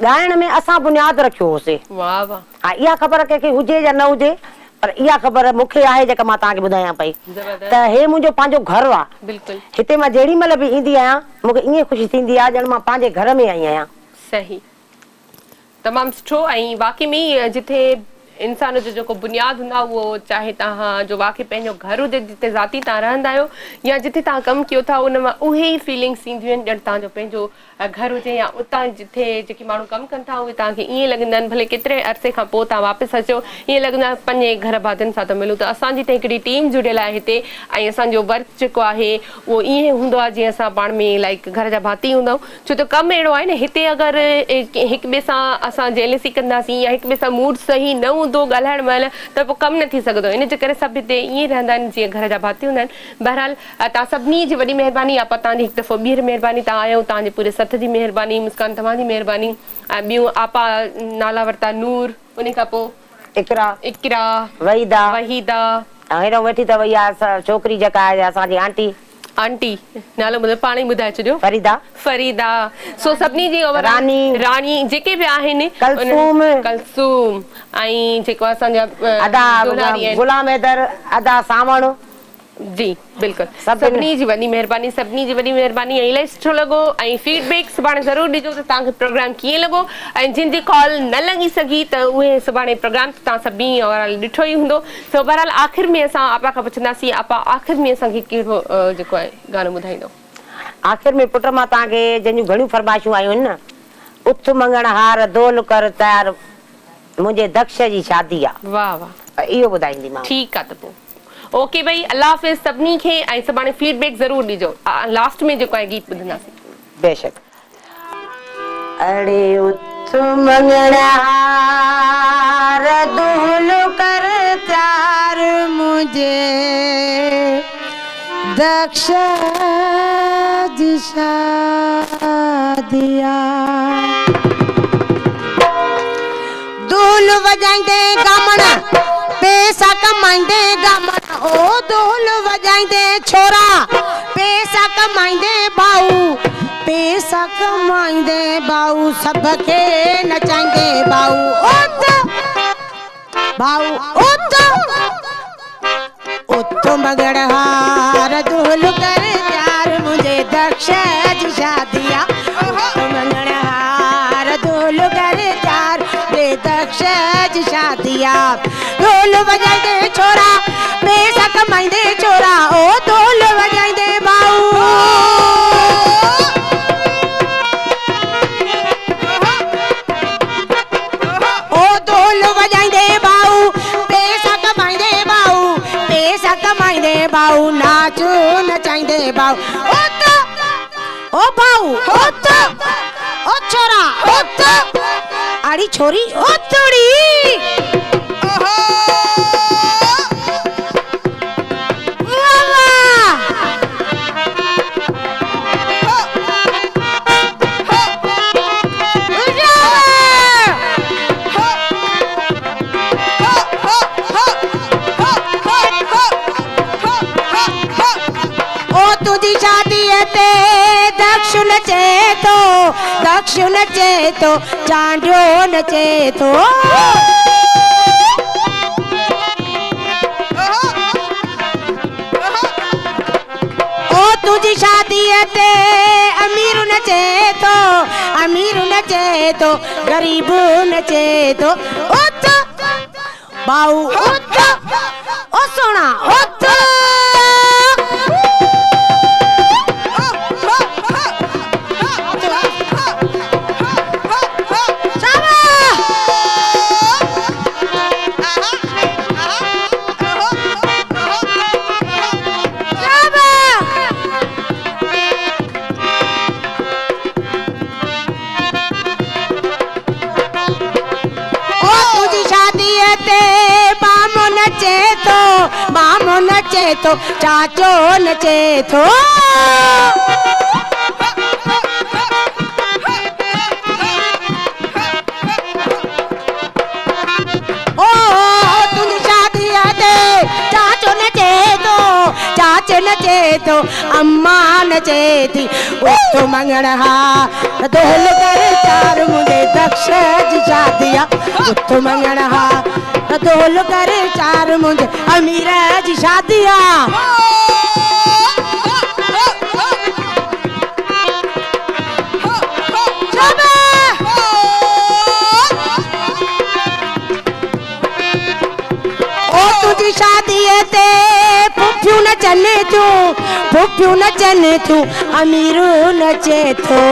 B: ॻाइण में असां बुनियाद रखियो होसीं
A: वाह वाह
B: हा इहा ख़बर कंहिंखे हुजे या न हुजे पर इहा ख़बर मूंखे आहे जेका मां तव्हांखे ॿुधायां पई त हे मुंहिंजो पंहिंजो घर आहे।
A: बिल्कुलु
B: हिते मां जेॾी महिल बि ईंदी आहियां मूंखे ईअं ख़ुशी थींदी आहे ॼण मां पंहिंजे घर में आई आहियां।
A: सही, तमामु सुठो। ऐं वाक़ई में जिथे इंसान जो जेको बुनियादु हूंदो आहे उहो चाहे तव्हां जो वाक़ई पंहिंजो घर हुजे जिते ज़ाती तव्हां रहंदा आहियो या जिथे तव्हां कमु कयो था उन मां उहे ई फीलिंग्स ईंदियूं आहिनि ॼण तव्हांजो पंहिंजो घर हुजे या उतां जिथे जेके माण्हू कमु कनि था उहे तव्हांखे ईअं लॻंदा आहिनि भले केतिरे अरसे खां पोइ तव्हां वापसि अचो ईअं लॻंदो आहे पंहिंजे घर भातियुनि सां त मिलूं। त असांजी त हिकिड़ी टीम जुड़ियल आहे हिते ऐं असांजो वर्क जेको आहे उहो ईअं हूंदो आहे जीअं असां पाण में लाइक घर जा भाती हूंदा आहियूं। छो त कमु अहिड़ो आहे न हिते अगरि हिक ॿिए सां असां जेलसी कंदासीं या हिक ॿिए सां मूड सही न हूंदो ॻाल्हाइण महिल त पोइ कमु न थी सघंदो। इन जे करे सभु हिते ईअं रहंदा आहिनि जीअं घर जा भाती हूंदा आहिनि। बहरहाल तव्हां सभिनी जी वॾी महिरबानी आपा तव्हांजी हिकु दफ़ो ॿीहर महिरबानी तव्हां आयो तव्हांजे पूरे सथ जी महिरबानी मुस्कान तव्हांजी महिरबानी ऐं ॿियूं आपा नाला वरिता नूर उन खां पोइ इकरा वहीदा हेॾो वेठी अथव इहा छोकिरी जेका आहे असांजी आंटी नालो ॿुधायो पाण ई ॿुधाए छॾियो फरीदा। सो सभिनी जी रानी जेके बि आहिनि कलसूम ऐं जेको असांजा गुलाम हैदर अदा सावण जी बिल्कुलु सभिनी जी वॾी महिरबानी ऐं इलाही सुठो लॻो ऐं फीडबैक सुभाणे ज़रूरु ॾिजो त तव्हांखे प्रोग्राम कीअं लॻो ऐं जिन जी कॉल न लॻी सघी त उहे सुभाणे प्रोग्राम तव्हां सभिनी ओवरऑल ॾिठो ई हूंदो। सो बहरहाल आख़िर में असां आपा खां पुछंदासीं आपा आख़िर में असांखे कहिड़ो जेको आहे गानो ॿुधाईंदो? आख़िर में पुट मां तव्हांखे जंहिंजूं घणियूं फरमाइशूं आयूं आहिनि न उथ मंगण हार दोल कर तयार मुंहिंजे दक्ष जी शादी आहे। वाह वाह इहो ॿुधाईंदीमांव। ठीकु आहे त पोइ ओके भाई अल्लाह हाफ़िज़ सभिनी खे ऐं सुभाणे फीडबैक ज़रूरु ॾिजो। लास्ट में जेको आहे गीत ॿुधंदासीं बेशक।
B: अड़े उथ मंगण हार दोल कर तयार मुझे दक्ष जी शादिया दोल वजाइंदे गामण पैसा कमाइंदे गामण ओ दोल वजाइंदे छोरा पैसा कमाइंदे बाऊ सबके नचाइंदे बाऊ उत मगड़ हार दोल कर यार मुझे दक्ष जी शादिया मगड़ हार दोल कर यार रे दक्ष जी शादिया ढोल बजाइंदे छोरा पैसा कमाइंदे छोरा ओ ढोल बजाइंदे बाऊ ओ ढोल बजाइंदे बाऊ पैसा कमाइंदे बाऊ नाचो नचाइंदे बाऊ ओ बाऊ ओ छोरा आड़ी छोरी ओ तोड़ी दक्ष नचे तो चांडो नचे तो ओ तुझी शादी ते अमीर नचे तो गरीब नचे तो उत बाऊ उत ओ सोना उत मामो नचे तो चाचो नचे तो ओ तुझी शादी ते चाचो नचे तो अम्मा नचे थी तो मंगण हा दोल कर चार मुझे दक्ष जी शादिया तो मंगण हा
F: त ढोल करे चार मुंहिंजे अमीर जी शादी आ। तुझी शादी ते पुफियूं नचनि थियूं, पुफियूं नचनि थियूं, अमीर नचे थो।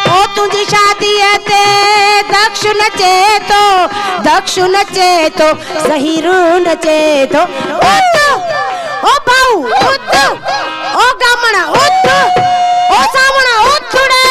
F: ओ तुझी शादी ते दक्ष नचे थो, दक्ष नचे थो, ज़हीर नचे थो। उठ ओ भाऊ उठ, ओ गामण उठ, ओ सावण उठ रे।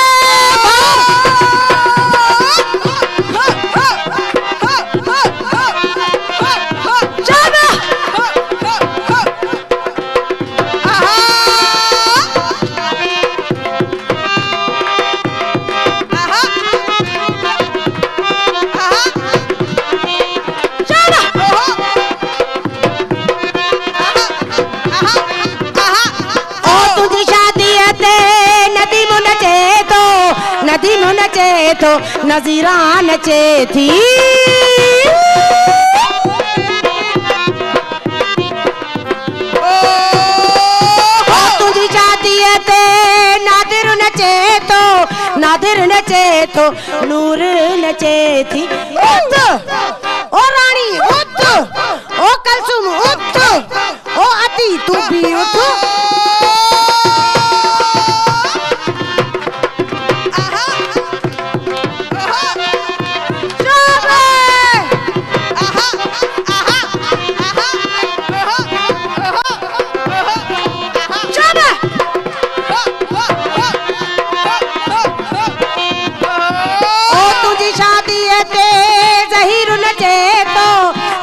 F: नचे तो नजीरा नचे थी। तुझी शादी ते नादिर नचे तो, नादिर नचे तो, नूर नचे थी। उठ ओ रानी उठ, ओ कलसुम उठ, ओ अति तू भी उठ।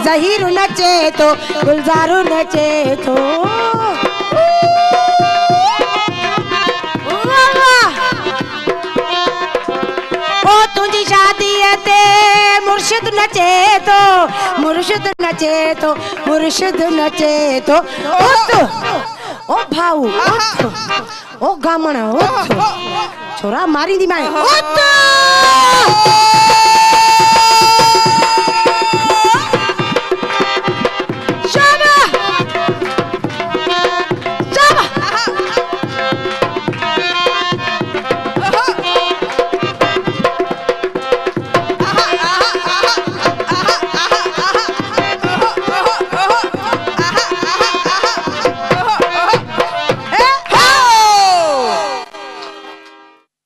F: ज़हीर नचे तो, गुलजार नचे तो। ओ तुझी शादी ते मुर्शिद नचे तो, मुर्शिद नचे तो, मुर्शिद नचे तो। उठ ओ भाऊ उठ, ओ गामण उठ, छोरा मारी दी मैं उठ।